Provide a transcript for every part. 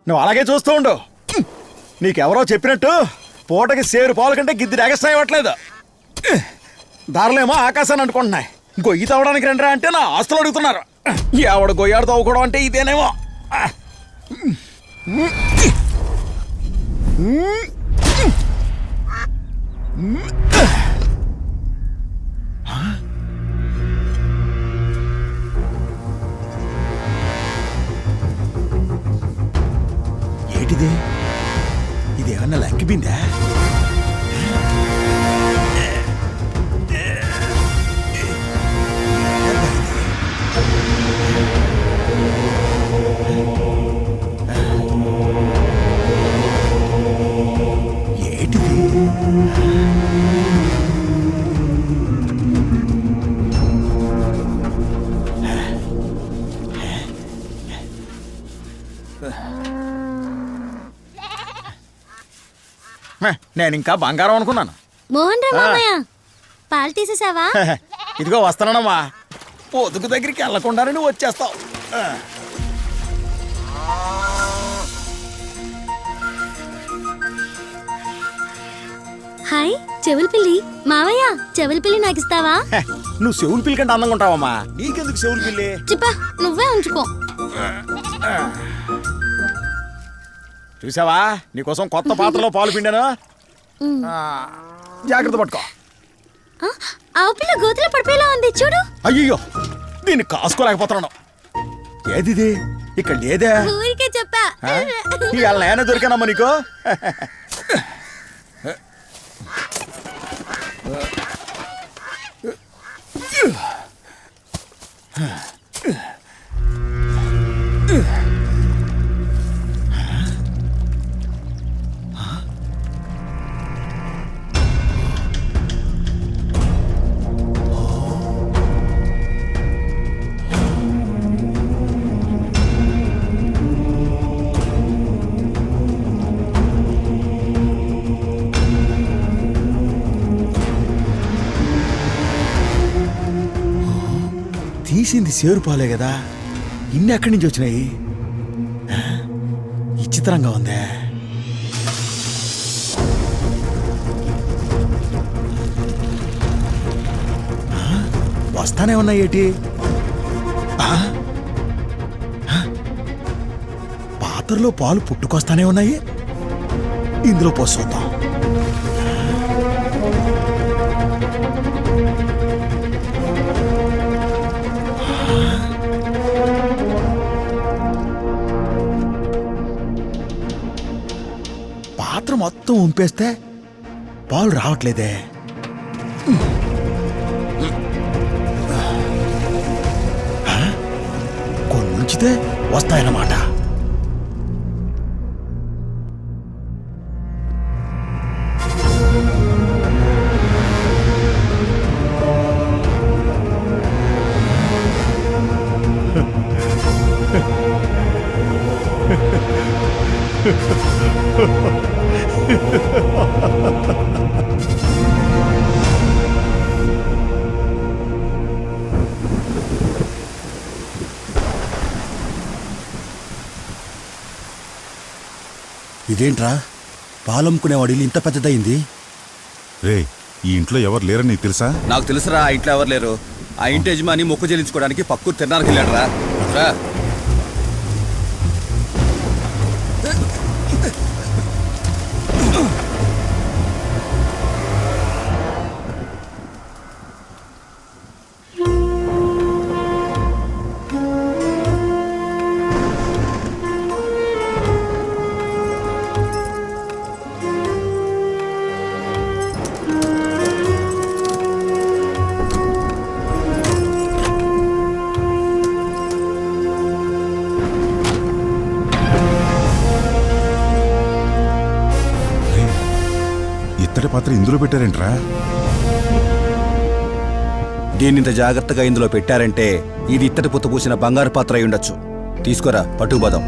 నువ్వు అలాగే చూస్తూ ఉండు. నీకెవరో చెప్పినట్టు పూటకి సేరు పాలు కంటే గిద్ది ఎగస్ట్రా ఇవ్వట్లేదు. దారులేమో ఆకాశాన్ని అనుకుంటున్నాయి. గొయ్యి తవ్వడానికి రండిరా అంటే నా ఆస్తులు అడుగుతున్నారు. ఎవడు గొయ్యాడు తవ్వుకోవడం అంటే ఇదేనేమో. ఏంటిది? ఇదేమన్నా లక్కిపోయిందా? ఏంటిది? నేను ఇంకా బంగారం అనుకున్నాను. మోహన్ రా మామయ్య, పాలు తీసేసావా? ఇదిగో వస్తానమ్మా. పొదుగు దగ్గరికి వెళ్ళకుండానే నువ్వు వచ్చేస్తావు. హాయ్ చెవుల పిల్లి. మావయ్య చెవుల పిల్లి నాకు ఇస్తావా? నువ్వు చెవులు పిల్లి కంటే అందంగా ఉంటావమ్మా. నీకెందుకు చెవులు పిల్లి? చిప్పా నువ్వే ఉంచుకో. చూసావా, నీకోసం కొత్త పాత్రలో పాలు పిండాను. జాగ్రత్త పట్టుకో. ఆవు పిల్ల గోతులో పడిపోయేలా ఉంది చూడు. అయ్యో, దీన్ని కాసుకోలేకపోతున్నాను. ఏది ఇక్కడ లేదే? ఊరికే చెప్పా. ఇవాళ నేనే దొరికానమ్మా నీకు. తీసింది సేరు పాలే కదా, ఇన్ని ఎక్కడి నుంచి వచ్చినాయి? విచిత్రంగా ఉందే. వస్తానే ఉన్నాయి ఏంటి? పాత్రలో పాలు పుట్టుకొస్తానే ఉన్నాయి. ఇందులో పోసొద్దాం. పాత్ర మొత్తం ఉంపేస్తే పాలు రావట్లేదే. కొన్ని ఉంచితే వస్తాయన్నమాట. ఇదేంట్రా, పాలమ్ముకునేవాడు ఇంత పెద్దదయింది? రే, ఈ ఇంట్లో ఎవరు లేరని నీకు తెలుసా? నాకు తెలుసురా, ఆ ఇంట్లో ఎవరు లేరు. ఆ ఇంటి యజమాని మొక్కు చెల్లించుకోవడానికి పక్కూరు తిరణాలకు వెళ్ళాడురా. ఇత్తడి పాత్ర ఇందులో పెట్టారేంట్రా? దీన్నింత జాగ్రత్తగా ఇందులో పెట్టారంటే ఇది ఇత్తడి పుత్త పూసిన బంగారు పాత్ర అయి ఉండొచ్చు. తీసుకోరా, పట్టుకుపోదాం.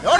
ఎవరు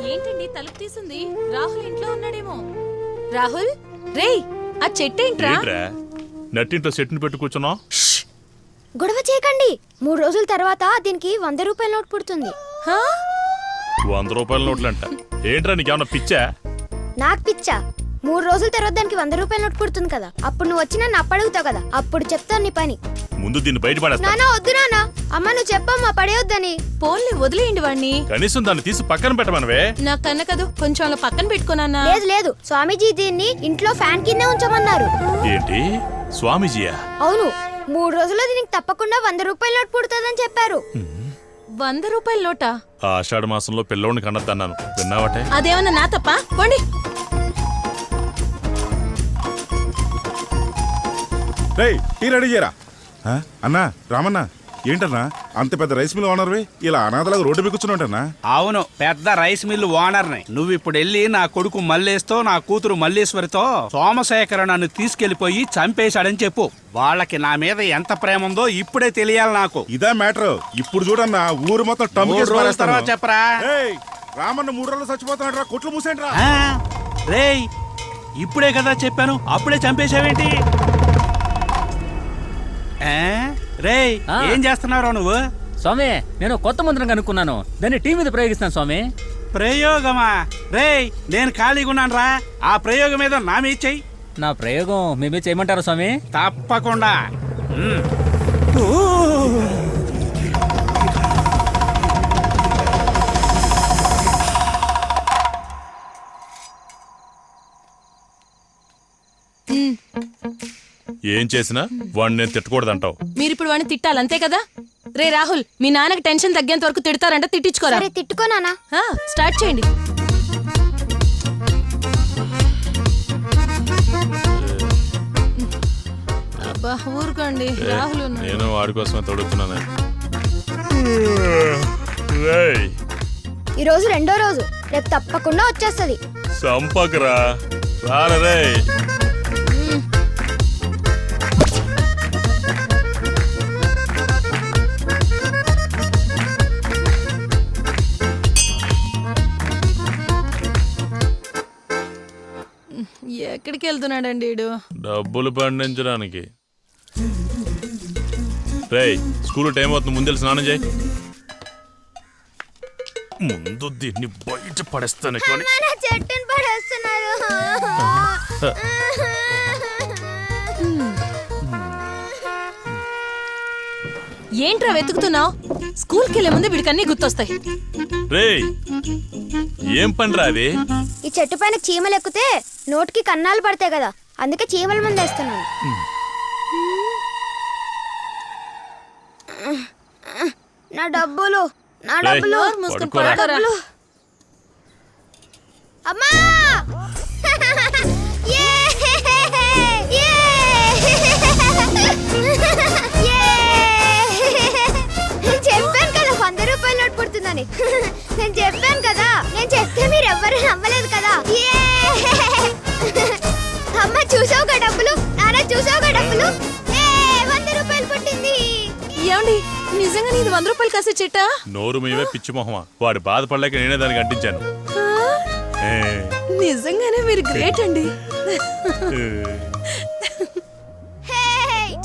ఏంటండి తలుపు తీసింది? రాహుల్ ఇంట్లో ఉన్నాడేమో. రాహుల్ రేయ్, ఆ చెట్టేంట్రా? నట్టింట్లో సెట్ని పెట్టు కూర్చున్నావు. గొడవ చేయకండి. 3 రోజుల తర్వాత దీనికి 100 రూపాయల నోట్ పుడుతుంది. 100 రూపాయల నోట్లంట. ఏంట్రా నీకేమన్నా పిచ్చా? నాకు పిచ్చా? 3 రోజుల తర్వాత దానికి 100 రూపాయల నోట్ పుడుతుంది కదా, అప్పుడు నువ్వు వచ్చి నన్ను అప్పడుగుతావు కదా, అప్పుడు చెప్తాను నీ పని. ముందు దీన్ని బయటపడేస్తా. నానా వద్దు నానా, అమ్మ నువ్వు చెప్పమ్మా పడేయొద్దని. పోన్లే వదిలేయండి వాణ్ణి. కనీసం దాన్ని తీసి పక్కన పెట్టమనవే. నా కన్న కదూ, కొంచెం అలా పక్కన పెట్టుకున్నా. లేదు లేదు, స్వామీజీ దీన్ని ఇంట్లో ఫ్యాన్ కిందే ఉంచమన్నారు. ఏంటి స్వామీజీయా? అవును, 3 రోజుల్లో దీనికి తప్పకుండా 100 రూపాయల నోట్ పుడుతుందని చెప్పారు. 100 రూపాయల నోటా? ఆ ఆషాఢ మాసంలో పిల్లోడిని కన్నద్దన్నాను, విన్నావటే? అదేమన్నా నా తప్ప? పోండి. రేయ్ టీ రెడీ చేయరా. అన్నా రామన్నా, ఏంటన్నా అంత పెద్ద రైస్ మిల్ ఓనర్వి ఇలా అనాథలాగా రోడ్డు మీద కూర్చున్నావుంటన్నా? అవును, పెద్ద రైస్ మిల్లు ఓనర్ని. నువ్వు ఇప్పుడు వెళ్ళి నా కొడుకు మల్లేష్తో నా కూతురు మల్లేశ్వరితో సోమశేఖర నన్ను తీసుకెళ్లిపోయి చంపేశాడని చెప్పు. వాళ్ళకి నా మీద ఎంత ప్రేమ ఉందో ఇప్పుడే తెలియాలి నాకు. ఇదా మ్యాటర్. ఇప్పుడు చూడన్నా ఊరు మొత్తం టమ్ము 3 రోజుల తర్వాత చెప్పరా. రామన్న 3 రోజులు చచ్చిపోతాడు రా, కొట్లు మూసేంట్రా. రేయ్, ఇప్పుడే కదా చెప్పాను, అప్పుడే చంపేశావేంటి? రేయ్, ఏం చేస్తున్నావు నువ్వు? స్వామి, నేను కొత్త మంత్రం కనుక్కున్నాను, దాన్ని టీ మీద ప్రయోగిస్తాను స్వామి. ప్రయోగమా? రేయ్, నేను ఖాళీగా ఉన్నాను రా, ఆ ప్రయోగం ఏదో నా మీద చెయ్యి. నా ప్రయోగం మేమే చేయమంటారా స్వామి? తప్పకుండా. ఏం చేసినా వాడిని నేను తిట్టకూడదంటావు. మీరిప్పుడు వాడిని తిట్టాలి అంతే కదా? రే రాహుల్, మీ నాన్నకి టెన్షన్ తగ్గేంత వరకు తిడతారంట, తిట్టించుకోరా. సరే తిట్టుకో నానా. స్టార్ట్ చేయండి. అబ్బా ఊరుకోండి, రాహుల్ ఉన్నాడు. నేను వాడి కోసమే తొడుగుతున్నాను. ఈ రోజు 2వ రోజు, రేపు తప్పకుండా వచ్చేస్తది. సంపకరా రాలరే. ఎక్కడికి వెళ్తున్నాడండి వీడు? డబ్బులు పండించడానికి. రేయ్, స్కూల్ టైం అవుతుంది, ముందు స్నానం చేయి. ముందు దీన్ని బయట పడేస్తాను. చెట్టుని పడేస్తున్నారు. ఏంట్రా వెతుకుతున్నావు? స్కూల్కి వెళ్ళే ముందు వీడికి అన్ని గుర్తొస్తాయి. రేయ్, ఏం పనిరా అది? ఈ చెట్టు పైన చీమలు ఎక్కితే నోటికి కన్నాలు పడతాయి కదా, అందుకే చీమల మందు వేస్తున్నాను. నా డబ్బులు, నా డబ్బులు, మూసుకొని పడుకోరా. పడుకోరా. అమ్మా! యే! యే! యే! నేను చెప్పాను కదా 100 రూపాయల నోట్ పుడుతుందని. నేను చెప్పాను కదా, నేను చెప్తే మీరు ఎవ్వరూ నమ్మలేదు కదా. యే! అమ్మ చూసావుగా డబ్బులు, నాన్న చూసావుగా డబ్బులు. 100 రూపాయలు పుట్టింది. ఏమండి, నిజంగా నీది 100 రూపాయలు కాసే చెట్టా? నోరు మీవే పిచ్చి మొహమా. వాడు బాధపడలేక నేనే దానికి అంటించాను. నిజంగానే మీరు గ్రేట్ అండి.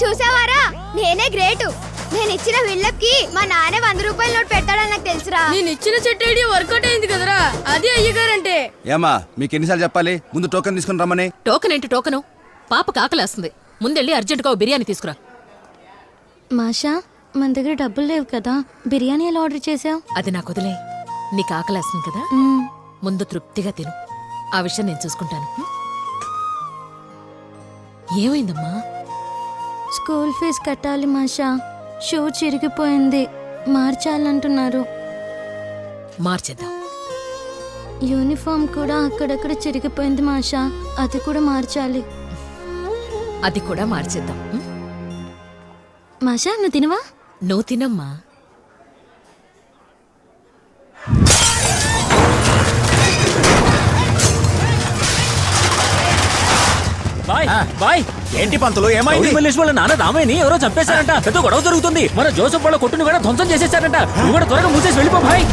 చూసావారా, నేనే గ్రేటు. నేను ఇచ్చిన బిల్డప్కి మా నాన్న 100 రూపాయల నోట్ పెడతాడని నాకు తెలుసురా. నేను ఇచ్చిన చెట్టు ఐడియా వర్కౌట్ అయింది కదరా, అది అయ్యగారంటే. ఏమా, మీకు ఎన్నిసార్లు చెప్పాలి ముందు టోకెన్ తీసుకుని రమ్మని? టోకెన్ ఏంటి టోకెను? పాపకు ఆకలేస్తుంది, ముందెళ్ళి అర్జెంటుగా బిర్యానీ తీసుకురా. మాషా, మన దగ్గర డబ్బులు లేవు కదా, బిర్యానీ ఎలా ఆర్డర్ చేసావు? అది నాకు వదిలే. నీకు ఆకలేస్తుంది కదా, ముందు తృప్తిగా తిను, ఆ విషయం నేను చూసుకుంటాను. ఏమైందమ్మా? స్కూల్ ఫీజు కట్టాలి మాషా, షూ చిరిగిపోయింది. మార్చాలంటున్నారు. మార్చేద్దాం. యూనిఫామ్ కూడా అక్కడక్కడ చిరిగిపోయింది మాషా, అది కూడా మార్చాలి. అది కూడా మార్చేద్దాం. మాషా నువ్వు తినవా? నువ్వు తినమ్మా. Bye bye. ఏంటి పంతులు ఏమైంది? గౌరీ మల్లేష్ వాళ్ళ నాన్న రామయ్యని ఎవరో చంపేశారంట. పెద్ద గొడవ జరుగుతుంది. మన జోసఫ్ వాళ్ళ కొట్టును కూడా ధ్వంసం చేసేసారంట. నువ్వు కూడా త్వరగా మూసేసి వెళ్ళిపో భాయ్.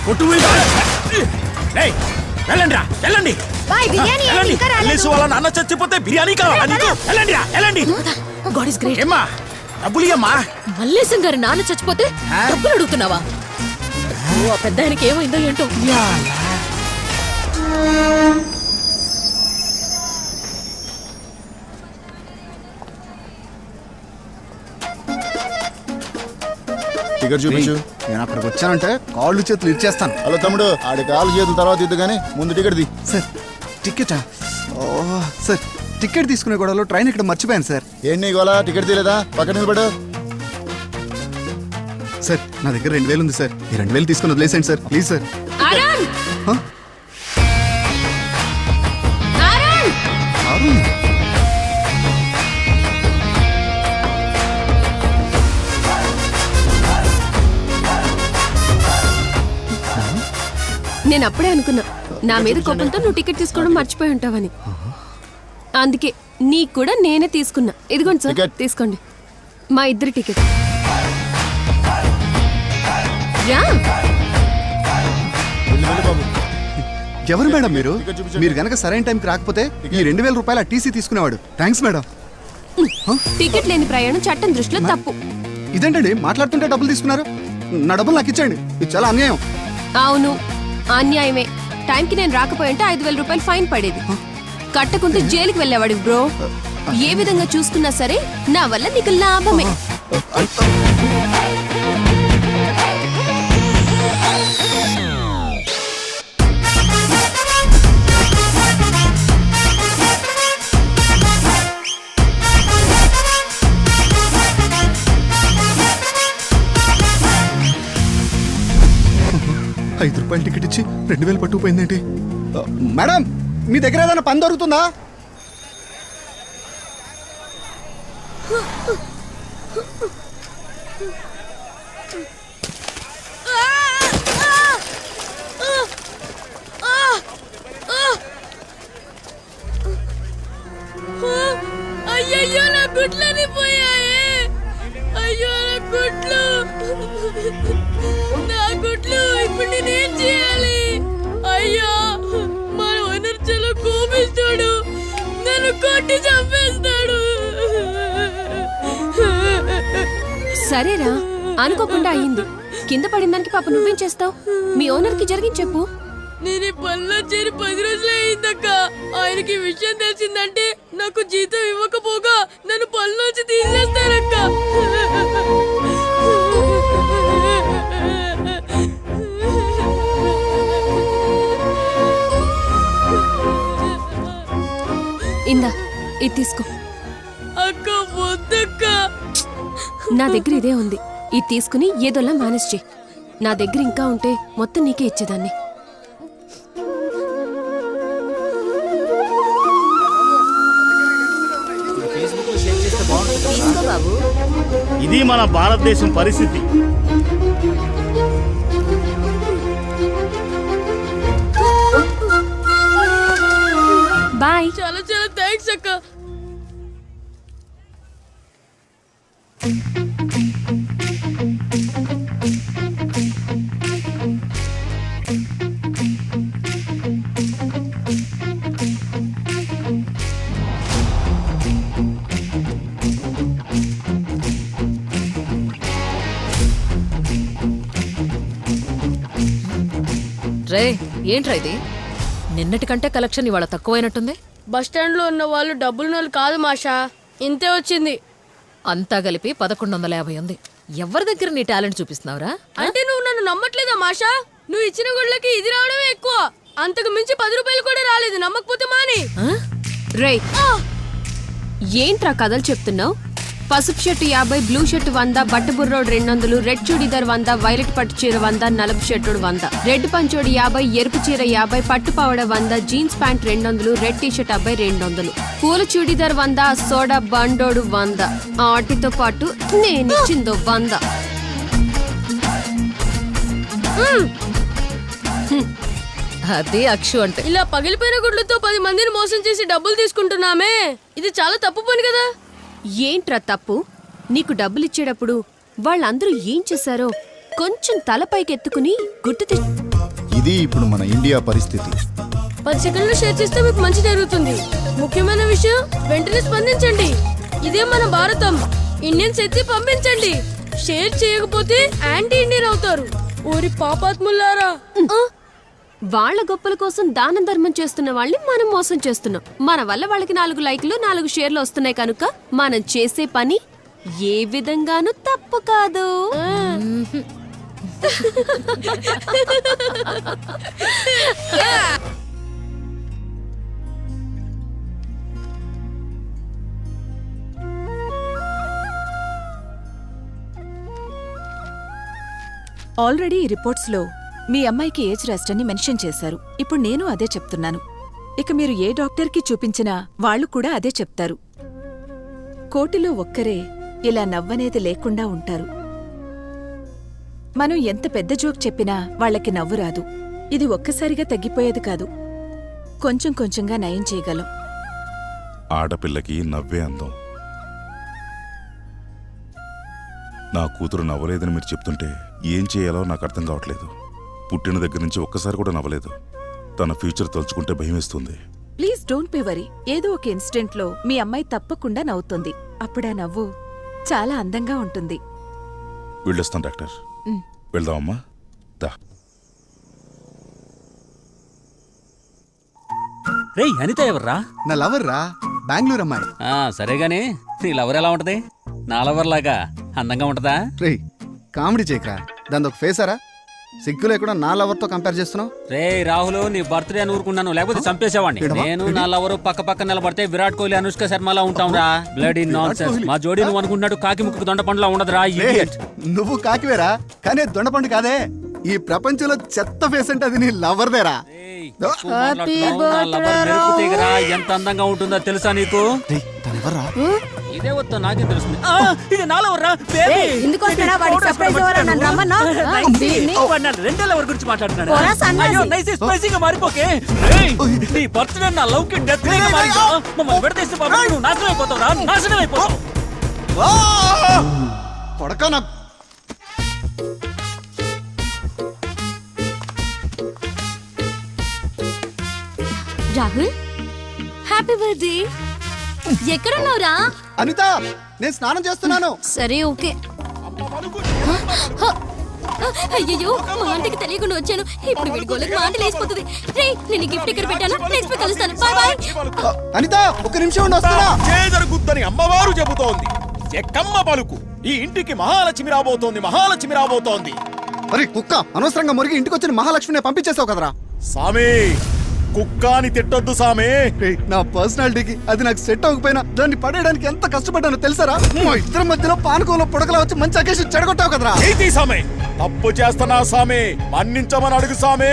కొట్టు వెళ్ళండి రా, వెళ్ళండి. బాయ్ బిర్యానీ ఏంటి ఇంకా రాలేదు? మల్లేష్ వాళ్ళ నాన్న చచ్చిపోతే బిర్యానీ కావాలా నీకు? వెళ్ళండి రా, వెళ్ళండి. God is great. ఏమ్మా డబ్బులు ఇయ్యమ్మా. మల్లేశం గారి నాన్న చచ్చిపోతే డబ్బులు అడుగుతున్నావా? ఓ, ఆ పెద్ద ఆయనకి ఏమైందో ఏంటో. టికెట్ చూపించు. నేను అక్కడికి వచ్చానంటే కాళ్ళు చేతులు ఇచ్చేస్తాను. హలో తమ్ముడు, ఆడి కాలు చేతుల తర్వాత ఇద్దు కానీ ముందు టికెట్ ది. సార్ టికెటా? ఓ సార్, టికెట్ తీసుకునే గొడవలో ట్రైన్ ఇక్కడ మర్చిపోయాను సార్. ఏం నీ గోలా? టికెట్ తీయలేదా? పక్కన నిలబడు. సార్ నా దగ్గర 2000 ఉంది సార్. ఈ 2000 తీసుకుని వదిలేసేయండి సార్, ప్లీజ్ సార్. హ? అరుణ్. నేను అప్పుడే అనుకున్నా నా మీద కోపంతో నువ్వు టికెట్ తీసుకోవడం మర్చిపోయి ఉంటావని. అందుకే నీకు కూడా నేనే తీసుకున్నా. ఇదిగోండి సార్, టికెట్. తీసుకోండి. మా ఇద్దరి టికెట్. రా. వెళ్ళి వెళ్ళి బాబు. ఎవరు మేడం మీరు? టికెట్ చూపించండి. మీరు గనక సరైన టైంకి రాకపోతే ఈ 2000 రూపాయల టీసీ తీసుకునేవాడు. Thanks madam. టికెట్ లేని ప్రయాణం చట్టం దృష్టిలో తప్పు. ఇదేంటండి మాట్లాడుతుంటే డబ్బులు తీసుకున్నారు? నా డబ్బులు నాకు ఇచ్చేయండి. ఇది చాలా అన్యాయం. అవును, అన్యాయమే. టైంకి నేను రాకపోయింటే 5000 రూపాయలు ఫైన్ పడేది. కట్టకుంటే జైలుకి వెళ్ళేవాడి బ్రో. ఏ విధంగా చూసుకున్నా సరే నా వల్ల నీకు లాభమే. ₹5 టికెట్ ఇచ్చి 2000 పట్టుకుపోయిందేంటి? మేడం మీ దగ్గర ఏదైనా పని దొరుకుతుందా? అయ్యయ్యో, నా గుడ్లని పోయాయే. అయ్యో నా గుడ్లు, నా గుడ్లు. ఇప్పుడు నేనేం చేయాలి? అయ్యో, మన ఓనర్ చాలా కోపిస్తాడు, నన్ను కొట్టి చంపేస్తాడు. సరేరా, అనుకోకుండా అయ్యింది. కింద పడిన దానికి పాప నువ్వేం చేస్తావు? మీ ఓనర్ కి జరిగింది చెప్పు. నేను ఈ పనిలో చేరి 10 రోజులే అయిందక్క. ఆయనకి విషయం తెలిసిందంటే నాకు జీతం ఇవ్వకపోగా నన్ను పనిలోంచి తీసేస్తారక్క. ఇందా, ఇది తీసుకో. అక్క వద్దక్క. నా దగ్గర ఇదే ఉంది. ఇది తీసుకుని ఏదోలా మేనేజ్ చేయి. నా దగ్గర ఇంకా ఉంటే మొత్తం నీకే ఇచ్చేదాన్ని. ఇది మన భారతదేశం పరిస్థితి. బాయ్. చాలా చాలా థ్యాంక్స్ అక్క. రే, ఏంట్రా ఇది? నిన్నటి కంటే కలెక్షన్ ఇవాళ తక్కువైనట్టుంది. బస్టాండ్ లో ఉన్న వాళ్ళు డబ్బులు కాదు మాషా, ఇంతే వచ్చింది. అంతా కలిపి 1150 ఉంది. ఎవరి దగ్గర నీ టాలెంట్ చూపిస్తున్నావురా? అంటే నువ్వు నన్ను నమ్మట్లేదా మాషా? నువ్వు ఇచ్చిన గుడ్లకి ఇది రావడమే ఎక్కువ. అంతకు మించి 10 రూపాయలు కూడా రాలేదు. నమ్మకపోతే మాని. రేయ్, ఏంట్రా కథలు చెప్తున్నావు? పసుపు shirt 50, blue shirt 100, బట్టబుర్రోడు 200, red churidar 100, violet పట్టు చీర 100, నలుపు షర్టుడు 100, రెడ్ పంచోడి 50, ఎరుపు చీర 50, పట్టు పావడ 100, జీన్స్ ప్యాంట్ 200, రెడ్ టీషర్ట్ 50, 200, పూల చూడిదార్ 100, సోడా బండోడు 100, వాటితో పాటు నేనిచ్చిందో 100. అదే అక్షు అంటే. ఇలా పగిలిపోయిన గుడ్లతో 10 మందిని మోసం చేసి డబ్బులు తీసుకుంటున్నామే, ఇది చాలా తప్పు పని కదా. ఏంట్రా తప్పు? నీకు డబ్బులిచ్చేటప్పుడు వాళ్ళందరూ ఏం చేశారో కొంచెం తలపైకి ఎత్తుకుని గుర్తు ఇది ఇప్పుడు మన ఇండియా పరిస్థితి. 10 సెకండ్లు షేర్ చేస్తే మీకు మంచి జరుగుతుంది. ముఖ్యమైన విషయం వెంటనే స్పందించండి. ఇదే మన భారతం. ఇండియన్స్ ఎత్తి పంపించండి. షేర్ చేయకపోతే యాంటీ ఇండియన్ అవుతారు. ఊరి పాపాత్ములారా. వాళ్ళ గొప్పల కోసం దానం ధర్మం చేస్తున్న వాళ్ళని మనం మోసం చేస్తున్నాం. మన వల్ల వాళ్ళకి 4 లైక్లు 4 షేర్లు వస్తున్నాయి కనుక మనం చేసే పని ఏ విధంగానూ తప్పు కాదు. ఆల్రెడీ ఈ రిపోర్ట్స్లో మీ అమ్మాయికి ఏజ్ రెస్ట్ అని మెన్షన్ చేశారు. ఇప్పుడు నేను అదే చెప్తున్నాను. ఇక మీరు ఏ డాక్టర్కి చూపించినా వాళ్ళు కూడా అదే చెప్తారు. కోటిలో ఒక్కరే ఇలా నవ్వనేది లేకుండా ఉంటారు. మనం ఎంత పెద్ద జోక్ చెప్పినా వాళ్ళకి నవ్వు రాదు. ఇది ఒక్కసారిగా తగ్గిపోయేది కాదు, కొంచెం కొంచెంగా నయం చేయగలం. ఆడపిల్లకి నవ్వే అందం. నా కూతురు నవ్వలేదని మీరు చెప్తుంటే ఏం చేయాలో నాకు అర్థం కావట్లేదు. పుట్టిన దగ్గర నుంచి ఒక్కసారి కూడా నవ్వలేదు. తన ఫ్యూచర్ తలుచుకుంటే భయమేస్తుంది. Please don't be worry. ఏదో ఒక ఇన్సిడెంట్లో మీ అమ్మాయి తప్పకుండా నవ్వుతుంది. అప్పుడా నవ్వు చాలా అందంగా ఉంటుంది. వెళ్ళొస్తాం డాక్టర్. వెళ్దామమ్మా. దా. రేయ్ అనిత ఎవర్రా? నా లవర్ రా, బెంగళూరు అమ్మాయి. సరేగాని నీ లవర్ ఎలా ఉంటది? నా లవర్ లాగా అందంగా ఉంటదా? రేయ్ కామెడీ చేయకరా, దాని ఒక ఫేసారా? సిగ్గు లేకుండా నా లవర్ తో కంపేర్ చేస్తున్నావు. రే రాహుల్, నీ బర్త్డే అని ఊరుకున్నాను, లేకపోతే చంపేసేవాడిని. నేను నా లవరు పక్క పక్క నిలబడితే విరాట్ కోహ్లీ అనుష్క శర్మలా ఉంటాం రా. Bloody nonsense. మా జోడీ నువ్వు అనుకున్నట్టు కాకి ముక్కు దొండ పండులా ఉండదురా. నువ్వు కాకివేరా, కానీ దొండపండు కాదే. ఈ ప్రపంచంలో చెత్త ఫేస్ అంటే అది నీ లవర్దేరా. ఎంత అందంగా ఉంటుందో తెలుసా నీకు? ఇదే వద్దు నాకేం తెలుస్తుంది. ఇది నా లవర్ రా. రెండే లవర్ గురించి మాట్లాడుతున్నాడు. మారిపోకే. నీ బర్త్డే నా లవ్ కి డెత్ మమ్మల్ని విడదీస్తే నువ్వు నాశనం అయిపోతావు రా. నాశనం అయిపోతావు. కొడక నా రాహుల్, హ్యాపీ బర్త్డే. ఎక్కడున్నావురా? అనిత, నేను స్నానం చేస్తున్నాను. సరే ఓకే. అయ్యో, మా ఆంటీకి తెలియకుండా వచ్చాను. ఇప్పుడు వీడి గోలకు మా ఆంటీ లేసిపోతుంది. రే, నేను గిఫ్ట్ ఇక్కడ పెట్టాను. నెక్స్ట్ వీక్ కలుస్తాను. Bye bye. అనిత, ఒక్క నిమిషం ఉండి వస్తున్నా. జరుగుద్దని అమ్మవారు చెబుతోంది. ఎక్కమ్మ పలుకు. ఈ ఇంటికి మహాలక్ష్మి రాబోతోంది. మహాలక్ష్మి రాబోతోంది. అరే కుక్క, అనవసరంగా మురిగి ఇంటికి వచ్చిన మహాలక్ష్మిని పంపించేసావు కదరా. సామి, కుక్కాని తిట్టొద్దు సామి. నా పర్సనాలిటీకి అది నాకు సెట్ అవ్వకపోయినా దాన్ని పడేయడానికి ఎంత కష్టపడ్డానో తెలుసారా? మా ఇద్దరి మధ్యలో పానకంలో పొడకలా వచ్చి మంచి అకేషన్ చెడగొట్టావు కదరా. సామి, తప్పు చేస్తున్నా సామి, మన్నించమని అడుగు సామి.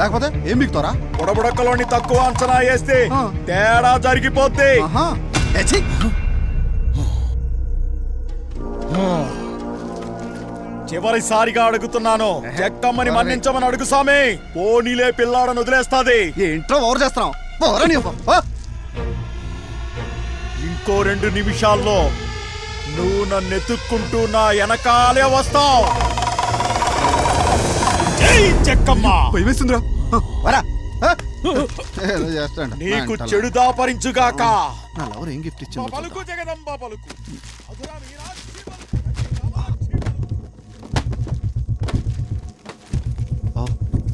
లేకపోతే ఏం మిగుతారా? బుడబుడకలోని తక్కువ అంచనా వేస్తే తేడా జరిగిపోద్ది. చివరిసారిగా అడుగుతున్నాను, చెక్కమ్మని మన్నించమని అడుగు సామి. పోనీలే, పిల్లాడని వదిలేస్తాది. ఏంట్రా ఓవర్ చేస్తున్నావు? ఇంకో 2 నిమిషాల్లో నువ్వు నన్ను ఎత్తుక్కుంటూ నా వెనకాలే వస్తావు. చెక్కమ్మ భయమేస్తుందిరా. నీకు చెడు దాపరించుగాక. నా లవర్ ఏం గిఫ్ట్ ఇచ్చింది? పలుకు జగదంబ పలుకు.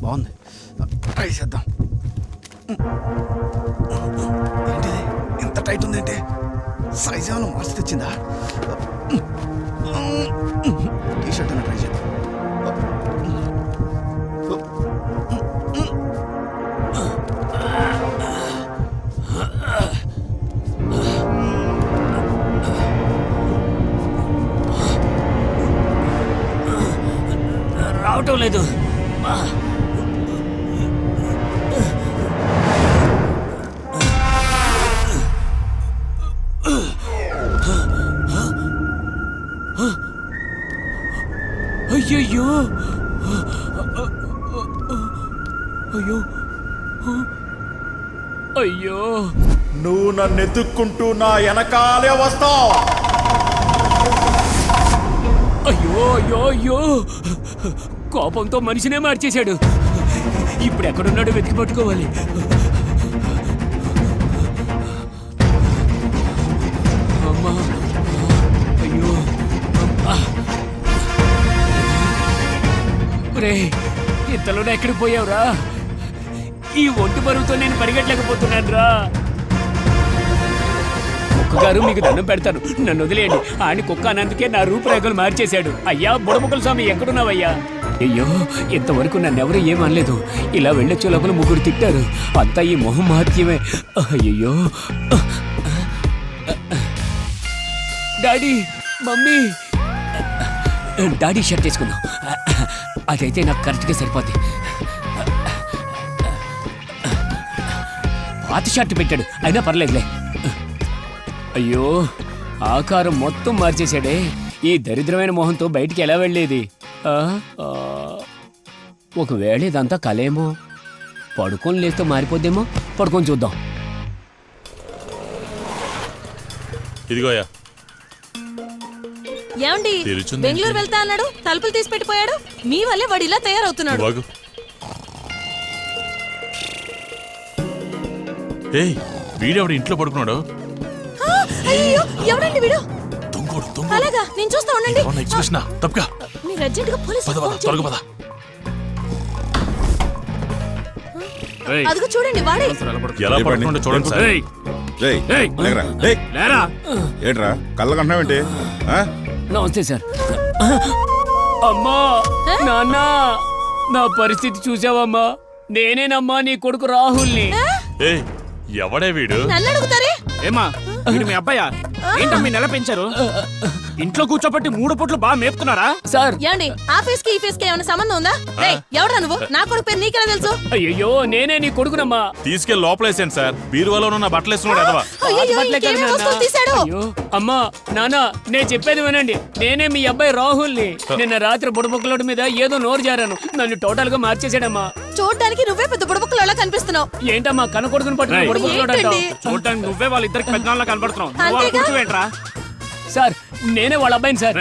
బాగుంది, ట్రై చేద్దాం. ఏంటిది ఎంత టైట్ ఉందంటే? సైజ్ ఏమైనా మార్చి తెచ్చిందా? టీషర్ట్ అయినా ట్రై చేద్దాం. నడవటం లేదు. అయ్యయ్యో, అయ్యో, అయ్యో, నువ్వు నన్ను ఎత్తుక్కుంటూ నా వెనకాలే వస్తావు. అయ్యో అయ్యో అయ్యో, కోపంతో మనిషినే మార్చేశాడు. ఇప్పుడు ఎక్కడున్నాడో వెతికి పట్టుకోవాలి. అమ్మా, అయ్యో, రే, ఇంతలోనే ఎక్కడికి పోయావురా? ఈ ఒంటి బరువుతో నేను పరిగెట్టలేకపోతున్నాను రా. గారు మీకు దండం పెడతాను, నన్ను వదిలేయండి. ఆయన కుక్క అన్నందుకే నా రూపురేఖలు మార్చేశాడు. అయ్యా బుడముక్కల స్వామి, ఎక్కడున్నావయ్యా? అయ్యో, ఇంతవరకు నన్నెవరూ ఏమనలేదు. ఇలా వెళ్ళొచ్చే లోపల ముగ్గురు తిట్టారు. అంతా ఈ మొహం మహత్యమే. అయ్యో, డాడీ, మమ్మీ, డాడీ షర్ట్ చేసుకుందాం. అదైతే నాకు కరెక్ట్గా సరిపోద్ది. పాత షర్ట్ పెట్టాడు, అయినా పర్లేదులే. అయ్యో, ఆకారం మొత్తం మార్చేశాడే. ఈ దరిద్రమైన మొహంతో బయటికి ఎలా వెళ్ళేది? ఒకవేళ ఇదంతా కలేమో. పడుకొని లేస్తే మారిపోద్దేమో. పడుకొని చూద్దాం. ఇదిగోయా. ఏమండి, బెంగళూరు వెళ్తా అన్నాడు, తలుపులు తీసి పెట్టిపోయాడు. మీ వల్లే వాడు ఇలా తయారవుతున్నాడు. వీడెవడు ఇంట్లో పడుకున్నాడు? అయ్యో, ఎవడండి వీడు? అలాగా, నేను చూస్తా ఉండండి. మీరు అర్జెంటుగా పోలీసు అదిగో చూడండి, వాడే. ఎలా పడుకుంటూ చూడండి సార్. ఏంట్రా కళ్ళకంటావేంటి? నమస్తే సార్. అమ్మా, నాన్న, నా పరిస్థితి చూసావమ్మా? నేనేనమ్మా నీ కొడుకు రాహుల్ని. ఎవడే వీడు? నన్ను అడుగుతారే? ఏమా, వీడు మీ అబ్బాయా? ఏంటో మీ నెల పెంచారు? ఇంట్లో కూర్చోబెట్టి 3 పూట్లు బాగా మేపుతున్నారా సార్? ఏమండి, ఆ ఫేస్ కి ఈ ఫేస్ కి ఏమైనా సంబంధం ఉందా? ఎవడా నువ్వు? నా కొడుకు పేరు నీకెలా తెలుసు? అయ్యో, నేనే నీ కొడుకునమ్మా. తీసుకెళ్లి లోపలేసాను సార్. బీరువాలో ఉన్న బట్టలు వేస్తున్నాడు ఎదవా. అయ్యో, అమ్మా, నాన్న, నేను చెప్పేది వినండి. నేనే మీ అబ్బాయి రాహుల్ని. నిన్న రాత్రి బుడబుక్కలోడి మీద ఏదో నోరు జారాను. నన్ను టోటల్ గా మార్చేసాడమ్మా. చూడడానికి నువ్వే పెద్ద బుడబుక్కలోలా కనిపిస్తున్నావు. ఏంటమ్మా కన్న కొడుకుని పట్టుకుని బుడబుక్కలోడు అంటావు? చూడడానికి నువ్వే వాళ్ళిద్దరికి పెద్దవాళ్ళ కనబడుతున్నావు. సార్, నేనే వాళ్ళ అబ్బాయిని సార్.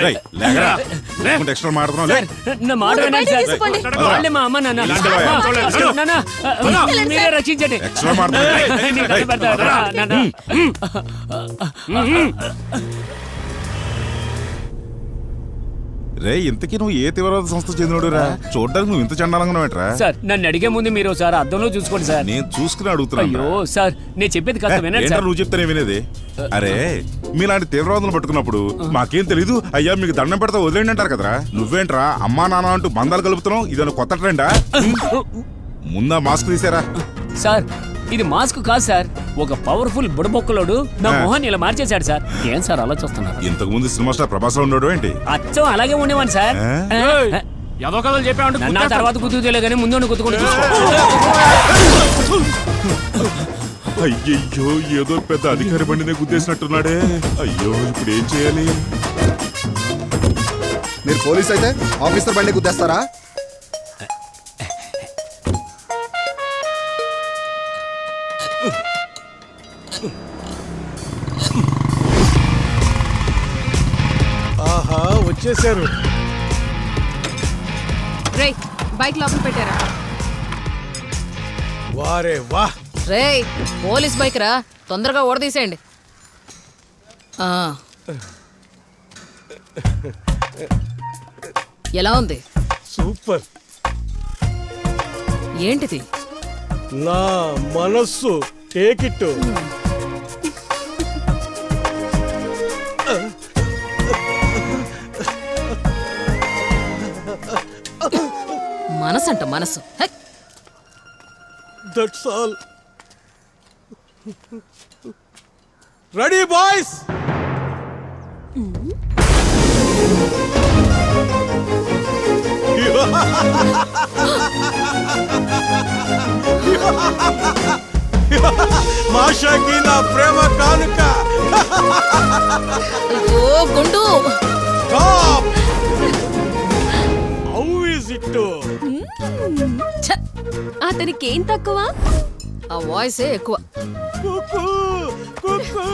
నా మాట వినండి సార్. వాళ్ళే మా అమ్మ నాన్న. మీరే రక్షించండి. రే, ఇంతకీ నువ్వు ఏ తీవ్రవాద సంస్థ చెందినోడురా? చూడడానికి నువ్వు ఇంత చండాలంగా సార్, నన్ను అడిగే ముందు మీరు సార్ అద్దంలో చూసుకోండి సార్. నేను చూసుకుని అడుగుతున్నా. అయ్యో సార్, నేను చెప్పేది కాస్త వినండి సార్. నువ్వు చెప్తానే వినేది. అరే, మీలాంటి తీవ్రవాదులు పట్టుకున్నప్పుడు మాకేం తెలీదు, అయ్యా మీకు దండం పెడతా వదిలేండి అంటారు కదరా. నువ్వేంట్రా అమ్మా నాన్న అంటూ బంధాలు కలుపుతున్నావు? ఇదన్నా కొత్త ట్రెండా? ముందా మాస్క్ తీసారా? సార్, ఇది మాస్క్ కాదు సార్. ఒక పవర్ఫుల్ బుడబొక్కలోడు నా మొహాన్ని ఇలా మార్చేశాడు సార్. ఏం సార్ అలా చూస్తున్నారు? ఇంతకు ముందు సినిమా స్టార్ ప్రభాస్ లో ఉన్నాడు ఏంటి? అచ్చం అలాగే ఉండేవాడు సార్. ఏదో కథలు చెప్పామంటే నా తర్వాత గుర్తులే కానీ ముందు గుర్తుకొని చూసుకో. అయ్యయ్యో, ఏదో పెద్ద అధికారి బండినే గుద్దేసినట్టున్నాడే. అయ్యో, ఇప్పుడు ఏం చేయాలి? మీరు పోలీస్ అయితే ఆఫీసర్ బండి గుద్దేస్తారా? ఆహా, వచ్చేసారు. రే, బైక్ లోపల పెట్టారా? వారే వా. రే, పోలీస్ బైక్ రా, తొందరగా ఓడదీసేయండి. ఎలా ఉంది? సూపర్. ఏంటిది? నా మనస్సు. Take it. మనసు అంట మనసు. That's all. Ready boys? మాషాకి నా ప్రేమ కానుక. అయ్యో గుండు Stop! How is it? ఛ! అతనికి ఏం తక్కువ? ఆ వాయిసే ఎక్కువ. కుక్కు, కుక్కు,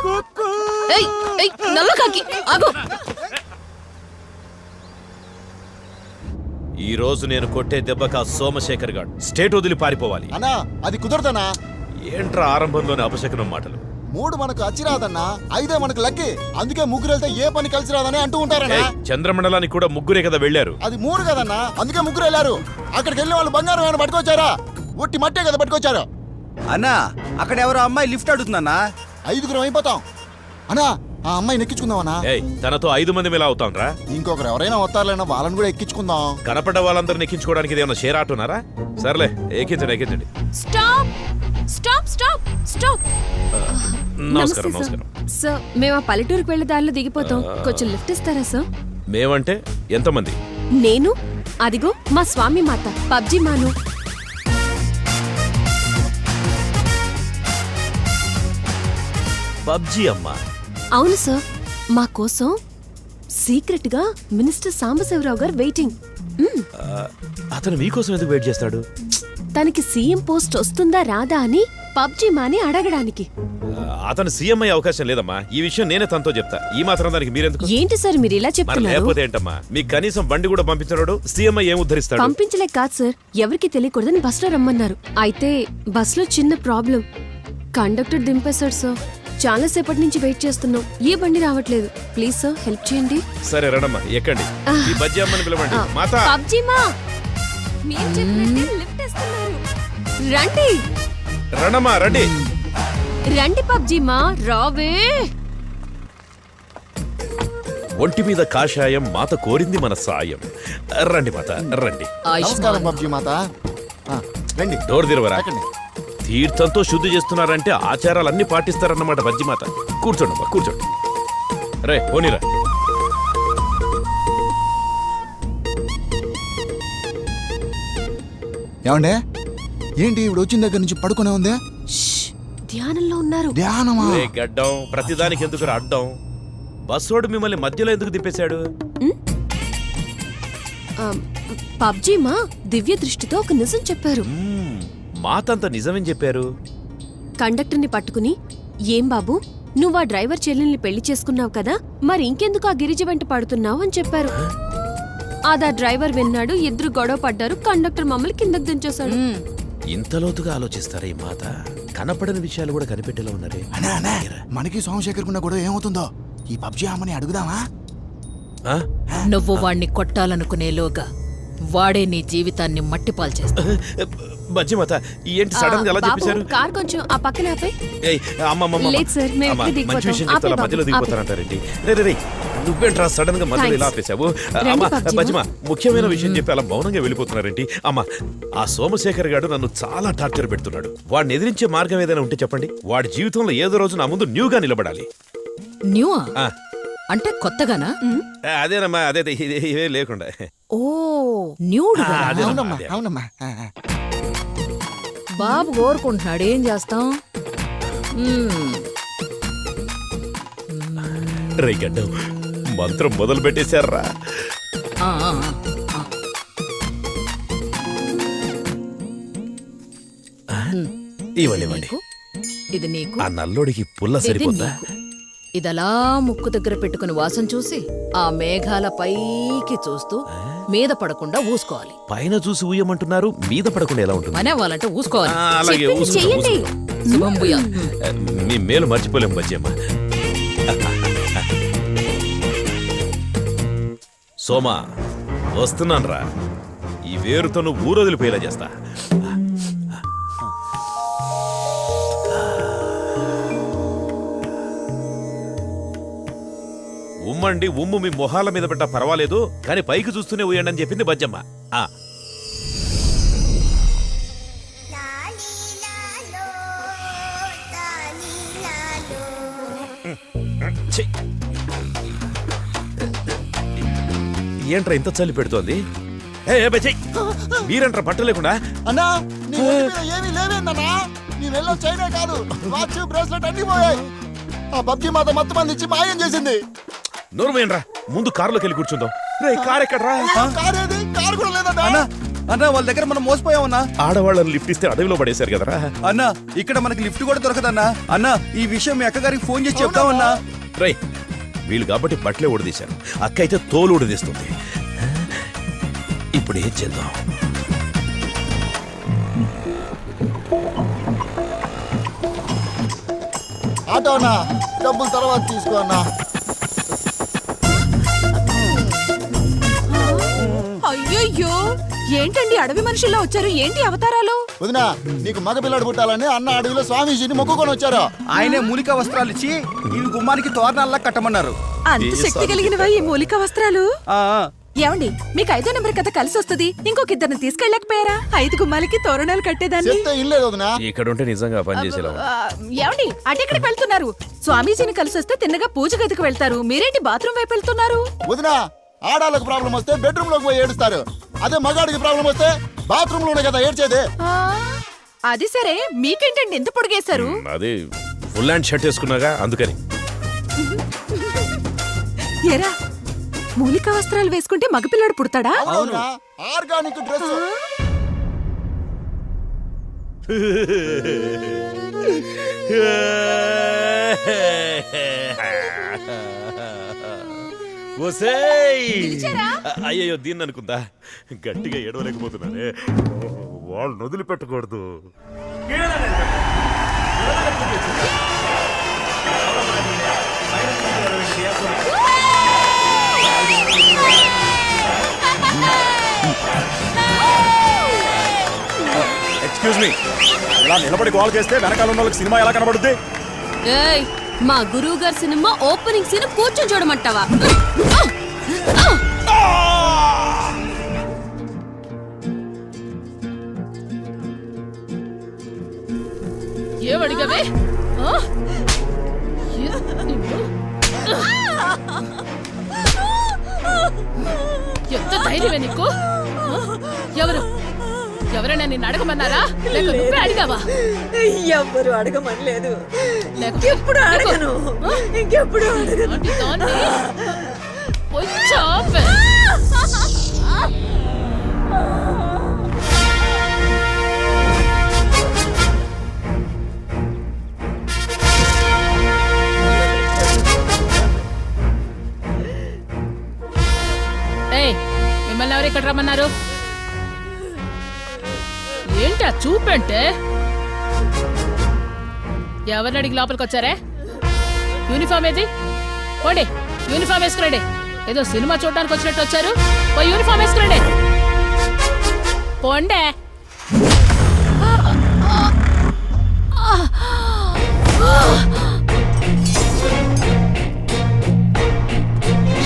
కుక్కు. ఏయ్ ఏయ్ నల్ల కాకి ఆగు. ఈ రోజు నేను కొట్టే దెబ్బక సోమశేఖర్ గాడు స్టేట్ వదిలి పారిపోవాలి. అన్నా అది కుదరదనా? ఏంట్రా ఆరంభంలోనే అపశకనం మాటలు? 3 మనకు అచ్చిరాదన్నా, 5 మనకు లక్కి. అందుకే ముగ్గురు వెళ్తే ఏ పని కలిసి రాదని అంటూ ఉంటారన్నా. చంద్రమండలానికి కూడా ముగ్గురే కదా వెళ్ళారు. అది 3 కదన్నా, అందుకే ముగ్గురు వెళ్ళారు. అక్కడికి వెళ్ళిన వాళ్ళు బంగారం ఏమైనా పట్టుకొచ్చారా? ఒట్టి మట్టే కదా పట్టుకొచ్చారు. అన్నా అక్కడ ఎవరో అమ్మాయి లిఫ్ట్ అడుగుతుందన్నా. 5గురం అయిపోతాం అన్నా. ఆ అమ్మాయిని ఎక్కించుకుందామన్నా. తనతో 5 మంది ఎలా అవుతాం రా? ఇంకొకరు ఎవరైనా వస్తారులేనా, వాళ్ళని కూడా ఎక్కించుకుందాం. కనపడ్డ వాళ్ళందరిని ఎక్కించుకోవడానికి ఏమైనా షేర్ ఆటున్నారా? సర్లే ఎక్కించండి ఎక్కించండి. Stop stop stop stop. నమస్కారం నమస్కారం. సార్ మేము ఆ పల్లెటూరుకు వెళ్ళే దారిలో దిగిపోతాం, కొంచెం లిఫ్ట్ ఇస్తారా సార్? మేమంటే ఎంతమంది? నేను, అదిగో మా స్వామి మాత పబ్జి మాను. పబ్జి అమ్మా? అవును సార్, మా కోసం సీక్రెట్ గా మినిస్టర్ సాంబశివరావు గారు వెయిటింగ్. అతను మీకోసం ఎందుకు వెయిట్ చేస్తాడు? తనకి సీఎం పోస్ట్ వస్తుందా రాదా అని పబ్జి మాని అడగడానికి. అతను సీఎం అయ్యే అవకాశం లేదమ్మా. ఈ విషయం నేనే తనతో చెప్తా. ఈ మాత్రం దానికి మీరెందుకు? ఏంటి సార్ మీరు ఇలా మరి చెప్తున్నారు? లేకపోతే ఏంటమ్మా? మీకు కనీసం బండి కూడా పంపించినాడు సీఎం ఏం ఉద్ధరిస్తాడు? పంపించలే కాదు సార్, ఎవరికి తెలియకూడదని బస్ లో రమ్మన్నారు. అయితే బస్ లో చిన్న ప్రాబ్లం, కండక్టర్ దింపేశాడు సార్. చాలా సేపటి నుంచి వెయిట్ చేస్తున్నాం, ఏ బండి రావట్లేదు. ప్లీజ్ సార్ హెల్ప్ చేయండి. సరే రండమ్మా ఎక్కండి. ఈ బజ్జీ అమ్మని పిలవండి. మాత పబ్జి మా మీరు చెప్పినట్టే లిఫ్ట్ ఇస్తున్నారు. రండి రండమ్మా రండి. రండి పబ్జి మా రావే. ఒంటి మీద కాషాయం మాత కోరింది మన సాయం. రండి మాత రండి. నమస్కారం పబ్జి మాత. రండి. డోర్ తెరవరా. తీర్థంతో శుద్ధి చేస్తున్నారంటే ఆచారాలన్నీ పాటిస్తారన్నమాట బజ్జి మాత. కూర్చోండమ్మా కూర్చోండి. రే పోనీరా. ఏమండే ఏంటి ఇప్పుడు వచ్చిన దగ్గర నుంచి పడుకునే ఉంది? ధ్యానంలో ఉన్నారు. ధ్యానమా? గడ్డం ప్రతిదానికి ఎందుకు అడ్డం? బస్సోడు మిమ్మల్ని మధ్యలో ఎందుకు దింపేశాడు? పబ్జి మా దివ్య దృష్టితో ఒక నిజం చెప్పారు. మాతంత నిజమేం చెప్పారు? కండక్టర్ని పట్టుకుని, ఏం బాబు నువ్వు ఆ డ్రైవర్ చెల్లెల్ని పెళ్లి చేసుకున్నావు కదా, మరి ఇంకెందుకు ఆ గిరిజ వెంట పడుతున్నావు అని చెప్పారు. అదా డ్రైవర్ విన్నాడు, ఇద్దరు గొడవ పడ్డారు, కండక్టర్ మమ్మల్ని కిందకు దించేశాడు. ఇంత లోతుగా ఆలోచిస్తారా ఈ మాత? కనపడని విషయాలు కూడా కనిపెట్టేలా ఉన్నారే. మనకి సోమశేఖర్ కున్న గొడవ ఏమవుతుందో ఈ పబ్జి అమ్మని అడుగుదామా? నువ్వు వాణ్ణి కొట్టాలనుకునేలోగా వాడే నీ జీవితాన్ని మట్టిపాలు చేస్తాడు. బజ్జి మాత ఏంటి సడన్ గా ఎలా చెప్పేశారు? కార్ కొంచెం ఆ పక్కన ఆపై. లేదు సార్, మేము ఎక్కడ దిగిపోతాం. మంచి విషయం చెప్తా మధ్యలో దిగిపోతారంటారేంటి? రే నువ్వేంట్రా సడన్ గా మధ్యలో ఇలా ఆపేశావు? అమ్మా బజ్జిమా ముఖ్యమైన విషయం చెప్పి అలా మౌనంగా వెళ్ళిపోతున్నారేంటి? అమ్మా ఆ సోమశేఖర్ గారు నన్ను చాలా టార్చర్ పెడుతున్నాడు. వాడిని ఎదిరించే మార్గం ఏదైనా ఉంటే చెప్పండి. వాడి జీవితంలో ఏదో రోజు నా ముందు న్యూగా నిలబడాలి. న్యూ అంటే కొత్తగానా? అదేనమ్మా అదే ఇవే లేకుండా. ఓ న్యూడ్. అవునమ్మా. బాబు కోరుకుంటున్నాడు, ఏం చేస్తాం? రే గడ్డం మంత్రం మొదలు పెట్టేశారా? ఇవ్వండి. ఇది నీకు. ఆ నల్లోడికి పుల్ల సరిపోతా? ఇదలా ముక్కు దగ్గర పెట్టుకుని వాసన చూసి ఆ మేఘాల పైకి చూస్తూ మీద పడకుండా ఊసుకోవాలి. పైన చూసి ఊయమంటున్నారు, మీద పడకుండా ఎలా ఉంటుంది? మనే వాళ్ళంటే ఊసుకోవాలి. అలాగే శుభం భూయా. మీ మేలు మర్చిపోలేం బజ్జమ్మ. సోమా వస్తున్నాను రా. ఈ వేరుతో నువ్వు ఊరొదిలిపోయేలా చేస్తా. ఉమ్మండి ఉమ్ము మీ మొహాల మీద పెట్టా పర్వాలేదు, కానీ పైకి చూస్తూనే ఊయండి అని చెప్పింది బజ్జమ్మ. ఏంట్రా ఇంత చలి పెడుతోంది? మీరంటారా బట్టలు లేకుండా? అన్నా నీ ఒంటి మీద ఏమీ లేవేందన్నా? నీ వెళ్ళో చైనా కాదు, వాచ్ బ్రేస్లెట్ అన్ని పోయాయి. ఆ పబ్జి మాత మొత్తం మంది ఇచ్చి మాయం చేసింది. నోరు వేయండిరా, ముందు కారులోకి వెళ్ళి కూర్చుందాం. రే కార్ ఎక్కడరా? కారు ఏది? కారు కూడా లేదన్నా. అన్న వాళ్ళ దగ్గర మనం మోసపోయామన్నా. ఆడవాళ్ళని లిఫ్ట్ ఇస్తే అడవిలో పడేశారు కదరా. అన్న ఇక్కడ మనకి లిఫ్ట్ కూడా దొరకదన్నా. అన్న ఈ విషయం మీ అక్కగారికి ఫోన్ చేసి చెప్తామన్నా. రే వీళ్ళు కాబట్టి బట్టలే ఊడదీశారు, అక్క అయితే తోలు ఊడదీస్తుంది. ఇప్పుడు ఏం చేద్దాం? ఆటో అన్నా, డబ్బులు తర్వాత తీసుకో అన్నా. అయ్యయ్యో ఏంటండి అడవి మనుషుల్లో వచ్చారు? ఏంటి అవతారాలు? వదినా నీకు మగ పిల్లడు పుట్టాలని అన్న అడవిలో స్వామీజీని మొక్కుకొని వచ్చారు. ఆయనే మూలికా వస్త్రాలు ఇచ్చి ఇవి గుమ్మానికి తోరణాల్లా కట్టమన్నారు. అంత శక్తి కలిగినవా ఈ మూలిక వస్త్రాలు? ఏమండి మీకు 5వ నెంబర్ కథ కలిసి వస్తుంది. ఇంకొక ఇద్దరిని తీసుకెళ్ళకపోయారా? 5 గుమ్మాలకి తోరణాలు కట్టేదాన్ని. ఇక్కడ ఉంటే నిజంగా పనిచేసేలా. ఏమండి అటెక్కడికి వెళ్తున్నారు? స్వామీజీని కలిసి వస్తే తిన్నగా పూజ గదికి వెళ్తారు. మీరేంటి బాత్రూమ్ వైపు వెళ్తున్నారు? వదినా ఆడాలకు ప్రాబ్లం వస్తే బెడ్రూమ్ లోకి పోయి ఏడుస్తారు. అదే మగాడికి ప్రాబ్లం వస్తే బాత్రూమ్ లోనే కదా ఏడ్చేది. అది సరే, మీకేంటండి ఎంత పొడిగేశారు? అది ఫుల్ హ్యాండ్ షర్ట్ వేసుకున్నాగా అందుకని. ఏరా మూలికా వస్త్రాలు వేసుకుంటే మగపిల్లాడు పుడతాడా? అవునా? Organic dress. అయ్యో దీన్ని అనుకుందా, గట్టిగా ఏడవలేకపోతున్నానే. వాళ్ళు వదిలిపెట్టకూడదు. ఎక్స్క్యూజ్ మీ, ఇలా నిలబడి గోల్ చేస్తే వెనకాల ఉన్న వాళ్ళకి సినిమా ఎలా కనబడుద్ది? ఏయ్ మా గురువు గారి సినిమా ఓపెనింగ్ సీన్ కూర్చొని చూడమంటావా? ఏమడిగవే? ఎంత ధైర్యమే నీకు? ఎవరైనా నిన్ను అడగమన్నారా? లేక నువ్వే అడిగావా? ఎవ్వరు అడగమనలేదు. ఎప్పుడు అడగను, ఇంకెప్పుడు అడగను. మిమ్మల్ని ఎవరు ఇక్కడ రమ్మన్నారు? ఏంటా చూపంటే? ఎవరిని అడిగి లోపలికి వచ్చారే? యూనిఫామ్ ఏది? పోండి యూనిఫామ్ వేసుకురండి. ఏదో సినిమా చూడడానికి వచ్చినట్టు వచ్చారు. పోయి యూనిఫామ్ వేసుకురండి. పోండే.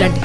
రండి.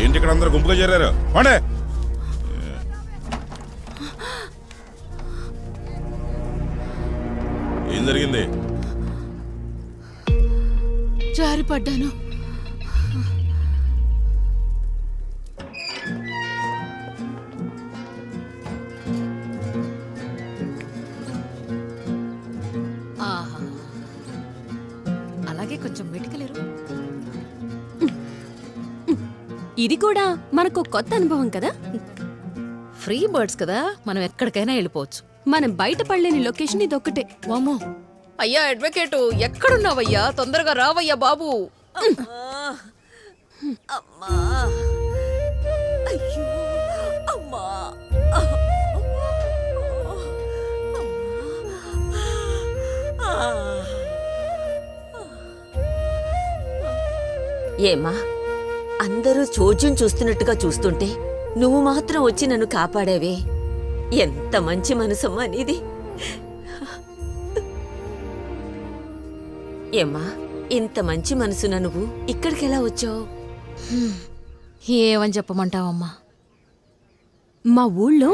ఏంటి ఇక్కడ అందరూ గుంపుగా చేరారు? పండే ఏం జరిగింది? జారి పడ్డాను. అలాగే కొంచెం మెటికలు ఇది కూడా మనకు కొత్త అనుభవం కదా. ఫ్రీ బర్డ్స్ కదా, మనం ఎక్కడికైనా వెళ్ళిపోవచ్చు. మనం బయట పడలేని లొకేషన్ ఇదొక్కటే. వామ్మో, అయ్యా అడ్వకేటు ఎక్కడున్నావయ్యా? తొందరగా రావయ్యా బాబు. అమ్మా, అయ్యో అమ్మా, ఏమ్మా, అందరూ చోద్యం చూస్తున్నట్టుగా చూస్తుంటే నువ్వు మాత్రం వచ్చి నన్ను కాపాడావే. ఎంత మంచి మనసమ్మా నీది. ఏమ్మా, ఇంత మంచి మనసున నువ్వు ఇక్కడికెలా వచ్చావు? ఏమని చెప్పమంటావమ్మా? మా ఊళ్ళో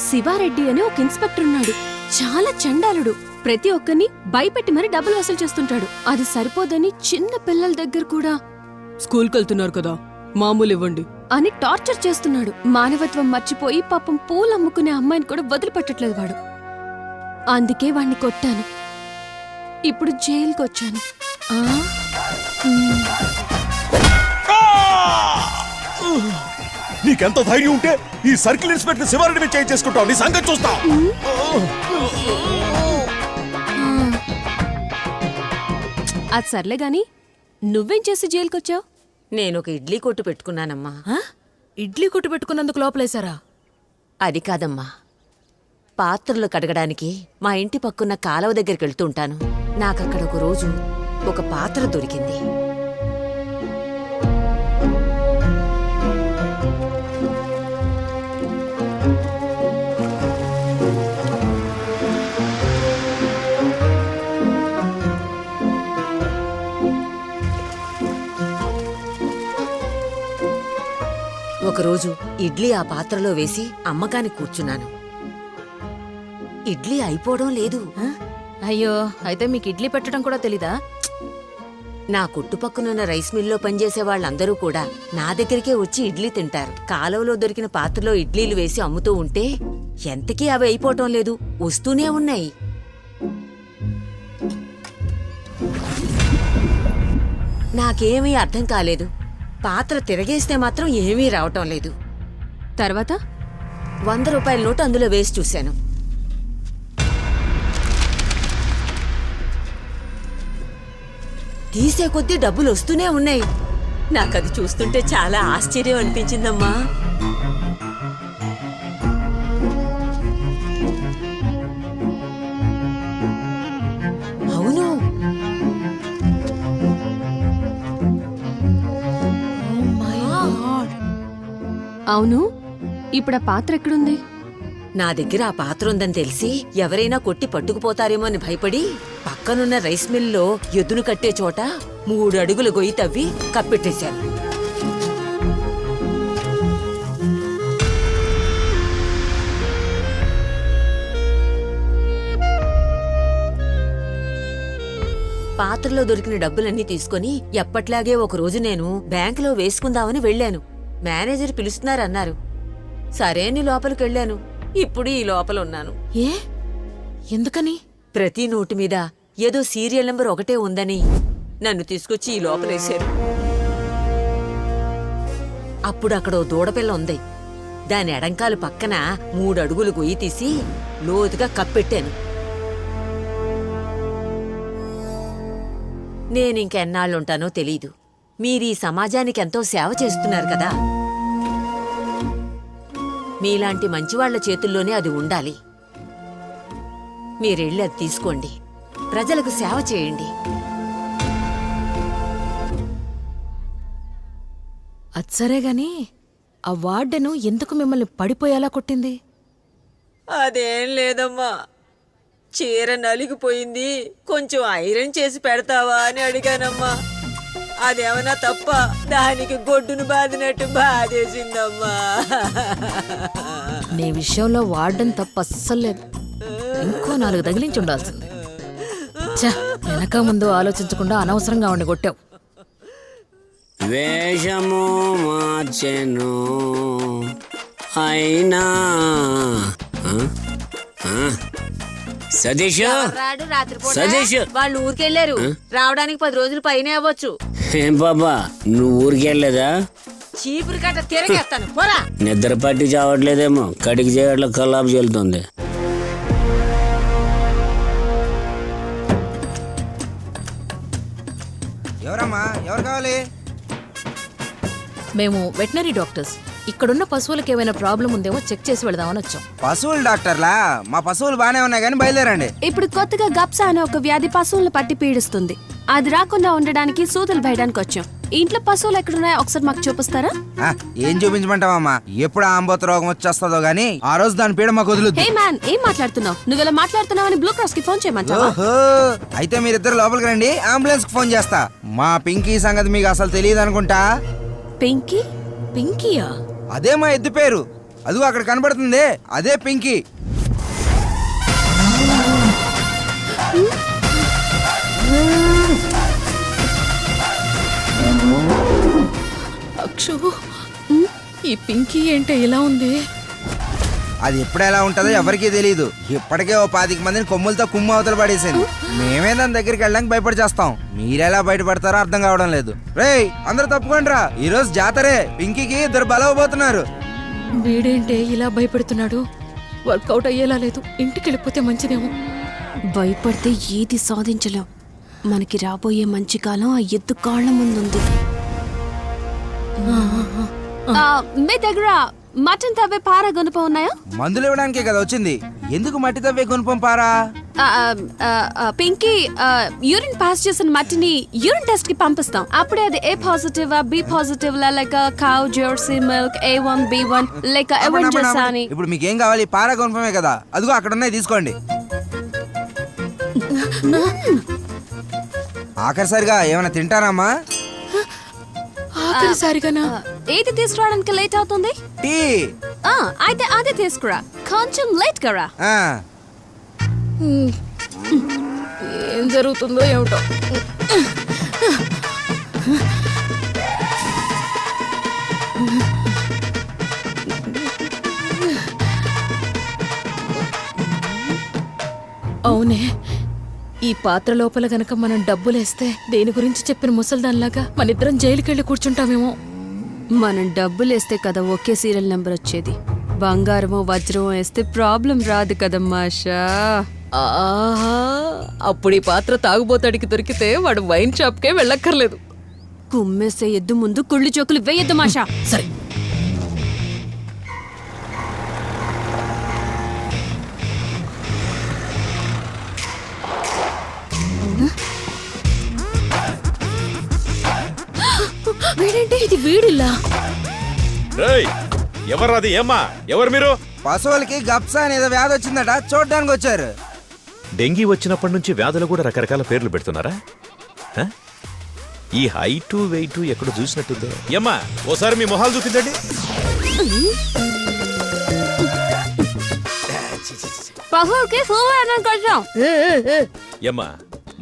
శివారెడ్డి అని ఒక ఇన్స్పెక్టర్ ఉన్నాడు. చాలా చండాలుడు. ప్రతి ఒక్కరిని భయపెట్టి మరి డబ్బులు వసూలు చేస్తుంటాడు. అది సరిపోదని చిన్న పిల్లల దగ్గర కూడా స్కూల్కి వెళ్తున్నారు కదా, మామూలు ఇవ్వండి అని టార్చర్ చేస్తున్నాడు. మానవత్వం మర్చిపోయి పాపం పూలు అమ్ముకునే అమ్మాయిని కూడా వదిలిపెట్టట్లేదు వాడు. అందుకే వాణ్ణి కొట్టాను. ఇప్పుడు జైలుకి వచ్చాను. నీకెంత ధైర్యం ఉంటే ఈ సర్కిల్ ఇన్స్పెక్టర్ శివారెడ్డి మీద చేయి చేసుకుంటావు. నీ సంగతి చూస్తా. అది సర్లే గాని నువ్వేం చేసి జైలుకొచ్చావు? నేనొక ఇడ్లీ కొట్టు పెట్టుకున్నానమ్మా. ఇడ్లీ కొట్టు పెట్టుకున్నందుకు లోపలేశారా? అది కాదమ్మా, పాత్రలు కడగడానికి మా ఇంటి పక్కున్న కాలువ దగ్గరికి వెళ్తుంటాను. నాకక్కడ ఒక రోజు ఒక పాత్ర దొరికింది. ఒకరోజు ఇడ్లీ ఆ పాత్రలో వేసి అమ్మకానికి కూర్చున్నాను. ఇడ్లీ అయిపోవడం లేదు. అయ్యో, అయితే మీకు ఇడ్లీ పెట్టడం కూడా తెలీదా? నా కొట్టుపక్కనున్న రైస్ మిల్లో పనిచేసే వాళ్ళందరూ కూడా నా దగ్గరికే వచ్చి ఇడ్లీ తింటారు. కాలువలో దొరికిన పాత్రలో ఇడ్లీలు వేసి అమ్ముతూ ఉంటే ఎంతకీ అవి అయిపోవటం లేదు, వస్తూనే ఉన్నాయి. నాకేమీ అర్థం కాలేదు. పాత్ర తిరగేస్తే మాత్రం ఏమీ రావటం లేదు. తర్వాత 100 రూపాయల నోటు అందులో వేసి చూశాను. తీసే కొద్దీ డబ్బులు వస్తూనే ఉన్నాయి. నాకది చూస్తుంటే చాలా ఆశ్చర్యం అనిపించిందమ్మా. అవును, అవును. ఇప్పుడు ఆ పాత్ర ఎక్కడుంది? నా దగ్గర ఆ పాత్ర ఉందని తెలిసి ఎవరైనా కొట్టి పట్టుకుపోతారేమో అని భయపడి పక్కనున్న రైస్ మిల్లో ఎద్దును కట్టే చోట 3 అడుగుల గొయ్యి తవ్వి కప్పెట్టేశాను. పాత్రలో దొరికిన డబ్బులన్నీ తీసుకుని ఎప్పట్లాగే ఒకరోజు నేను బ్యాంకులో వేసుకుందామని వెళ్లాను. మేనేజర్ పిలుస్తున్నారన్నారు. సరే అని లోపలికెళ్లాను. ఇప్పుడు ఈ లోపల ఉన్నాను. ఏ? ఎందుకని? ప్రతి నోటు మీద ఏదో సీరియల్ నెంబర్ 1 ఉందని నన్ను తీసుకొచ్చి ఈ లోపలేశారు. అప్పుడు అక్కడ ఓ దూడపిల్ల ఉంది. దాని ఎడంకాలు పక్కన 3 అడుగులు గొయ్యి తీసి లోతుగా కప్పెట్టాను. నేనింకెన్నాళ్ళుంటానో తెలీదు. మీరీ సమాజానికి ఎంతో సేవ చేస్తున్నారు కదా. మీలాంటి మంచివాళ్ల చేతుల్లోనే అది ఉండాలి. మీరెళ్ళి అది తీసుకోండి, ప్రజలకు సేవ చేయండి. అచ్చరే గాని ఆ వార్డెను ఎందుకు మిమ్మల్ని పడిపోయేలా కొట్టింది? అదేం లేదమ్మా, చీర నలిగిపోయింది, కొంచెం ఐరన్ చేసి పెడతావా అని అడిగానమ్మా. అదేమన్నా తప్ప? దానికి గొడ్డును బాదినట్టు బాధేసిందమ్మా. నీ విషయంలో వార్డెన్ తప్ప అస్సలు లేదు. ఇంకో 4 తగిలించి ఉండాల్సింది. వెనక ముందు ఆలోచించకుండా అనవసరంగా ఉండి కొట్టావు. వేషము మార్చెను అయినా సతీష్ సతీష్ వాళ్ళు ఊరికెళ్ళారు. రావడానికి 10 రోజులు పైనే అవ్వచ్చు. ఏం బాబా, నువ్వు ఊరికెళ్ళలేదా? చీపురు కట్ట తిరగేస్తాను పోరా. నిద్ర పట్టి చావట్లేదేమో, కడికి చేయట్లో కల్లాపు చెల్లుతుంది. ఎవరమ్మా, ఎవరు కావాలి? మేము వెటనరీ డాక్టర్స్. ఇక్కడున్న పశువులకు ఏమైనా ప్రాబ్లం ఉందేమో చెక్ చేసి వెళదామని వచ్చాం. పశువుల డాక్టర్లా? మా పశువులు బానే ఉన్నాయి కానీ బయలుదేరండి. ఇప్పుడు కొత్తగా గప్సా అనే ఒక వ్యాధి పశువులను పట్టి పీడిస్తుంది. అది రాకుండా ఉండడానికి సూదులు వేయడానికి వచ్చాం. ఇంట్లో పశువులు ఎక్కడున్నాయో ఒకసారి మాకు చూపిస్తారా? ఏం చూపించమంటావమ్మా? ఎప్పుడు ఆంబోత రోగం వచ్చేస్తుందో గానీ ఆ రోజు దాని పీడ మాకు వదులుద్ది. హే మ్యాన్, ఏం మాట్లాడుతున్నావు? నువ్వు ఇలా మాట్లాడుతున్నావని బ్లూ క్రాస్ కి ఫోన్ చేయమంటావా? ఓహో, అయితే మీరిద్దరు లోపలికి రండి, అంబులెన్స్ కి ఫోన్ చేస్తా. మా పింకీ సంగతి మీకు అసలు తెలియదు అనుకుంటా. పింకీ? పింకీయా? అదే మా ఎద్దు పేరు. అదిగో అక్కడ కనబడుతుంది, అదే పింకీ. అక్షు, ఈ పింకీ ఏంటి ఇలా ఉంది? అది ఎప్పుడు ఎలా ఉంటుందో ఎవరికీ తెలియదు. ఇప్పటికే ఓ 25 మందిని కొమ్ములతో కుమ్ము అవతల పడేసింది. మేమే దాని దగ్గరికి వెళ్ళడానికి భయపడి చేస్తాం. మీరెలా బయటపడతారో అర్థం కావడం లేదు. రేయ్, అందరూ తప్పుకోండి రా, ఈ రోజు జాతరే. పింకీకి 2 బలవబోతున్నారు. వీడేంటే ఇలా భయపెడుతున్నాడు? వర్కౌట్ అయ్యేలా లేదు. ఇంటికి వెళ్ళిపోతే మంచిదేమో. భయపడితే ఏది సాధించలేం. మనకి రాబోయే మంచి కాలం ఆ ఎద్దు కాళ్ళ ముందుంది. మీ దగ్గర మటన్ తవ్వే పారా గుణపం ఉన్నాయా? మందులు ఇవ్వడానికే కదా వచ్చింది. ఎందుకు మట్టి తవ్వే గుణపం పారా? పింకీ, యూరిన్ పాస్ చేసిన మట్టిని యూరిన్ టెస్ట్ కి పంపిస్తాం. అప్పుడే అది ఏ పాజిటివ్ బి పాజిటివ్ లేక cow Jersey milk A1 B1 లేక అవెంజర్స్ అని. ఇప్పుడు మీకేం కావాలి? పారా గుణపమే కదా, అదిగో అక్కడ ఉన్నాయి, తీసుకోండి. ఆఖరిసారిగా ఏమైనా తింటారమ్మా? ఆఖరిసారిగానా? ఏది తీసుకురావడానికి లేట్ అవుతుంది? టీ. అయితే అదే తీసుకురా, కొంచెం లేట్ గా రా. ఏం జరుగుతుందో ఏమిటో. అవునే, ఈ పాత్ర లోపల గనక మనం డబ్బులేస్తే దేని గురించి చెప్పిన ముసల్దాన్లాగా మనిద్దరం జైలుకెళ్ళి కూర్చుంటామేమో. మనం డబ్బులేస్తే కదా ఒకే సీరియల్ నెంబర్ వచ్చేది. బంగారమో వజ్రమో వేస్తే ప్రాబ్లం రాదు కదమ్మా ఆశా. ఆహా, అప్పుడు ఈ పాత్ర తాగుబోతాడికి దొరికితే వాడు వైన్ షాప్కే వెళ్ళక్కర్లేదు. కుమ్మేసే ఎద్దు ముందు కుళ్ళు జోకులు వేయద్దు మాషా. సరే. వీడేంటి ఇది? వీడిల్లా? ఎవరది? ఏమ్మా, ఎవరు మీరు? పశువులకి గప్సా అనేదో వ్యాధి వచ్చిందట, చూడడానికి వచ్చారు. డెంగీ వచ్చినప్పటి నుంచి వ్యాధులు కూడా రకరకాల పేర్లు పెడుతున్నారా? ఈ హైటు వెయిటు ఎక్కడ చూసినట్టుందే. ఏమ్మా, ఓసారి మీ మొహాలు చూపించండి. ఏమ్మా,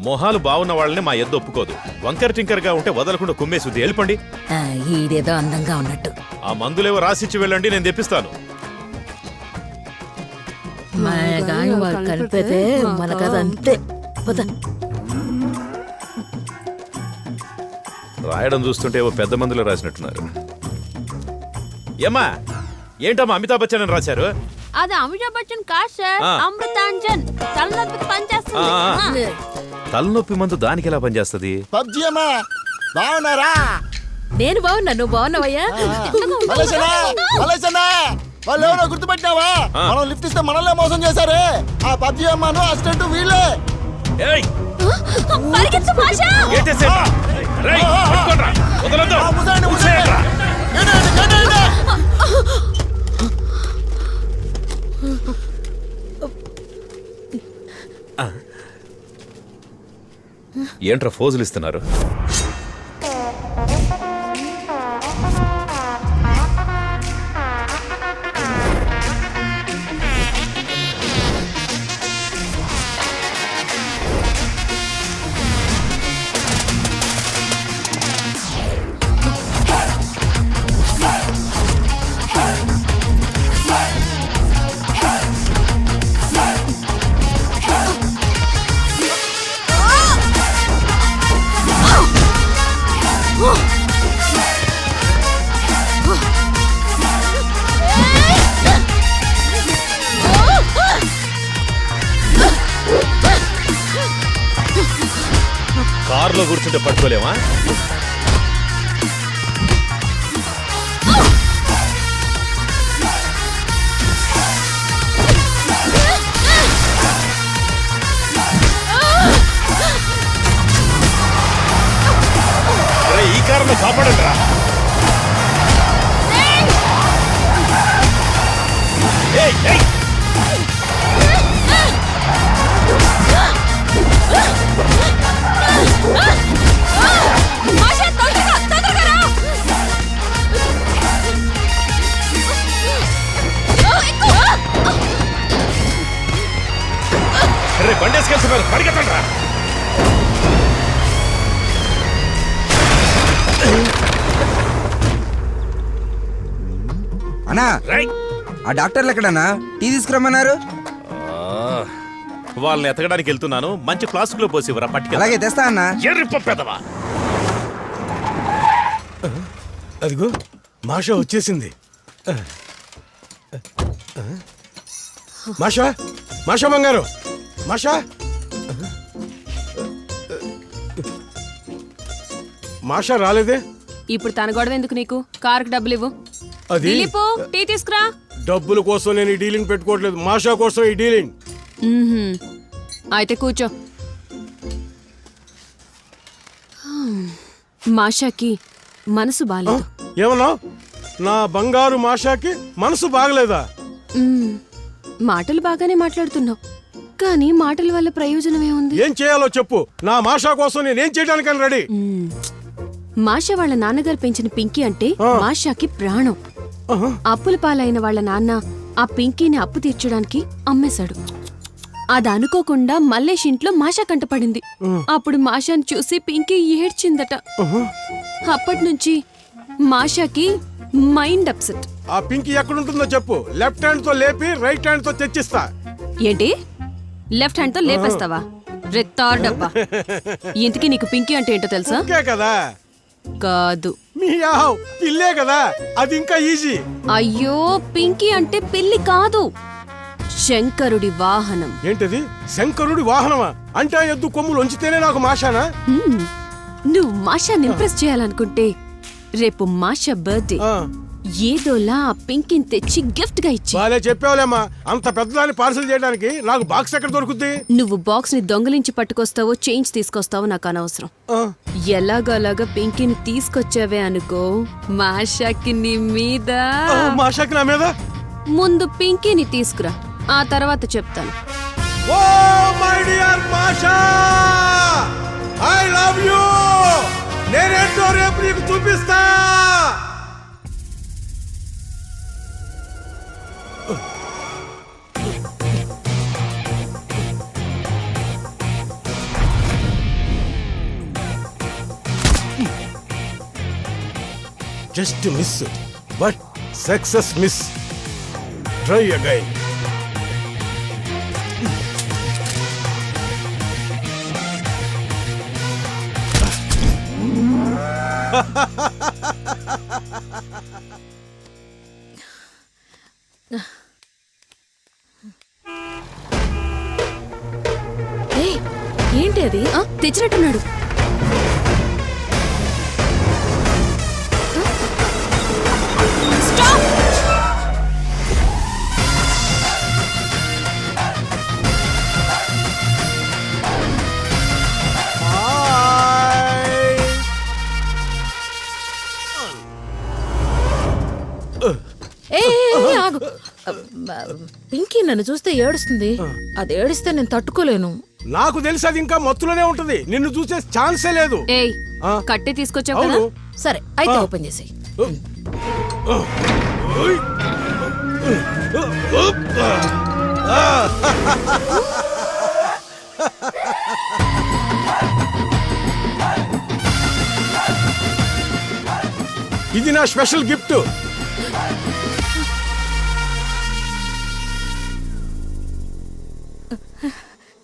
మొహాలు బాగున్న వాళ్ళని మా ఎద్దు ఒప్పుకోదు. వంకర్ టింకర్ గా ఉంటే వదలకుండా కుమ్మేసుద్ది. వెళ్ళిపోండి. ఈడేదో అందంగా ఉన్నట్టు. ఆ మందులేవో రాసిచ్చి వెళ్ళండి, నేను తెప్పిస్తాను. కలిపితే మనకదంతే. రాయడం చూస్తుంటే ఏవో పెద్ద మందులో రాసినట్టున్నారు. ఏమ్మా, ఏంటమ్మా అమితాబ్ బచ్చన్ అని రాశారు? అది అమితాబ్ బచ్చన్ కాదు సార్, అమృతాంజన్. తలనొప్పికి పనిచేస్తుంది. తలనొప్పి మందు దానికి ఎలా పనిచేస్తుంది? పబ్జీ అమ్మా, బాగున్నారా? నేను బాగున్నా, నువ్వు బాగున్నావయ్యా? వాళ్ళు ఎవరో గుర్తుపెట్టినావా? మనం లిఫ్ట్ ఇస్తే మనల్నే మోసం చేశారే. ఆ పబ్జీ అమ్మాను అసిస్టెంట్ వీళ్ళే. ఏంట్రా ఫోజులు ఇస్తున్నారు? కార్లో కూర్చుంటే పట్టుకోలేమా? ఈ కారును కాపాడండి రా. బండేసుకెళ్తున్నారు, పరిగెత్తండి రా. అన్నా ఆ డాక్టర్లు ఎక్కడన్నా? టీ తీసుకురమ్మన్నారు. వాళ్ళని ఎతకడానికి వెళ్తున్నాను. మంచి ఫ్లాస్క్ లో పోసివరా పట్టుకెళ్ళి. అలాగే తెస్తా అన్నా. పెదవా అదిగో మాషా వచ్చేసింది. మాషా, మాషా బంగారు, మాషా. మాషా రాలేదే. ఇప్పుడు తన గొడవ ఎందుకు నీకు? కారుకి డబ్బులు ఇవ్వు. అది దిలీపు, టీ తీసుకురా. డబ్బుల కోసం నేను ఈ డీలింగ్ పెట్టుకోవట్లేదు, మాషా కోసం ఈ డీలింగ్. అయితే కూర్చో. మాషాకి మనసు బాలేదు. ఏమన్నా? నా బంగారు మాషాకి మనసు బాగలేదా? మాటలు బాగానే మాట్లాడుతున్నావు, కానీ మాటల వల్ల ప్రయోజనం ఏముంది? ఏం చేయాలో చెప్పు. నా మాషా కోసం నేనేం చేయడానికని రెడీ. మాషా వాళ్ళ నాన్నగారు పెంచిన పింకీ అంటే మాషాకి ప్రాణం. అప్పుల పాలైన వాళ్ళ నాన్న ఆ పింకీని అప్పు తీర్చడానికి అమ్మేశాడు. అది అనుకోకుండా మల్లేష్ ఇంట్లో మాషా కంటపడింది. అప్పుడు మాషాని చూసి పింకీ ఏడ్చిందట. అప్పటి నుంచి మాషాకి మైండ్ అప్సెట్. ఆ పింకీ ఎక్కడుంటుందో చెప్పు. లెఫ్ట్ హ్యాండ్ తో లేపి రైట్ హ్యాండ్ తో తెచ్చిస్తా. ఏంటి? లెఫ్ట్ హ్యాండ్ తో లేపేస్తావా? రెత్తార్ డబ్బా. ఇంతకీ నీకు పింకీ అంటే ఏంటో తెలుసా? కదా కాదు, పిల్లే కదా, అది ఇంకా ఈజీ. అయ్యో, పింకీ అంటే పిల్లి కాదు, శంకరుడి వాహనం. ఏంటది? శంకరుడి వాహనమా? అంటే ఎద్దు కొమ్ములు ఉంచితేనే నాకు మాషానా? నువ్వు మాషాని ఇంప్రెస్ చేయాలనుకుంటే రేపు మాషా బర్త్డే, ఏదోలా ఆ పింకీని తెచ్చి గిఫ్ట్ గా ఇచ్చి. బాలే చెప్పావులేమ్మా. అంత పెద్దదాన్ని పార్సల్ చేయడానికి నాకు బాక్స్ ఎక్కడ దొరుకుద్ది? నువ్వు బాక్స్ ని దొంగలించి పట్టుకొస్తావో చేంజ్ తీసుకొస్తావో నాకు అనవసరం. ఎలాగోలాగా పింకీని తీసుకొచ్చావే అనుకో, మాషాకి నీ మీద. మాషాకి నా మీద? ముందు పింకీని తీసుకురా, ఆ తర్వాత చెప్తాను. Oh my dear Masha, I love you. నేనేంటో రేపు నీకు చూపిస్తా. Just miss, but success miss. Try again. ఏంటి అది? తెచ్చినట్టున్నాడు. పింకీ నన్ను చూస్తే ఏడుస్తుంది. అది ఏడిస్తే నేను తట్టుకోలేను. నాకు తెలిసి అది ఇంకా మత్తులోనే ఉంటది. నిన్ను చూసే ఛాన్సే లేదు. ఏయ్, కట్టే తీసుకొచ్చావు కదా? సరే, అయితే ఓపెన్ చేసేయ్. ఇది నా స్పెషల్ గిఫ్ట్.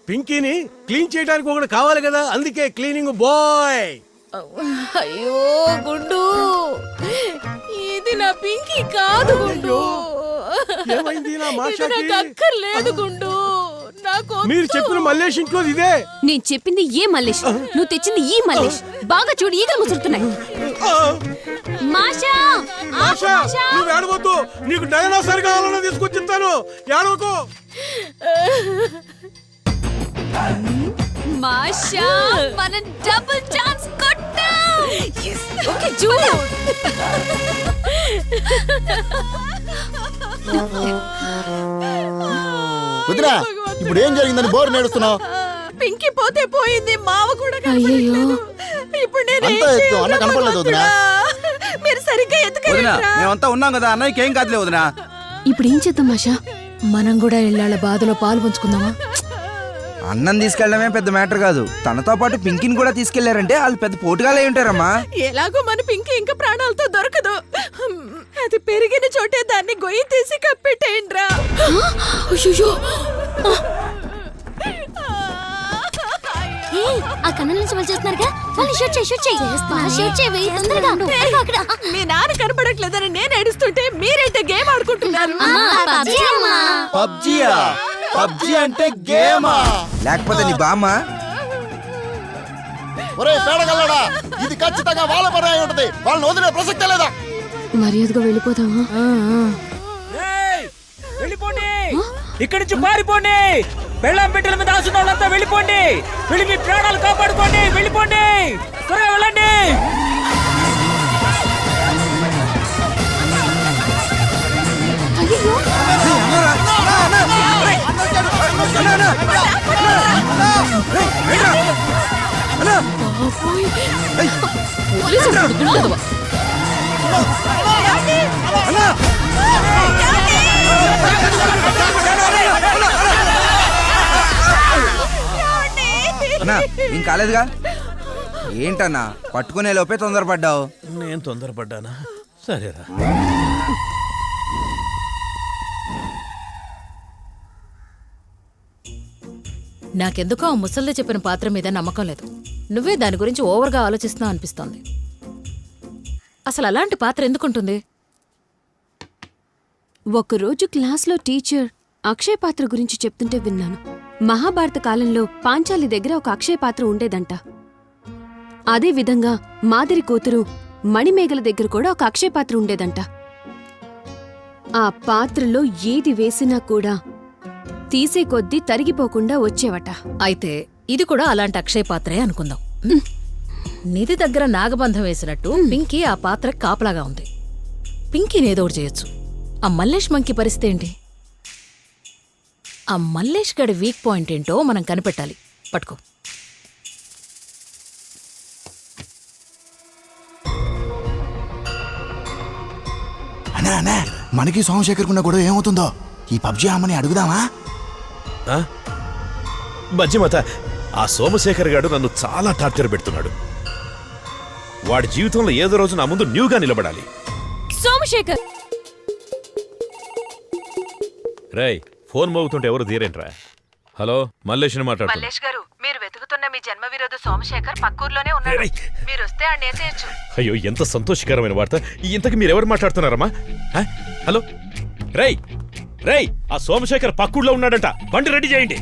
పింకీని క్లీన్ చేయడానికి ఒకటి కావాలి కదా, అందుకే క్లీనింగ్ బాయ్. అయ్యో గుండు, ఇది నా పింకీ కాదు గుండు. ఏమైంది? నా ఇది నాకు అక్కర్లేదు గుండు. నా మీరు చెప్పిన మల్లేష్ ఇంట్లో ఇదే. నేను చెప్పింది ఏ మల్లేష్, నువ్వు తెచ్చింది ఈ మల్లేష్. బాగా చూడు, ఈగలు ముసురుతున్నాయి. మాషా ఆశా, నువ్వు ఏడవద్దు. నీకు డైనోసార్ కావాలన్నా తీసుకొచ్చిస్తాను. ఏడవకు. మాషా, మనం డబుల్ ఛాన్స్ కొట్టాం. ఓకే చూడు. వదినా, ఇప్పుడు ఏం జరిగిందని బోర్ నేడుస్తున్నావు? పింకి పోతే పోయింది, మావ కూడా అయ్యయ్యో. ఇప్పుడు నేను అంతా ఎత్తు, అన్న కనపడలేదు వదినా. మీరు సరిగ్గా వదినా ఎత్తుకెళ్ళరా? మేమంతా ఉన్నాం కదా, అన్నయ్యకి ఏం కాదులే వదినా. ఇప్పుడు ఏం చేద్దాం మాషా? మనం కూడా ఇళ్ళ బాధలో పాలు పంచుకుందామా? అన్నం తీసుకెళ్ళడమే పెద్ద మ్యాటర్ కాదు, తనతో పాటు పింకిని కూడా తీసుకెళ్లారంటే వాళ్ళు పెద్ద పోటుగాలే ఉంటారమ్మా. ఎలాగో మన పింకి ఇంకా ప్రాణాలతో దొరకదు. అది పెరిగిన చోటే దాన్ని గొయ్యి తీసి కప్పెట్టేయండిరా. ఆ కన్నుల నుంచి వాళ్ళు చేస్తున్నారుగా, వాళ్ళు షూట్ చేయి, షూట్ చేయి, షూట్ చేయి, తొందరగా అక్కడ. మీ నాన్న కనపడట్లేదని నేను ఏడుస్తుంటే మీరేంటే గేమ్ ఆడుకుంటున్నారు? పబ్జియా? పబ్జి అంటే గేమా? లేకపోతే నీ బామ్మ? ఒరే పేడగల్లడా, ఇది ఖచ్చితంగా వాళ్ళ పని అయి ఉంటది. వాళ్ళని వదిలే ప్రసక్తే లేదా? మర్యాదగా వెళ్ళిపోదామా? వెళ్ళిపోండి, ఇక్కడి నుంచి పారిపోండి. బెల్లం పెట్టెల మీద ఆసున్న వాళ్ళంతా వెళ్ళిపోండి. వెళ్ళి మీ ప్రాణాలు కాపాడుకోండి. వెళ్ళిపోండి, త్వరగా వెళ్ళండి. అన్నా ఏం కాలేదుగా? ఏంటన్నా పట్టుకునే లోపే తొందరపడ్డావు? నేను తొందరపడ్డానా? సరేరా. నాకెందుకో ఆ ముసల్ది చెప్పిన పాత్ర మీద నమ్మకం లేదు. నువ్వే దాని గురించి ఓవర్గా ఆలోచిస్తున్నావు అనిపిస్తోంది. అసలు అలాంటి పాత్ర ఎందుకుంటుంది? ఒకరోజు క్లాస్లో టీచర్ అక్షయ పాత్ర గురించి చెప్తుంటే విన్నాను. మహాభారత కాలంలో పాంచాలి దగ్గర ఒక అక్షయ పాత్ర ఉండేదంట. అదే విధంగా మాదిరి కూతురు మణిమేగల దగ్గర కూడా ఒక అక్షయ పాత్ర ఉండేదంట. ఆ పాత్రలో ఏది వేసినా కూడా తీసే కొద్దీ తరిగిపోకుండా వచ్చేవట. అయితే ఇది కూడా అలాంటి అక్షయ పాత్రే అనుకుందాం. నిధి దగ్గర నాగబంధం వేసినట్టు పింకీ ఆ పాత్ర కాపలాగా ఉంది. పింకీని ఏదో ఒకటి చేయొచ్చు. ఆ మల్లేష్ మంకి పరిస్థితి ఏంటి? ఆ మల్లేష్ గడి వీక్ పాయింట్ ఏంటో మనం కనిపెట్టాలి. పట్టుకో. అన్నా అన్నా, మనకి సోమశేఖర్ కున్న గొడవ ఏమవుతుందో ఈ పబ్జి అమ్మని అడుగుదామా? బజ్జిమత, ఆ సోమశేఖర్ గాడు నన్ను చాలా టార్చర్ పెడుతున్నాడు. వాడి జీవితంలో ఏదో రోజు నా ముందు న్యూగా నిలబడాలి. సోమశేఖర్! రేయ్, ఫోన్ మోగుతుంటే ఎవరు తీరేంట్రా? హలో, మల్లేష్ని మాట్లాడుతున్నా. మల్లేష్ గారు, మీరు వెతుకుతున్న మీ జన్మ విరోధ సోమశేఖర్ పక్కూర్లోనే ఉన్నాడు. మీరు వస్తే ఆ నేసేయచ్చు. అయ్యో, ఎంత సంతోషకరమైన వార్త. ఇంతకు మీరెవరు మాట్లాడుతున్నారమ్మా? హలో, రేయ్ రేయ్, ఆ సోమశేఖర్ పక్కూర్లో ఉన్నాడంట. బండి రెడీ చేయండి.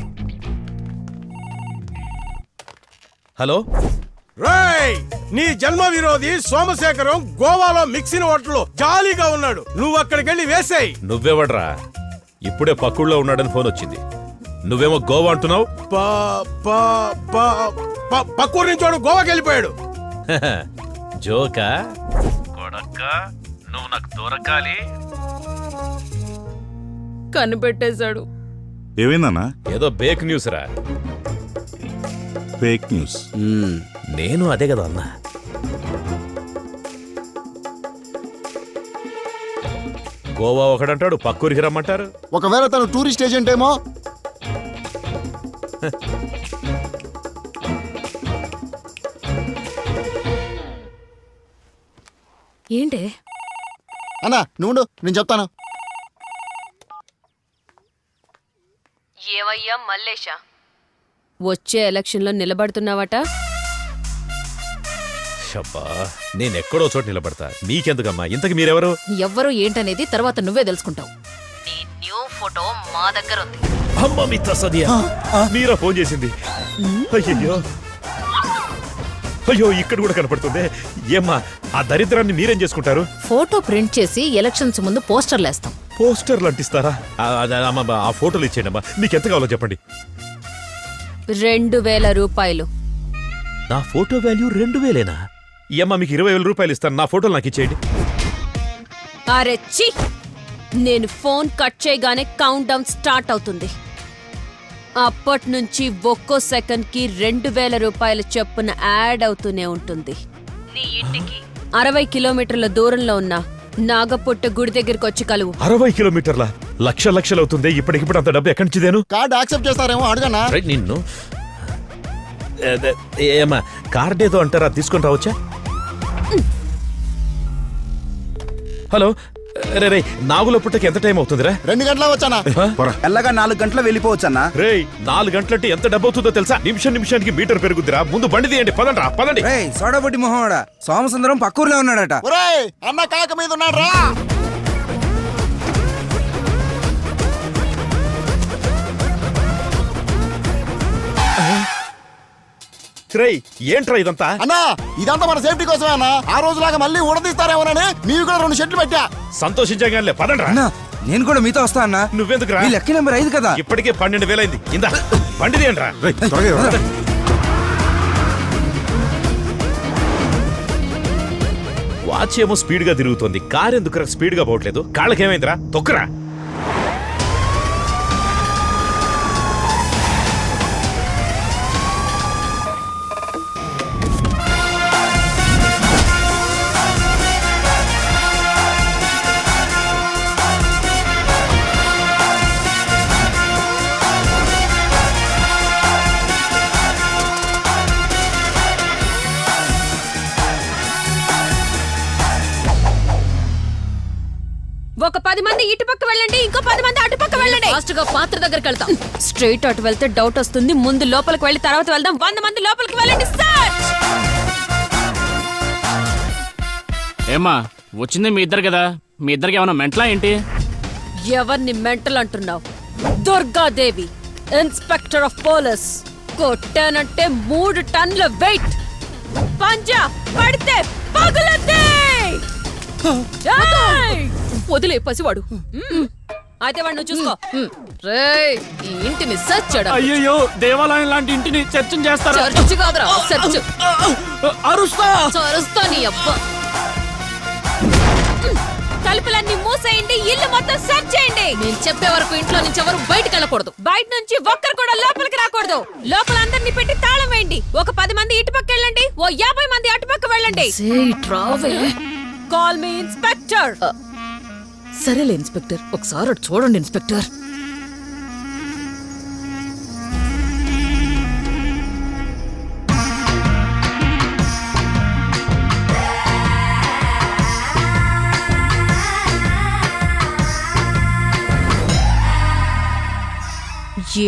హలో, రేయ్, నీ జన్మ విరోధి సోమశేఖరం గోవాలో మిక్సిన హోటల్లో జాలీగా ఉన్నాడు. నువ్వు అక్కడికి వెళ్ళి వేసేయ్. నువ్వెవడ్రా? ఇప్పుడే పక్కూర్లో ఉన్నాడని ఫోన్ వచ్చింది. నువ్వేమో గోవా అంటున్నావు. పక్కూరు నుంచి వాడు గోవాకి వెళ్ళిపోయాడు. జోకా కొడక్క, నువ్వు నాకు దొరకాలి. కనిపెట్టేశాడు. ఏమైందన్నా? ఏదో బేక్ న్యూస్ రా. Fake news. నేను అదే కదా అన్నా. గోవా ఒకడంటాడు, పక్కూరికి రమ్మంటారు. ఒకవేళ తను టూరిస్ట్ ఏజెంట్ ఏమో. ఏంటే అన్నా నువ్వు, నేను చెప్తాను. ఏవయ్యా మల్లేషా, వచ్చే ఎలక్షన్లో నిలబడుతున్నావట? షబ్బా, నేనెక్కడో చోట నిలబడతా. మీకెందుకమ్మా? ఇంతకు మీరెవరు? ఎవ్వరూ ఏంటనేది తర్వాత నువ్వే తెలుసుకుంటావు. నీ న్యూ ఫోటో మా దగ్గర ఉంది. అమ్మ మిత్ర సదియా మీరా ఫోన్ చేసింది. అయ్యో అయ్యో ఇక్కడ కూడా కనపడుతుంది. ఏమ్మా ఆ దరిద్రాన్ని మీరేం చేసుకుంటారు? ఫోటో ప్రింట్ చేసి ఎలక్షన్స్ ముందు పోస్టర్లు వేస్తాం. పోస్టర్లు అంటిస్తారా? ఆ ఫోటోలు ఇచ్చేయండి అమ్మా. మీకు ఎంత కావాలో చెప్పండి. 2000 రూపాయలు. నా ఫోటో వాల్యూ 2000ఏనా? ఈ అమ్మ మీకు 20,000 రూపాయలు ఇస్తాను. నా ఫోటోలు నాకు ఇచ్చేయండి. అరే చి, నేను ఫోన్ కట్ చేయగానే కౌంట్ డౌన్ స్టార్ట్ అవుతుంది. అప్పటి నుంచి ఒక్కో సెకండ్ కి 2000 రూపాయల చొప్పున యాడ్ అవుతూనే ఉంటుంది. నీ ఇంటికి 60 కిలోమీటర్ల దూరంలో ఉన్న నాగపుట్ట గుడి దగ్గరికి వచ్చి కలువు. 60 కిలోమీటర్ల లక్షలు అవుతుంది. ఇప్పటికిప్పుడు అంత డబ్బు ఎక్కడి నుంచి దేను? కార్డు యాక్సెప్ట్ చేస్తారేమో అడగనా? నిన్ను ఏమా కార్డు ఏదో అంటారా, తీసుకొని రావచ్చా? హలో రే నాగుల పుట్టకి ఎంత టైం అవుతుందిరా? 2 గంటల వచ్చానా? ఎల్లగా 4 గంటలు వెళ్ళిపోవచ్చన్నా. రే 4 గంటలంటే ఎంత డబ్బు అవుతుందో తెలుసా? నిమిషానికి మీటర్ పెరుగుద్దిరా. ముందు బండి తీయండి. పదండి పదండి. సోడాబుట్టి మొహోడా, సోమసుందరం పక్కూర్లో ఉన్నాడట. ఒరేయ్ అన్న కాక మీద ఉన్నాడు రా. రేయ్ ఏంట్రా ఇదంతా? అన్నా ఇదంతా మన సేఫ్టీ కోసమే అన్న. ఆ రోజులాగా మళ్ళీ ఊడదీస్తారేమోనని మీరు కూడా 2 షెట్లు పెట్టా. సంతోషించగానే పదండి రా. నేను కూడా మీతో వస్తా అన్నా. నువ్వెందుకు రా? లెక్క నెంబర్ 5 కదా. ఇప్పటికే 12,000 అయింది. ఇందా బండి తీయండి రా. వాచ్ ఏమో స్పీడ్ గా తిరుగుతోంది. కార్ ఎందుకు స్పీడ్ గా పోవట్లేదు? కాళ్ళకేమైందిరా? తొక్కరా. ఒక 10 మంది ఇటు పక్క వెళ్ళండి, ఇంకో 10 మంది అటు పక్క వెళ్ళండి. ఫాస్ట్ గా పాత్ర దగ్గరికి వెళ్తాం. స్ట్రైట్ అటు వెళ్తే డౌట్ వస్తుంది. ముందు లోపలికి వెళ్ళి తర్వాత వెళ్దాం. 100 మంది లోపలికి వెళ్ళండి. సర్చ్. ఏమ్మా వచ్చింది మీ ఇద్దరు కదా, మీ ఇద్దరికి ఏమన్నా మెంటలా ఏంటి? ఎవరిని మెంటల్ అంటున్నావు? Durgadevi, inspector of police. కొట్టానంటే 3 టన్నుల వెయిట్. పంజా పడితే పగులుద్ది. వదిలే పసివాడు. అయితే వాడు చూసుకో. రేయ్ ఈ ఇంటిని సెర్చ్ చేయడం. అయ్యో దేవాలయం లాంటి ఇంటిని చర్చ చేస్తారా? చర్చ్ కాదురా సెర్చ్. అరుస్తా నీ అబ్బా. తలుపులన్నీ మూసేయండి. ఇల్లు మొత్తం సెర్చ్ చేయండి. నేను చెప్పే వరకు ఇంట్లో నుంచి ఎవరు బయటకు వెళ్ళకూడదు. బయట నుంచి ఒక్కరు కూడా లోపలికి రాకూడదు. లోపల అందరినీ పెట్టి తాళం వేయండి. ఒక 10 మంది ఇటు పక్క వెళ్ళండి, ఓ 50 మంది అటు పక్క వెళ్ళండి. Call me inspector. సరేలే ఇన్స్పెక్టర్, ఒకసారి చూడండి ఇన్స్పెక్టర్.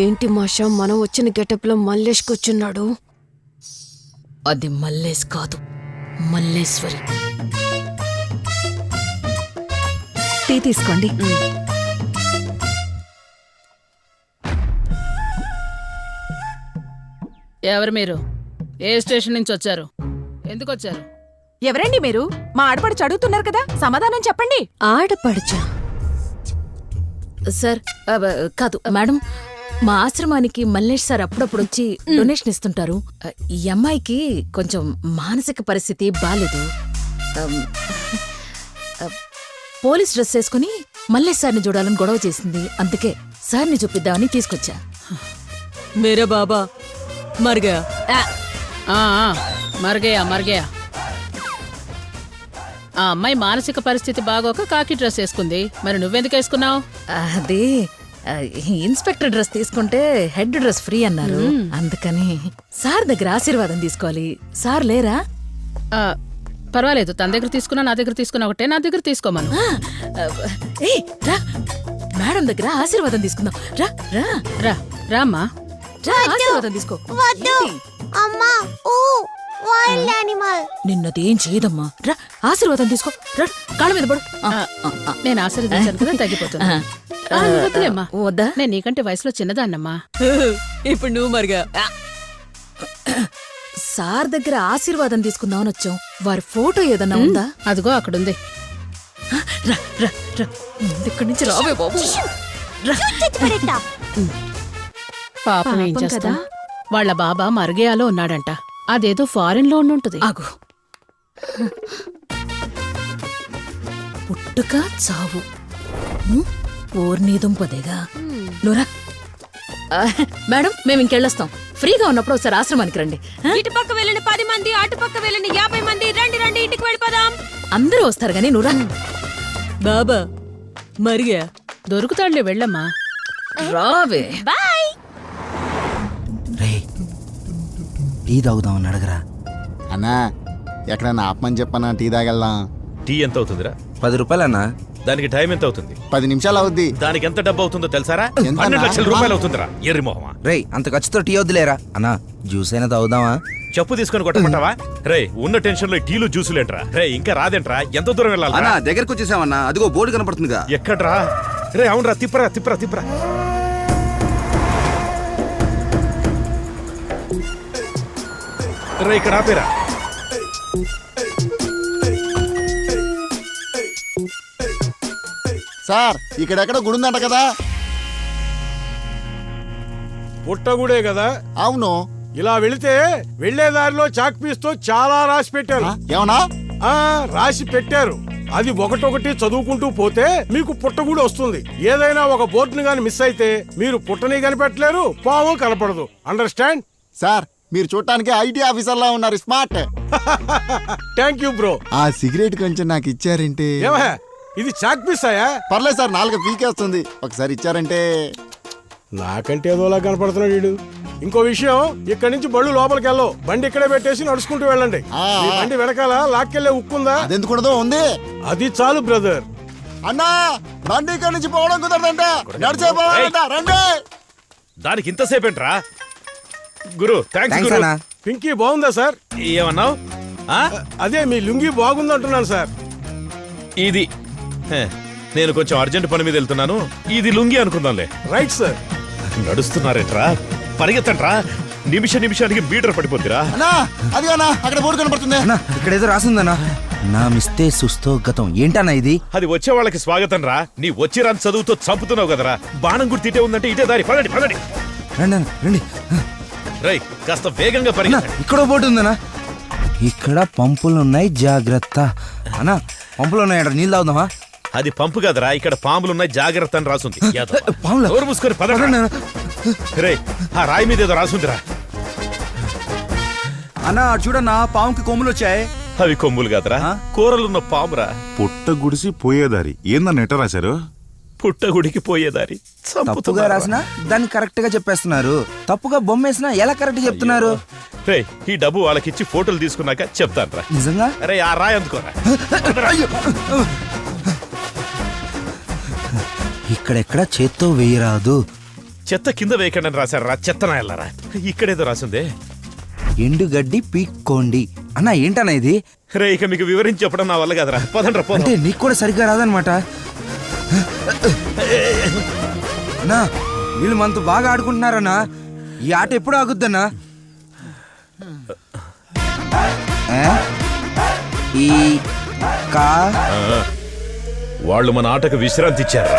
ఏంటి మాషా మనం వచ్చిన గెటప్ లో మల్లేష్ కూర్చున్నాడు? అది మల్లేష్ కాదు, మల్లేశ్వరి. టీ తీసుకోండి. ఎవరు మీరు? ఏ స్టేషన్ నుంచి వచ్చారు? ఎందుకు వచ్చారు? ఎవరండి మీరు? మా ఆడపడుచు అడుగుతున్నారు కదా, సమాధానం చెప్పండి. ఆడపడుచా? సార్ కాదు మేడం, మా ఆశ్రమానికి మల్లేష్ సార్ అప్పుడప్పుడు వచ్చి డొనేషన్ ఇస్తుంటారు. ఈ అమ్మాయికి కొంచెం మానసిక పరిస్థితి బాలేదు. పోలీస్ డ్రెస్ వేసుకుని మల్లేష్ సార్ని చూడాలని గొడవ చేసింది. అందుకే సార్ని చూపిద్దామని తీసుకొచ్చా. మేరా బాబా మర్గా మర్గయా. ఆ అమ్మాయి మానసిక పరిస్థితి బాగోక కాకి డ్రెస్ వేసుకుంది. మరి నువ్వెందుకు వేసుకున్నావు? అది ఇన్స్పెక్టర్ డ్రెస్ తీసుకుంటే హెడ్ డ్రెస్ ఫ్రీ అన్నారు. అందుకని సార్ దగ్గర ఆశీర్వాదం తీసుకోవాలి. సార్ లేరా? పర్వాలేదు, తన దగ్గర తీసుకున్నా నా దగ్గర తీసుకున్నా ఒకటే. నా దగ్గర తీసుకోమను. మేడం దగ్గర ఆశీర్వాదం తీసుకుందాం. రా రా రా రామ్మా, రా ఆశీర్వాదం తీసుకో. అమ్మా వైల్డ్ యానిమల్. నిన్నదేం చేయదమ్మా. రా ఆశీర్వాదం తీసుకో. రా కాళ్ళ మీద పడు. నేను ఆశీర్వదించాను కదా తగ్గిపోతున్నా. వద్దులేమ్మా. వద్దా? నేను నీకంటే వయసులో చిన్నదాన్నమ్మా. ఇప్పుడు నువ్వు మరిగా. సార్ దగ్గర ఆశీర్వాదం తీసుకుందామని వచ్చాం. వారి ఫోటో ఏదన్నా ఉందా? అదిగో అక్కడుంది. రా రా రా ఇక్కడి నుంచి రావే బాబు. పాపం ఏం చేస్తా. వాళ్ళ బాబా మర్గేయాలో ఉన్నాడంట. అదేదో ఫారెన్ లో ఉండుంటది. ఆగు. పుట్టుక చావు ఓర్నీ దుంపదేగా. లోరా మేడం, మేము ఇంకెళ్ళొస్తాం. ఫ్రీగా ఉన్నప్పుడు ఒకసారి ఆశ్రమానికి రండి. ఇటు పక్క వెళ్ళండి 10 మంది, అటు పక్క వెళ్ళండి 50 మంది. రండి రండి ఇంటికి వెళ్ళిపోదాం. అందరూ వస్తారు గానీ నువ్వు రా. బాబా మరిగా దొరుకుతాడులే, వెళ్ళమ్మా. రావే. బాయ్. టీ తాగుదామని అడగరా. అన్నా ఎక్కడన్నా ఆపమని చెప్పన్నా, టీ తాగెళ్దాం. టీ ఎంత అవుతుందిరా? 10 రూపాయలు అన్నా. దానికి టైం ఎంత అవుతుంది? 10 నిమిషాలు అవుద్ది. దానికి ఎంత డబ్బు అవుతుందో తెలుసారా? 12 లక్షల రూపాయలు అవుతుందిరా. ఎర్రి మొహమా. రేయ్ అంత ఖర్చుతో టీ వద్దులేరా అన్నా. జ్యూస్ అయినా తాగుదామా? చెప్పు తీసుకొని కొట్టమంటావా? రే ఉన్న టెన్షన్ లో టీలు జ్యూసులేంట్రా? రే ఇంకా రాదేంట్రా? ఎంత దూరం వెళ్ళాలి? అన్నా దగ్గరకు వచ్చేసామన్నా. అదిగో బోర్డు కనపడుతుందిగా. ఎక్కడ్రా? రే అవునరా, తిప్పరా తిప్పరా తిప్పరా. రే ఇక్కడ ఆపేరా. సార్ ఇక్కడెక్కడ గుడి ఉందంట కదా? పుట్టగుడే కదా? అవును. ఇలా వెళితే వెళ్లే దారిలో చాక్ పీస్ తో చాలా రాసి పెట్టారు. ఏమన్నా? రాసి పెట్టారు. అది ఒకటొకటి చదువుకుంటూ పోతే మీకు పుట్టగుడి వస్తుంది. ఏదైనా ఒక బోర్డుని గాని మిస్ అయితే మీరు పుట్టని కనిపెట్టలేరు, పాము కనపడదు. అండర్స్టాండ్? సార్ మీరు చూడటానికి ఐటీ ఆఫీసర్ లా ఉన్నారు. స్మార్ట్. Thank you bro. ఆ సిగరెట్ కొంచెం నాకు ఇచ్చారంటే. ఏమా ఇది చాక్ పీస్ అయ్యా? పర్లేదు సార్, 4 పీకేస్తుంది. ఒకసారి ఇచ్చారంటే. నాకంటే ఏదోలా కనపడుతున్నాడు వీడు. ఇంకో విషయం, ఇక్కడి నుంచి బళ్ళు లోపలికి వెళ్ళవు. బండి ఇక్కడే పెట్టేసి నడుచుకుంటూ వెళ్ళండి. ఈ బండి వెనకాల లాక్కెళ్లే ఉక్కుందా? అదెందుకుండదో ఉంది. అది చాలు బ్రదర్. అన్నా బండి ఇక్కడి నుంచి పోవడం కుదరదంట. నడిచే పోవాలంట. రండి. దానికి ఇంతసేపేంట్రా? గురు థ్యాంక్స్ గురు. పింకీ బాగుందా సార్? ఏమన్నావు? అదే మీ లుంగీ బాగుందంటున్నాను సార్. ఇది నేను కొంచెం అర్జెంట్ పని మీద వెళ్తున్నాను. ఇది లుంగి అనుకుందాంలే. Right sir. నడుస్తున్నారేంట్రా? పరిగెత్తంట్రా. నిమిషానికి మీటర్ పడిపోద్దిరా. అదిగోనా అక్కడ బోర్డు కనపడుతుంది. ఇక్కడ ఏదో రాసిందన్నా. నా మిస్తే సుస్తో గతం. ఏంటన్నా ఇది? అది వచ్చే వాళ్ళకి స్వాగతం రా. నీ వచ్చిరాని చదువుతో చంపుతున్నావు కదరా. బాణం గుర్తు ఇటే ఉందంటే ఇటే దారి. పదండి పదండి. రండి. రై కాస్త వేగంగా పరిగెత్తండి. ఇక్కడ బోర్డు ఉందన్నా. ఇక్కడ పంపులున్నాయి జాగ్రత్త. అన్నా పంపులు ఉన్నాయి, నీళ్ళు తాగుదామా? అది పంపు కదరా, ఇక్కడ పాములున్నాయి జాగ్రత్త అని రాసుంది. పాములు నోరు మూసుకొని పదండి. రే ఆ రాయి మీద ఏదో రాసుందిరా. అన్నా చూడన్నా, పాముకి కొమ్ములు వచ్చాయి. అవి కొమ్ములు కాదురా, కూరలున్న పామురా. పుట్ట గుడిసి పోయేదారి. ఏందన్న ఎట్ట రాశారు? పుట్టగుడికి పోయేదారి. తప్పుగా రాసినా దాన్ని కరెక్ట్ గా చెప్పేస్తున్నారు. తప్పుగా బొమ్మేసినా ఎలా కరెక్ట్ చెప్తున్నారు? రే ఈ డబ్బు వాళ్ళకిచ్చి ఫోటోలు తీసుకున్నాక చెప్తాను రా. నిజంగా? అరే ఆ రాయి అందుకోరా. ఇక్కడెక్కడ చేత్తో వేయరాదు. చెత్త కింద వేయకండి అని రాశారు రా. చెత్త నాయల్లారా. ఇక్కడేదో రాసిందే. ఎండుగడ్డి పీక్కోండి. అన్నా ఏంటన్నా ఇది? రే ఇక మీకు వివరించి చెప్పడం నా వల్ల కదరా. పదండ్రా పోదాం. అంటే నీకు కూడా సరిగ్గా రాదనమాట. అన్నా వీళ్ళు మనతో బాగా ఆడుకుంటున్నారన్నా. ఈ ఆట ఎప్పుడు ఆగుద్దన్నా? ఈ కా వాళ్ళు మన ఆటకు విశ్రాంతి ఇచ్చారు.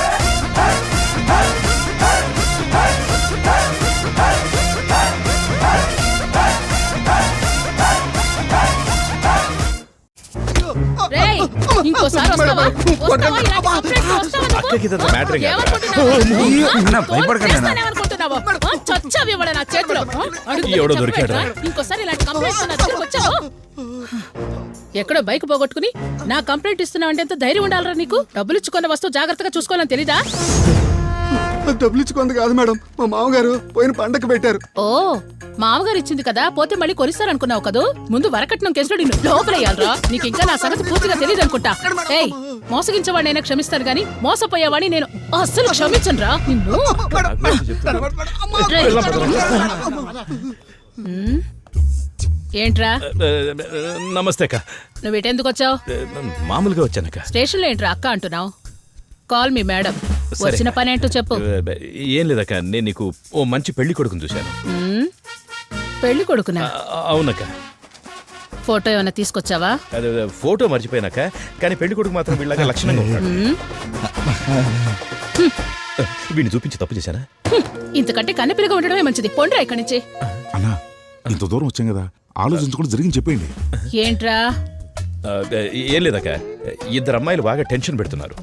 ఇంకోసారి వస్తావా? వస్తావా? ఇలాంటి కంప్లైంట్ వస్తావా నువ్వు? అక్కకి ఇదంతా మ్యాటర్ కాదు. ఏమనుకుంటున్నావు? చచ్చావు ఇవాళ నా చేతిలో. ఎవడో దొరికాడు. ఇంకోసారి ఇలాంటి కంప్లైంట్ నా దగ్గరికి వచ్చావు. ఎక్కడో బైక్ పోగొట్టుకుని నా కంప్లైంట్ ఇస్తున్నావు అంటే ఎంత ధైర్యం ఉండాలరా నీకు? డబ్బులు ఇచ్చుకున్న వస్తువు జాగ్రత్తగా చూసుకోవాలని తెలీదా? డబ్బులు ఇచ్చుకుంది కాదు మేడం, మా మామగారు పోయిన పండగ పెట్టారు. ఓ మామగారు ఇచ్చింది కదా, పోతే మళ్ళీ కొనిస్తారనుకున్నావు కదూ. ముందు వరకట్నం కేసులో నిన్ను లోపలయ్యాలరా. నీకు ఇంకా నా సంగతి పూర్తిగా తెలియదు అనుకుంటా. ఏయ్ మోసగించేవాడినైనా క్షమిస్తాను గానీ మోసపోయేవాడిని నేను అస్సలు క్షమించను రా నిన్ను. ఏంట్రా? నమస్తే అక్క. నువ్వు ఇటెందుకు వచ్చావు? మామూలుగా వచ్చానక్క. స్టేషన్లో ఏంట్రా అక్క అంటున్నావు? Call me madam. వచ్చిన పని ఏంటో చెప్పు. ఏం లేదక్క, నేను నీకు ఓ మంచి పెళ్లి కొడుకుని చూశాను. పెళ్లి కొడుకునా? అవునక్క. ఫోటో ఏమైనా తీసుకొచ్చావా? ఫోటో మర్చిపోయినాక, కానీ పెళ్లి కొడుకు మాత్రం వీళ్ళగా లక్షణంగా ఉంటాడు. వీడిని చూపించి తప్పు చేశానా? ఇంతకంటే కన్నెపిల్లగా ఉండడమే మంచిది. పొండ్రా ఇక్కడి నుంచి. అన్నా, ఇంత దూరం వచ్చాం కదా, ఆలోచించకుండా జరిగింది చెప్పండి. ఏంట్రా? ఏం లేదక్క, ఇద్దరు అమ్మాయిలు బాగా టెన్షన్ పెడుతున్నారు.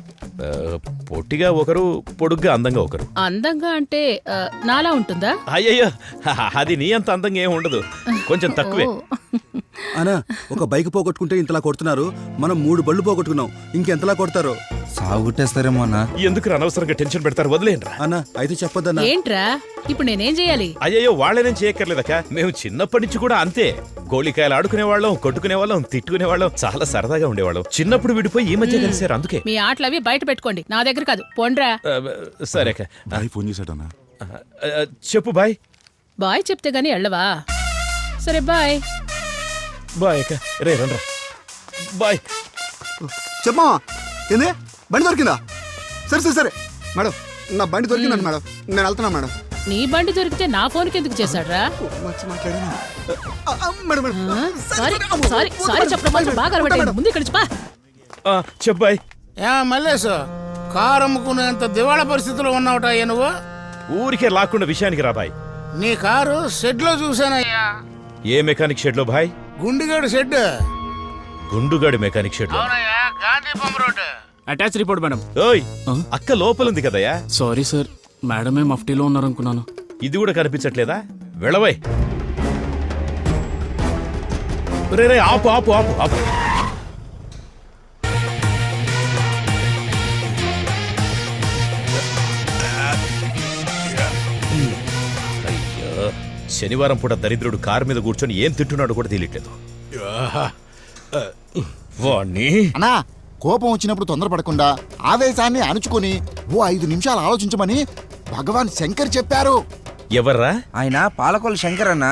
పొట్టిగా ఒకరు, పొడుగ్గా అందంగా ఒకరు. అందంగా అంటే నాలా ఉంటుందా? అయ్యయ్యో, అది నీ అంత అందంగా ఏం ఉండదు, కొంచెం తక్కువే. అనా, ఒక బైక్ పోగొట్టుకుంటే ఇంతలా కొడుతున్నారు, మనం 3 బళ్ళు పోగొట్టుకున్నాం, ఇంకెంతలా కొడతారో. సాగుట్టేస్తారేమో అన్న. ఎందుకు అనవసరంగా టెన్షన్ పెడతారు, వదిలేండ్రా. అన్న అయితే చెప్పొద్దన్నా. ఏంట్రా ఇప్పుడు నేనేం చేయాలి? అయ్యయ్యో, వాళ్ళేనేం చేయక్కర్లేదక్క, మేము చిన్నప్పటి నుంచి కూడా అంతే. గోళికాయలు ఆడుకునే వాళ్ళం, కొట్టుకునే వాళ్ళం, తిట్టుకునే వాళ్ళం, చాలా సరదాగా ఉండేవాళ్ళం. చిన్నప్పుడు విడిపోయి ఈ మధ్య కలిసారు, అందుకే. మీ ఆటలు అవి బయట పెట్టుకోండి, నా దగ్గర కాదు. పొండ్రా. సరే అక్క. ఫోన్ చేశాడన్నా. చెప్పు బాయ్. బాయ్ చెప్తే గానీ వెళ్ళవా? సరే బాయ్. బాయ్ అక్క. రే రండ్రా. బాయ్. చెప్పమా, ఏంది బండి దొరికిందా? సరే సరే సరే మేడం, నా బండి దొరికిందండి మేడం, నేను వెళ్తున్నా మేడం. నీ బండి దొరికితే నా ఫోన్కి ఎందుకు చేశాడ్రా? సారీ చెప్పడం మాత్రం బాగా అలవాటైంది. ముందు ఇక్కడి నుంచి పా. చెప్పాయ్. మల్లేష్, కారు అమ్ముకునేంత దివాళా పరిస్థితిలో ఉన్నావుటయ్యా నువ్వు? ఊరికే లాక్కున్న విషయానికి రా బాయ్. నీ కారు షెడ్ లో చూసానయ్యా. ఏ మెకానిక్ షెడ్ లో బాయ్? గుండుగాడు షెడ్. గుండుగాడి మెకానిక్ షెడ్ లో. Gandhipam road. Attach report madam. ఓయ్, అక్క లోపల ఉంది కదయ్యా. సారీ సార్, మేడమే మఫ్టీలో ఉన్నారనుకున్నాను. ఇది కూడా కనిపించట్లేదా? వెళ్ళవై. రే రే, ఆపు ఆపు ఆపు ఆపు. అయ్యో, శనివారం పూట దరిద్రుడు కారు మీద కూర్చొని ఏం తింటున్నాడు కూడా తెలియట్లేదు. వాణ్ణి అన్నా, కోపం వచ్చినప్పుడు తొందరపడకుండా ఆవేశాన్ని అణుచుకొని ఓ 5 నిమిషాలు ఆలోచించమని భగవాన్ శంకర్ చెప్పారు. ఎవర్రా ఆయన? పాలకొల్లు శంకర్ అన్న.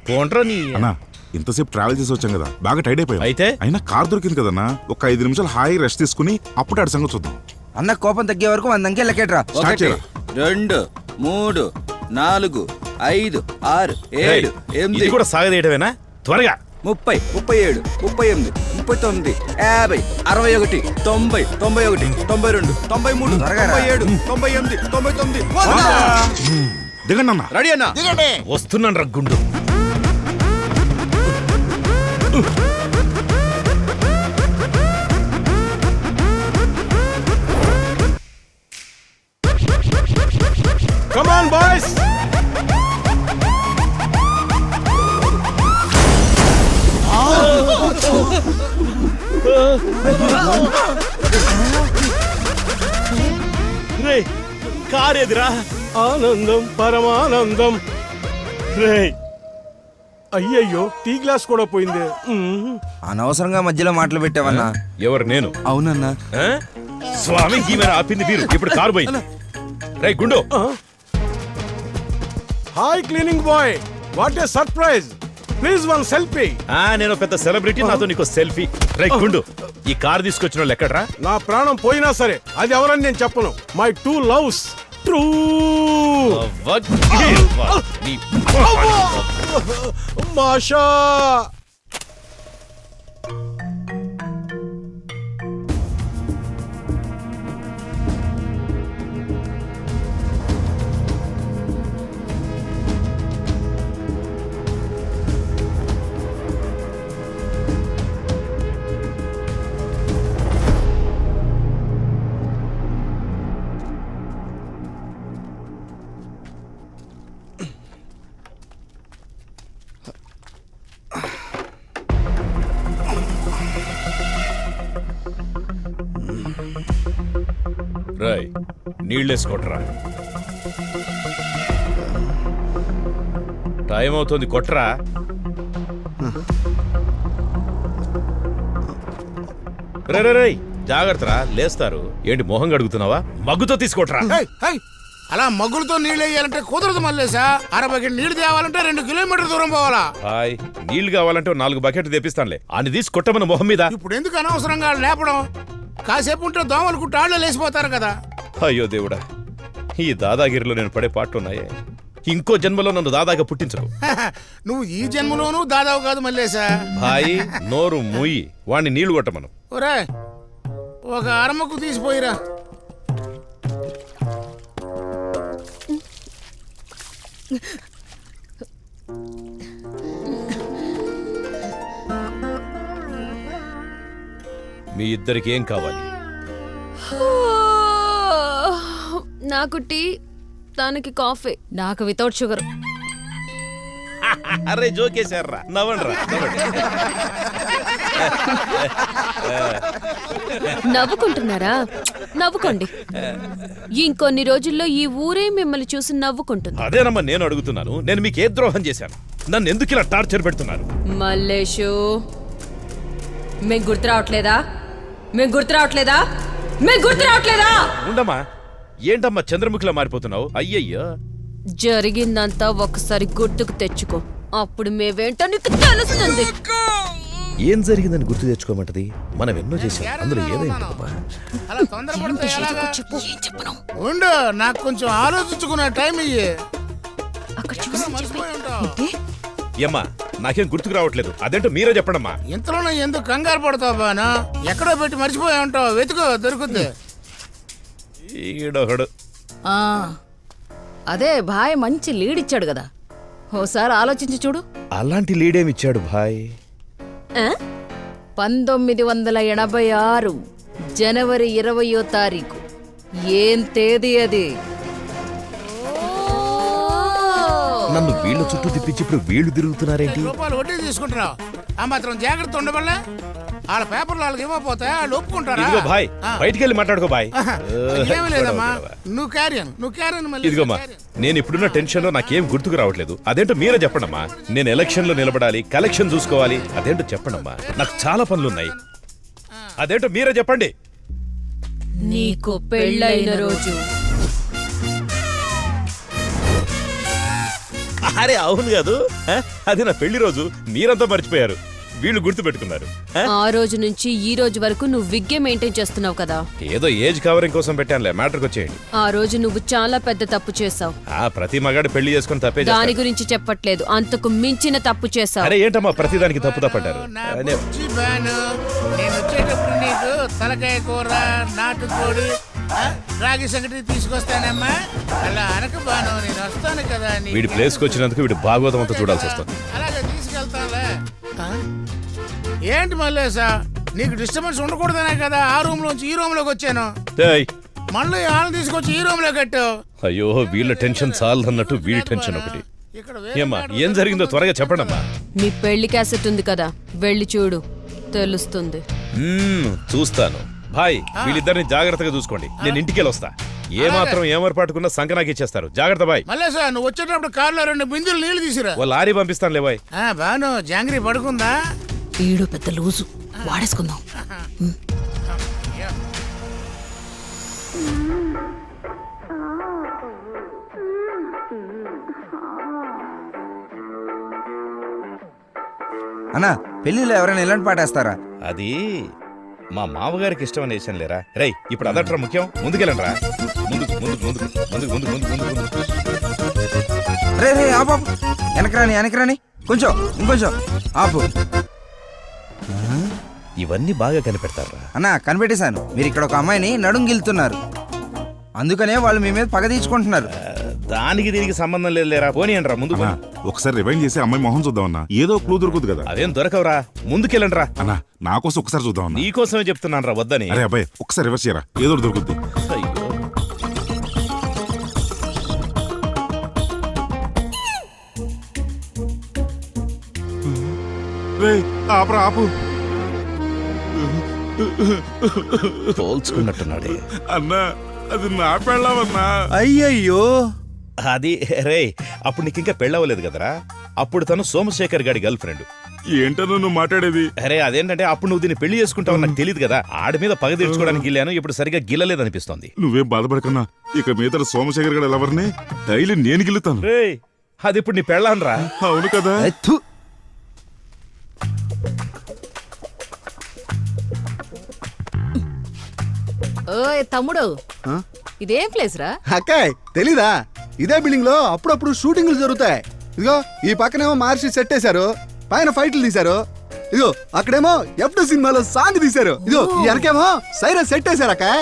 పోండ్రా నీ. అన్నా, ఇంతసేపు ట్రావెల్ చేసి వచ్చాం కదా, బాగా టైడ్ అయిపోయాం. అయితే అయినా కార్ దొరికింది కదన్నా, ఒక 5 నిమిషాలు హాయి రెస్ట్ తీసుకుని అప్పుడు ఆడి సంగతి చూద్దాం. అన్న కోపం తగ్గే వరకు 100 అంకె లెక్కేట్రా. 1 2 3 4 5 6 7 ఇది కూడా సాగదీయడమేనా? త్వరగా. 30 37 38 39 50 61 90 91 92 93 97 98 99 100. దిగండి అన్న. రెడీ అన్న? దిగండి. వస్తున్నాను రా గుండు. Come on, boys! రే, కారేదిరా? ఆనందం పరమానందం. రే, అయ్యయ్యో, టీ గ్లాస్ కూడా పోయింది. అనవసరంగా మధ్యలో మాటలు పెట్టావన్నా. ఎవరు? నేను. అవునన్నా. స్వామి ఈమెను ఆపింది మీరు, ఇప్పుడు కారు పోయింది. రే గుండు. Hi cleaning boy, what a surprise. Please one selfie. నేను పెద్ద సెలబ్రిటీ, నాతో నీకు సెల్ఫీ. రే గుండు, ఈ కారు తీసుకొచ్చిన వాళ్ళు ఎక్కడ్రా? నా ప్రాణం పోయినా సరే అది ఎవరని నేను చెప్పను. My 2 loves true. మాషా. రాయ్, నీళ్ళేసుకోట్రా. టైం అవుతుంది, కొట్రా. రే రే రే, జాగ్రత్తరా, లేస్తారు. ఏంటి మొహం గడుగుతున్నావా? మగ్గుతో తీసుకోట్రా. అలా మగ్గులతో నీళ్ళు వేయాలంటే కుదరదు మల్లేసా. 60 బకెట్ నీళ్లు తేవాలంటే 2 కిలోమీటర్ దూరం పోవాలా. హాయ్ నీళ్లు కావాలంటే 4 బకెట్లు తెప్పిస్తానులే. అని తీసి కొట్టమని మొహం మీద. ఇప్పుడు ఎందుకు అనవసరంగా లేపడం? కాసేపు ఉంటే దోమలు కుట్టి ఆళ్ళే లేచిపోతారు కదా. అయ్యో దేవుడా, ఈ దాదాగిరిలో నేను పడే పాటలున్నాయే. ఇంకో జన్మలో నన్ను దాదాగా పుట్టించకు. నువ్వు ఈ జన్మలోనూ దాదావు కాదు మల్లేసా. హాయ్ నోరు మూయి, వాణ్ణి నీళ్లు కొట్టమను. ఒరే ఒక అరమకు తీసిపోయిరా. మీ ఇద్దరికి ఏం కావాలి? నాకు టీ, తనకి కాఫీ. నాకు వితౌట్ షుగర్. అరే జోకేశారా, నవ్వండ్రా. నవ్వుకుంటున్నారా? నవ్వుకోండి. ఇంకొన్ని రోజుల్లో ఈ ఊరే మిమ్మల్ని చూసి నవ్వుకుంటుంది. అదేనమ్మా నేను అడుగుతున్నాను. నేను మీకు ఏ ద్రోహం చేశాను? నన్ను ఎందుకు ఇలా టార్చర్ పెడుతున్నారు? మల్లేషు, మీకు గుర్తు రావట్లేదా? మీకు గుర్తు రావట్లేదా? మీకు గుర్తు రావట్లేదా? ఉండమ్మా, ఏంటమ్మా చంద్రముఖిలా మారిపోతున్నావు? అయ్యయ్యో, జరిగిందంతా ఒకసారి గుర్తుకు తెచ్చుకో, అప్పుడు మేవేంటో నీకు తెలుస్తుంది. ఏం జరిగిందని గుర్తు తెచ్చుకోమంటది? మనం ఎన్నో చేసాం, అందులో ఏదైందమ్మా? అలా తొందరపడితే ఎలాగా? ఉండు, నాకు కొంచెం ఆలోచించుకునే టైం ఇయ్యి. మర్చిపోయి ఉంటావు. ఏమ్మా నాకేం గుర్తుకు రావట్లేదు. అదేంటో మీరే చెప్పండమ్మా. ఇంతలోనే ఎందుకు కంగారు పడతావు బాను? ఎక్కడో పెట్టి మర్చిపోయి ఉంటావు, వెతుకో దొరుకుద్ది. ఈడొకడు. అదే భాయ్ మంచి లీడ్ ఇచ్చాడు కదా, ఓసారి ఆలోచించి చూడు. అలాంటి లీడేమిచ్చాడు భాయ్? 1986 జనవరి 20వ తారీఖు. ఏం తేదీ అది? నన్ను వీళ్ళ చుట్టూ తిప్పించి ఇప్పుడు వీళ్ళు తిరుగుతున్నారేంటి? రూపాయలు వడ్డీ తీసుకుంటున్నావు, ఆ మాత్రం జాగ్రత్త ఉండబల్లే. వాళ్ళ పేపర్లు వాళ్ళకి ఇవ్వకపోతే వాళ్ళు ఒప్పుకుంటారా? ఇదిగో భాయ్, బయటికి వెళ్ళి మాట్లాడుకో భాయ్. ఏమీ లేదమ్మా, నువ్వు క్యారియన్ మళ్ళీ. ఇదిగోమ్మా, నేను ఇప్పుడున్న టెన్షన్ లో నాకేం గుర్తుకు రావట్లేదు. అదేంటో మీరే చెప్పండమ్మా. నేను ఎలక్షన్ లో నిలబడాలి, కలెక్షన్ చూసుకోవాలి. అదేంటో చెప్పండమ్మా, నాకు చాలా పనులున్నాయి. అదేంటో మీరే చెప్పండి. నీకు పెళ్ళైన రోజు. అరే అవును కాదు, అది నా పెళ్లి రోజు. మీరంతా మర్చిపోయారు, వీళ్ళు గుర్తు పెట్టుకున్నారు. ఆ రోజు నుంచి ఈ రోజు వరకు నువ్వు విగ్గే మెయింటైన్ చేస్తున్నావు కదా. ఏదో ఏజ్ కవరింగ్ కోసం పెట్టానులే. మ్యాటర్కి వచ్చేయండి. ఆ రోజు నువ్వు చాలా పెద్ద తప్పు చేసావు. ప్రతి మగాడు పెళ్లి చేసుకుని తప్పే దాని చేస్తాడు. గురించి చెప్పట్లేదు, అంతకు మించిన తప్పు చేసావు. అరే ఏంటమ్మా ప్రతిదానికి తప్పు తప్పంటారు? నేను వచ్చేటప్పుడు నీకు తలకాయ కూర, నాటుకోడి, రాగి సంగటి తీసుకొస్తానమ్మా. అలా అనక బాను, నేను వస్తాను కదా. వీడి ప్లేస్కి వచ్చినందుకు వీడు భాగవతం అంతా చూడాల్సి వస్తుంది. అలాగే తీసుకెళ్తానులే. ఏంటి మల్లేసా, నీకు డిస్టర్బెన్స్ ఉండకూడదనే కదా ఆ రూమ్ లోంచి ఈ రూమ్ లోకి వచ్చాను. మళ్ళీ వాళ్ళని తీసుకొచ్చి ఈ రూమ్ లో కట్టావు. అయ్యో వీళ్ళ టెన్షన్ చాలదన్నట్టు వీడి టెన్షన్ ఒకటి. ఏమ్మా ఏం జరిగిందో త్వరగా చెప్పండమ్మా. మీ పెళ్లి క్యాసెట్ ఉంది కదా, వెళ్ళి చూడు, తెలుస్తుంది. చూస్తాను. భాయ్ వీళ్ళిద్దరిని జాగ్రత్తగా చూసుకోండి. నేను ఇంటికి వెళ్ళి వస్తా. ఏ మాత్రం ఏమరపాటుకున్నా సంఖ నాకు ఇచ్చేస్తారు. జాగ్రత్త బాయ్. మల్లేసా, నువ్వు వచ్చేటప్పుడు కారులో 2 బిందులు నీళ్లు తీసిరా. ఓ లారీ పంపిస్తాను లేవాయ్. బాను జాంగ్రీ పడుకుందా? వీడు పెద్ద లూజు, వాడేసుకుందాం. అన్నా పెళ్లిలో ఎవరైనా ఇలాంటి పాటేస్తారా? అది మా మామగారికి ఇష్టమని వేసాను లేరా. రై ఇప్పుడు అదట్రా ముఖ్యం. ముందుకెళ్ళండి. ముందుకు ముందుకు ముందుకు ముందుకు ముందుకు ముందుకు ముందుకు. రే రే ఆపు, వెనకరాని కొంచెం ఇంకొంచెం ఆపు. ఇవన్నీ బాగా కనిపెడతారా? అన్నా కనిపెట్టేశాను. మీరు ఇక్కడ ఒక అమ్మాయిని నడుం గిలుతున్నారు, అందుకనే వాళ్ళు మీ మీద పగ తీర్చుకుంటున్నారు. దానికి దీనికి సంబంధం లేదు లేరా. పోనీ అంటారా ముందు. ఒకసారి రివైండ్ చేసి అమ్మాయి మొహం చూద్దామన్నా, ఏదో క్లూ దొరుకుతుంది కదా. అదేం దొరకవరా, ముందుకెళ్ళండి రా. అన్నా నా కోసం ఒకసారి చూద్దామన్నా. నీకోసమే చెప్తున్నాను రా వద్దని. అరే అబ్బాయి ఒకసారి రివర్స్ చేయరా, ఏదో దొరుకుద్ది. ఆపు పోల్చుకున్నట్టున్నాడే. అన్నా అది నా పెళ్ళామన్నా. అయ్యయ్యో అది రే, అప్పుడు నీకు ఇంకా పెళ్ళవలేదు కదరా. అప్పుడు తను సోమశేఖర్ గారి గర్ల్ ఫ్రెండ్. ఏంటో నువ్వు మాట్లాడేది? అరే అదేంటంటే అప్పుడు నువ్వు దీన్ని పెళ్లి చేసుకుంటావు నాకు తెలియదు కదా. ఆడి మీద పగ తీర్చుకోవడానికి వెళ్ళాను, ఇప్పుడు సరిగా గిల్లలేదనిపిస్తోంది. నువ్వేం బాధపడకన్నా, ఇక మీద సోమశేఖర్ గారు ఎవరిని డైలీ నేను గిల్లుతాను. అది ఇప్పుడు నీ పెళ్ళాన్రా. అవును కదా. ఓయ్ తమ్ముడు, ఇదేం ప్లేస్ రా? అక్కాయ్ తెలీదా? ఇదే బిల్డింగ్ లో అప్పుడప్పుడు షూటింగ్లు జరుగుతాయి. ఇదిగో ఈ పక్కనేమో మహర్షి సెట్ వేశారు, పైన ఫైట్లు తీశారు. ఇదిగో అక్కడేమో F2 సినిమాలో సాంగ్ తీశారు. ఇదిగో ఈ వెనకేమో సైరన్ సెట్ వేశారు అక్కాయ్.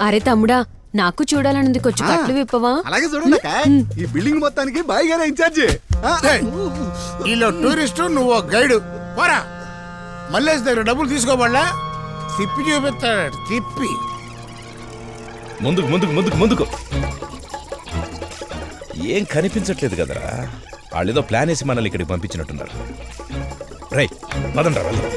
అరే తమ్ముడా, నాకు చూడాలనుంది, కొంచెం కట్లు విప్పవా? అలాగే చూడండి అక్కాయ్, ఈ బిల్డింగ్ మొత్తానికి బాయ్ గారే ఇన్ఛార్జి. వీళ్ళు టూరిస్టు, నువ్వు గైడ్. పోరా, మల్లేష్ దగ్గర డబ్బులు తీసుకోబడలా, తిప్పి చూపిస్తాడు. తిప్పి ముందుకు ముందుకు ముందుకు ముందుకు. ఏం కనిపించట్లేదు కదరా. వాళ్ళేదో ప్లాన్ వేసి మనల్ని ఇక్కడికి పంపించినట్టున్నారు. రైట్, పదండ్రా వెళ్దాం.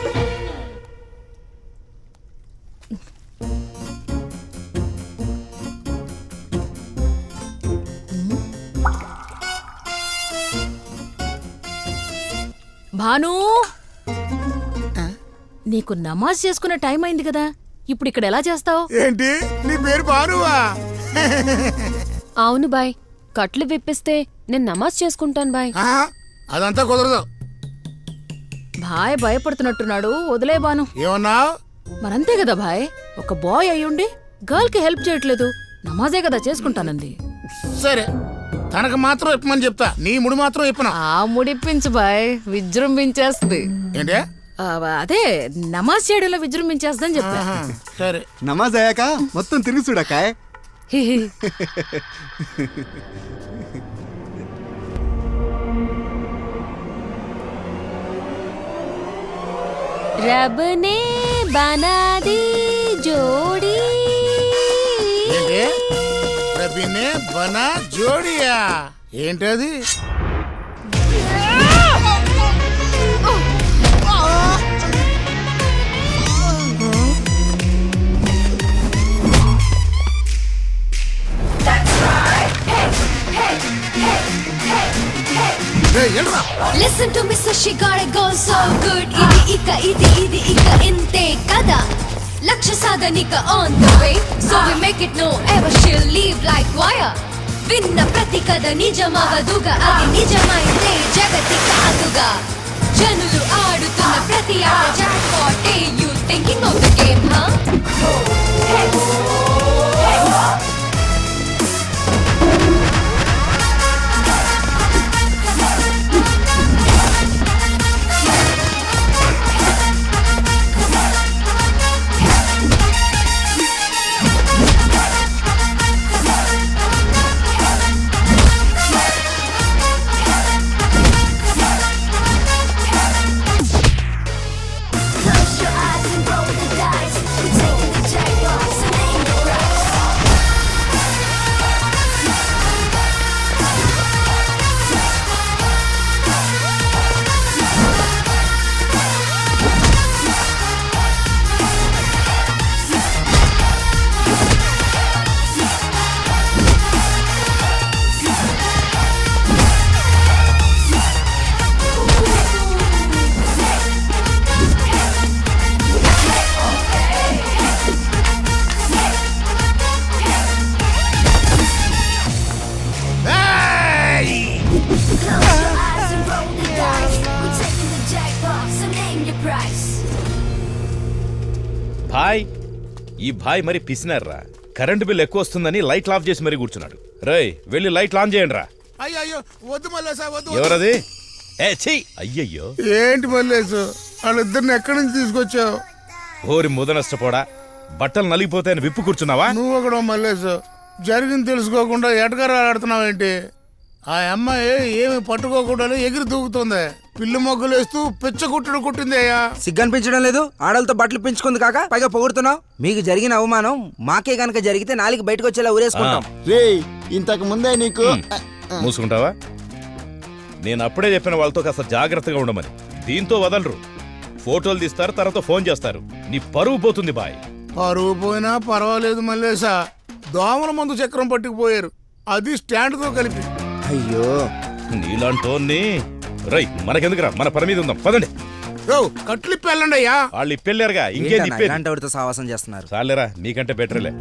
భాను, నీకు నమాజ్ చేసుకునే టైం అయింది కదా, ఇప్పుడు ఇక్కడ ఎలా చేస్తావు? ఏంటి నీ పేరు భానువా? అవును బాయ్, కట్లు విప్పిస్తే నేను నమాజ్ చేసుకుంటాను బాయ్. అదంతా కుదరదు. భాయ్ భయపడుతున్నట్టున్నాడు, వదిలే బాను. ఏమన్నావు? మరంతే కదా భాయ్, ఒక బాయ్ అయ్యుండి గర్ల్ కి హెల్ప్ చేయట్లేదు, నమాజే కదా చేసుకుంటానంది. సరే, తనకు మాత్రం ఇప్పమని చెప్తా, నీ ముడి మాత్రం ఇప్పను. ఆ ముడిప్పించు బాయ్, విజృంభించేస్తుంది. ఏంటి? అదే నమాజ్ చేయడంలో విజృంభించేస్తుందని చెప్పా. సరే, నమాజ్ అయ్యాక మొత్తం తిరిగి చూడకాయ్. रब ने बना दी जोड़ी. ఏంటి? రబీనే బనా జోడియా? ఏంటది? Listen to me, so she got it going so good. Idi ika inte kada. Laksha sadhanika on the way, so we make it no ever she'll leave like wire. Vinna prati kada nijamavaduga, adi nijamainte jagatika aduga. Janulu aadutunna prati aata jackpot. You thinking of the game, huh? భాయ్, ఈ భాయ్ మరి పిసినారా. Current bill ఎక్కువ వస్తుందని light of చేసి మరీ కూర్చున్నాడు. రేయ్, వెళ్ళి light on చేయండి రా. అయ్యో వద్దు మల్లేసా, వద్దు. ఎవరది? అయ్యయ్యో, ఏంటి మల్లేసు, వాళ్ళిద్దరిని ఎక్కడి నుంచి తీసుకొచ్చావు? ఓరి ముద నష్టపోడా, బట్టలు నలిగిపోతాయని విప్పు కూర్చున్నావా? నువ్వు ఒకడు మల్లేసు, జరిగింది తెలుసుకోకుండా ఎటకరాడుతున్నావేంటి? ఆ అమ్మాయి ఏమి పట్టుకోకుండా ఎగిరి దూకుతుంది, పిల్లి మొగ్గులు వేస్తూ పిచ్చ కుట్టుడు కుట్టింది. అయ్యా, సిగ్గనిపించడం లేదు? ఆడలతో బట్టలు పెంచుకుంది కాక పైగా పొగుడుతున్నావు. మీకు జరిగిన అవమానం మాకే గనక జరిగితే నాలుగు బయటకు వచ్చేలా ఊరేసుకుంటాం. రే, ఇంతకు ముందే నీకు మూసుకుంటావా? నేను అప్పుడే చెప్పిన వాళ్ళతో కాస్త జాగ్రత్తగా ఉండమని. దీంతో వదలరు, ఫోటోలు తీస్తారు, తర్వాత ఫోన్ చేస్తారు. నీ పరువు పోతుంది బాయ్. పరువు పోయినా పర్వాలేదు మల్లేసా, దోమల మందు చక్రం పట్టుకుపోయారు, అది స్టాండ్ తో కలిపి. అయ్యో, నీలాంటోన్ని రై మనకెందుకురా, మన పని మీద ఉందాం, పదండి. కట్లు ఇప్పి వెళ్ళండి అయ్యా. వాళ్ళు ఇప్పెళ్ళారుగా, ఇంకేం ఇలాంటి సావాసం చేస్తున్నారు. చాలేరా, నీకంటే బెటర్లే.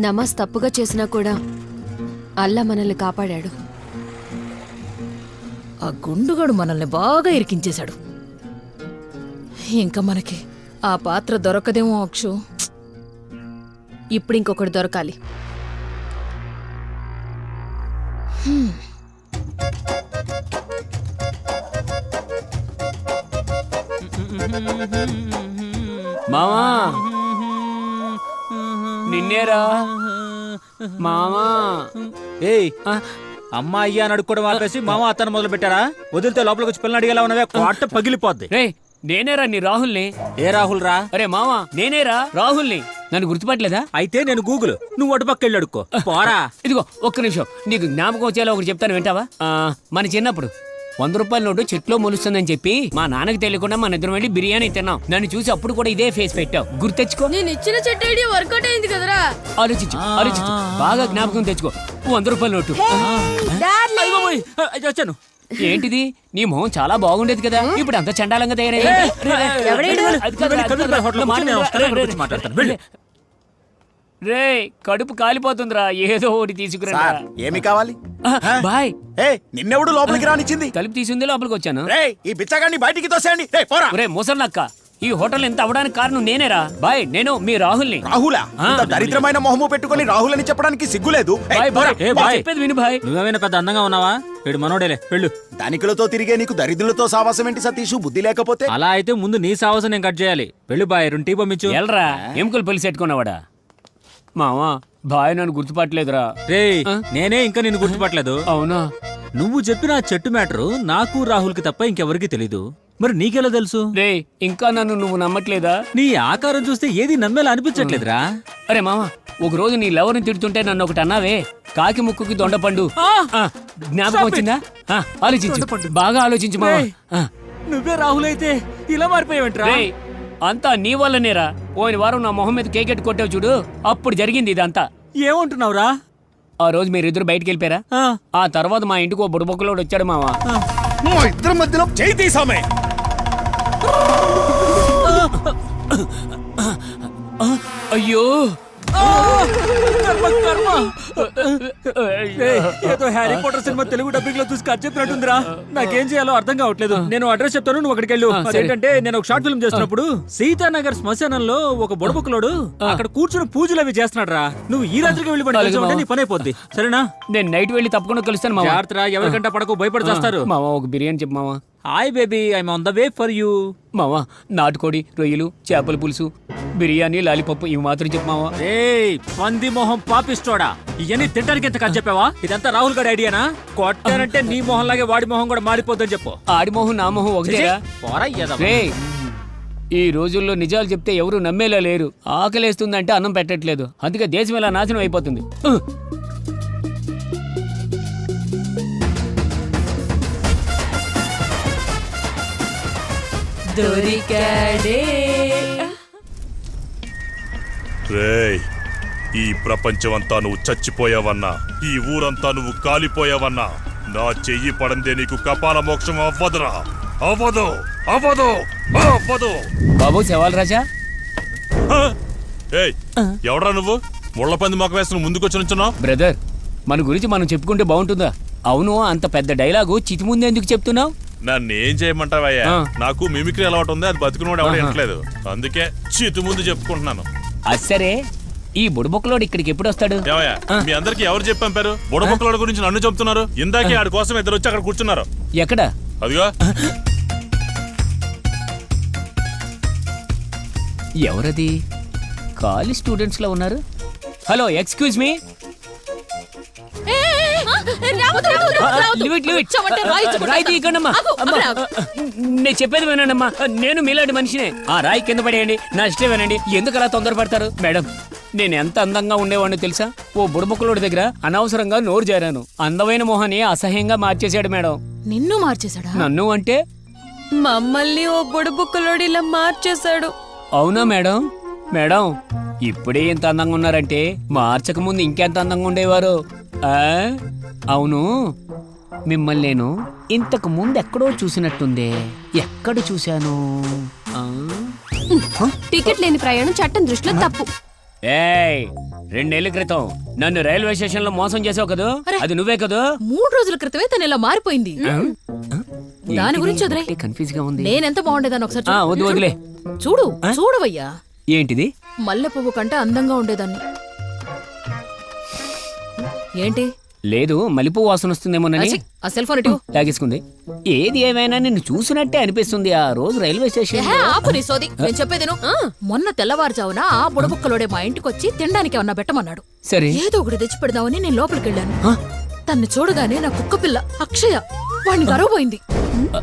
నమాజ్ తప్పుగా చేసినా కూడా అల్లా మనల్ని కాపాడాడు. ఆ గుండుగాడు మనల్ని బాగా ఇరికించేశాడు. ఇంకా మనకి ఆ పాత్ర దొరకదేమో అక్షు. ఇప్పుడు ఇంకొకటి దొరకాలి. మామా నిన్నేరా మామా. ఏయ్ అమ్మ అయ్యా అని అడుక్కోవడం ఆపేసి మామ అతను మొదలు పెట్టారా? వదిలితే లోపలికి వచ్చి పిల్లలు అడిగేలా ఉన్నవే, కోట పగిలిపోద్ది. రే నేనేరా నీ రాహుల్ని. ఏ రాహుల్ రా? అరే మామా నేనేరా రాహుల్ని. నన్ను గుర్తుపట్టలేదా? అయితే నేను గూగుల్, నువ్వు అటుపక్క వెళ్ళి అడుక్కో. పోరా. ఇదిగో ఒక్క నిమిషం, నీకు జ్ఞాపకం వచ్చేలా ఒకటి చెప్తాను, వింటావా? మన చిన్నప్పుడు 100 రూపాయల నోటు చెట్లో మొలుస్తుందని చెప్పి మా నాన్నకి తెలియకుండా మన ఇద్దరం వెళ్ళి బిర్యానీ తిన్నాం. నన్ను చూసి అప్పుడు కూడా ఇదే ఫేస్ పెట్టావు, గుర్తెచ్చుకో. నేను ఇచ్చిన చెట్టు ఐడియా వర్కౌట్ అయింది కదరా. ఆలోచించు ఆలోచించు, బాగా జ్ఞాపకం తెచ్చుకో. 100 రూపాయల నోటు. వచ్చాను. ఏంటిది? నీ మొహం చాలా బాగుండేది కదా, ఇప్పుడు అంత చండాలంగా తయారయ్యి. రే కడుపు కాలిపోతుందిరా, ఏదో ఒకటి తీసుకురా. ఏమి కావాలి? బాయ్. నిన్నెవడు లోపలికి రానిచ్చింది? తలుపు తీసుంది, లోపలికి వచ్చాను. ఈ బిచ్చగాన్ని బయటికి తోసేయండి. రే ముసలక్క, ఈ హోటల్ ఎంత అవడానికి కారణం నేనేరా. బాయ్, నేను మీ రాహుల్ని. రాహులా? దరిద్రమైన మొహము పెట్టుకుని రాహుల్ అని చెప్పడానికి సిగ్గులేదు? చెప్పేది విను బాయ్. నువ్వేమైనా పెద్ద అందంగా ఉన్నావా? వీడు మనోడేలే, వెళ్ళు. ధనికులతో తిరిగే నీకు దరిద్రులతో సావాసం ఏంటి సతీష్? బుద్ధి లేకపోతే అలా అయితే ముందు నీ సావాసం నేను కట్ చేయాలి. వెళ్ళు బాయ్, 2 టీ పంపించు. ఎల్రా ఎముకలు పెళ్లి పెట్టుకున్నావాడా? మావా బాయ్ నన్ను గుర్తుపట్టలేదురా. రే నేనే ఇంకా నిన్ను గుర్తుపట్టలేదు. అవునా? నువ్వు చెప్పిన చెట్టు మ్యాటరు నాకు రాహుల్ కి తప్ప ఇంకెవరికి తెలీదు. మరి నీకెలా తెలుసు? రే ఇంకా నన్ను నువ్వు నమ్మట్లేదా? నీ ఆకారం చూస్తే ఏది నమ్మేలా అనిపించట్లేదురా. అరే మావా, ఒక రోజు నీ లవర్ని తిడుతుంటే నన్ను ఒకటి అన్నావే, కాకి ముక్కుకి దొండపండు. జ్ఞాపకం వచ్చిందా? ఆలోచించు, బాగా ఆలోచించు మావా. నువ్వే రాహుల్ అయితే ఇలా మారిపోయావంట్రా? అంతా నీ వల్లనేరా. పోయిన వారం నా మొహం మీద కేకెట్ కొట్టావు చూడు, అప్పుడు జరిగింది ఇదంతా. ఏమంటున్నావురా? ఆ రోజు మీరిద్దరు బయటికి వెళ్ళిపోయారా? ఆ తర్వాత మా ఇంటికి ఓ బుడబొక్కలోడు వచ్చాడు మావా. మా ఇద్దరి మధ్యలో చేయి తీసామే. అయ్యో ఏదో Harry Potter cinema Telugu dubbing లో చూసి కట్ చెప్పినట్టుందిరా. నాకేం చేయాలో అర్థం కావట్లేదు. నేను అడ్రస్ చెప్తాను, నువ్వు అక్కడికి వెళ్ళు. అదేంటంటే నేను ఒక షార్ట్ ఫిల్మ్ చేస్తున్నప్పుడు సీతానగర్ శ్మశానంలో ఒక బుడబుక్కలోడు అక్కడ కూర్చుని పూజలు అవి చేస్తున్నాడు రా. నువ్వు ఈ రాత్రికి వెళ్ళి పడి నీ పని అయిపోద్ది, సరేనా? నేను నైట్ వెళ్ళి తప్పకుండా కలుస్తాను మావా. జాగ్రత్త, ఎవరికంటే పడకు, భయపడి చేస్తారు. మావా ఒక బిర్యానీ చెప్పు మావా. Hi baby, I'm on the way for you. మావా నాటుకోడి, రొయ్యలు, చేపల పులుసు, బిర్యానీ, లాలీపప్పు ఇవి మాత్రం చెప్పు మావా. పంది మొహం పాపిస్తోడా, ఇవన్నీ తింటానికి ఎంత ఖర్చు చెప్పావా? ఇదంతా రాహుల్ గడి ఐడియానా? కొట్టానంటే నీ మొహం లాగే వాడి మొహం కూడా మారిపోద్దని చెప్పు. ఆడి మొహం నా మొహం ఒకటేరా? ఈ రోజుల్లో నిజాలు చెప్తే ఎవరు నమ్మేలా లేరు. ఆకలేస్తుందంటే అన్నం పెట్టట్లేదు, అందుకే దేశం ఇలా నాశనం అయిపోతుంది. రేయ్, ఈ ప్రపంచమంతా నువ్వు చచ్చిపోయావన్నా, ఈ ఊరంతా నువ్వు కాలిపోయావన్నా, నా చెయ్యి పడందే నీకు కపాల మోక్షం అవ్వదురా. అవ్వదు అవ్వదు అవ్వదు. బాబు శవాల్ రాజా. ఏయ్ ఎవడ్రా నువ్వు? ముళ్ళ పంది మొక్క వేస్తున్న ముందుకొచ్చి నుంచున్నావు. బ్రదర్, మన గురించి మనం చెప్పుకుంటే బాగుంటుందా? అవును, అంత పెద్ద డైలాగు చితి ముందు ఎందుకు చెప్తున్నావు? నన్ను ఏం చేయమంటావయ్యా? నాకు మిమిక్రీ అలవాటు ఉంది, అది బతుకున్నవాడు ఎవరు వినట్లేదు, అందుకే చితి ముందు చెప్పుకుంటున్నాను. అసరే ఈ బుడబొక్కలోడు ఇక్కడికి ఎప్పుడు వస్తాడు? మీ అందరికి ఎవరు చెప్పి పంపారు? బుడబొక్కలోడు గురించి నన్ను చెప్తున్నారు. ఇందాకే ఆడి కోసం ఇద్దరు వచ్చి అక్కడ కూర్చున్నారు. ఎక్కడ? అదిగో. ఎవరది? కాలేజ్ స్టూడెంట్స్ లో ఉన్నారు. Hello, excuse me. నేను చెప్పేది వినండమ్మా, నేను మీలాంటి మనిషినే. ఆ రాయి కింద పడేయండి, నా ఇష్టం వినండి. ఎందుకు అలా తొందరపడతారు? మేడం, నేను ఎంత అందంగా ఉండేవాడిని తెలుసా? ఓ బుడబొక్కలోడి దగ్గర అనవసరంగా నోరు జారాను. అందమైన మొహాన్ని అసహ్యంగా మార్చేశాడు మేడం. నిన్ను మార్చేశాడా? నన్ను అంటే మమ్మల్ని ఓ బుడబుక్కలోడిలా మార్చేశాడు. అవునా మేడం? మేడం, ఇప్పుడే ఇంత అందంగా ఉన్నారంటే మార్చక ముందు ఇంకెంత అందంగా ఉండేవారు. అవును, మిమ్మల్ని నేను ఇంతకు ముందు ఎక్కడో చూసినట్టుందే. ఎక్కడ చూశాను? టికెట్ లేని ప్రయాణం చట్టం దృష్టిలో తప్పు. ఏయ్, 2 నెలల క్రితం నన్ను రైల్వే స్టేషన్ లో మోసం చేసావు కదా, అది నువ్వే కదా? 3 రోజుల క్రితమే తను ఇలా మారిపోయింది. దాని గురించి వదిలే. కన్ఫ్యూజ్ గా ఉంది. నేనెంత బాగుండేదాన్ని ఒకసారి చూడు. వద్దు వదిలే. చూడు చూడవయ్యా. ఏంటిది? మల్లె పువ్వు కంటే అందంగా ఉండేదాన్ని. ఏంటి? లేదు, మల్లెపూ వాసన వస్తుందేమోనని ఆ సెల్ ఫోన్ ఇటు లాగేసుకుంది. ఏది ఏమైనా నిన్ను చూసినట్టే అనిపిస్తుంది ఆ రోజు రైల్వే స్టేషన్. ఆపు నీ సోది. నేను చెప్పేదేను. మొన్న తెల్లవారుజామున ఆ బుడబుక్కలోడే మా ఇంటికి వచ్చి తినడానికి ఏమన్నా పెట్టమన్నాడు. సరే, ఏదో ఒకటి తెచ్చి పెడదామని నేను లోపలికి వెళ్ళాను. తన్ని చూడగానే నా కుక్క పిల్ల అక్షయ వాడిని గర్వపోయింది.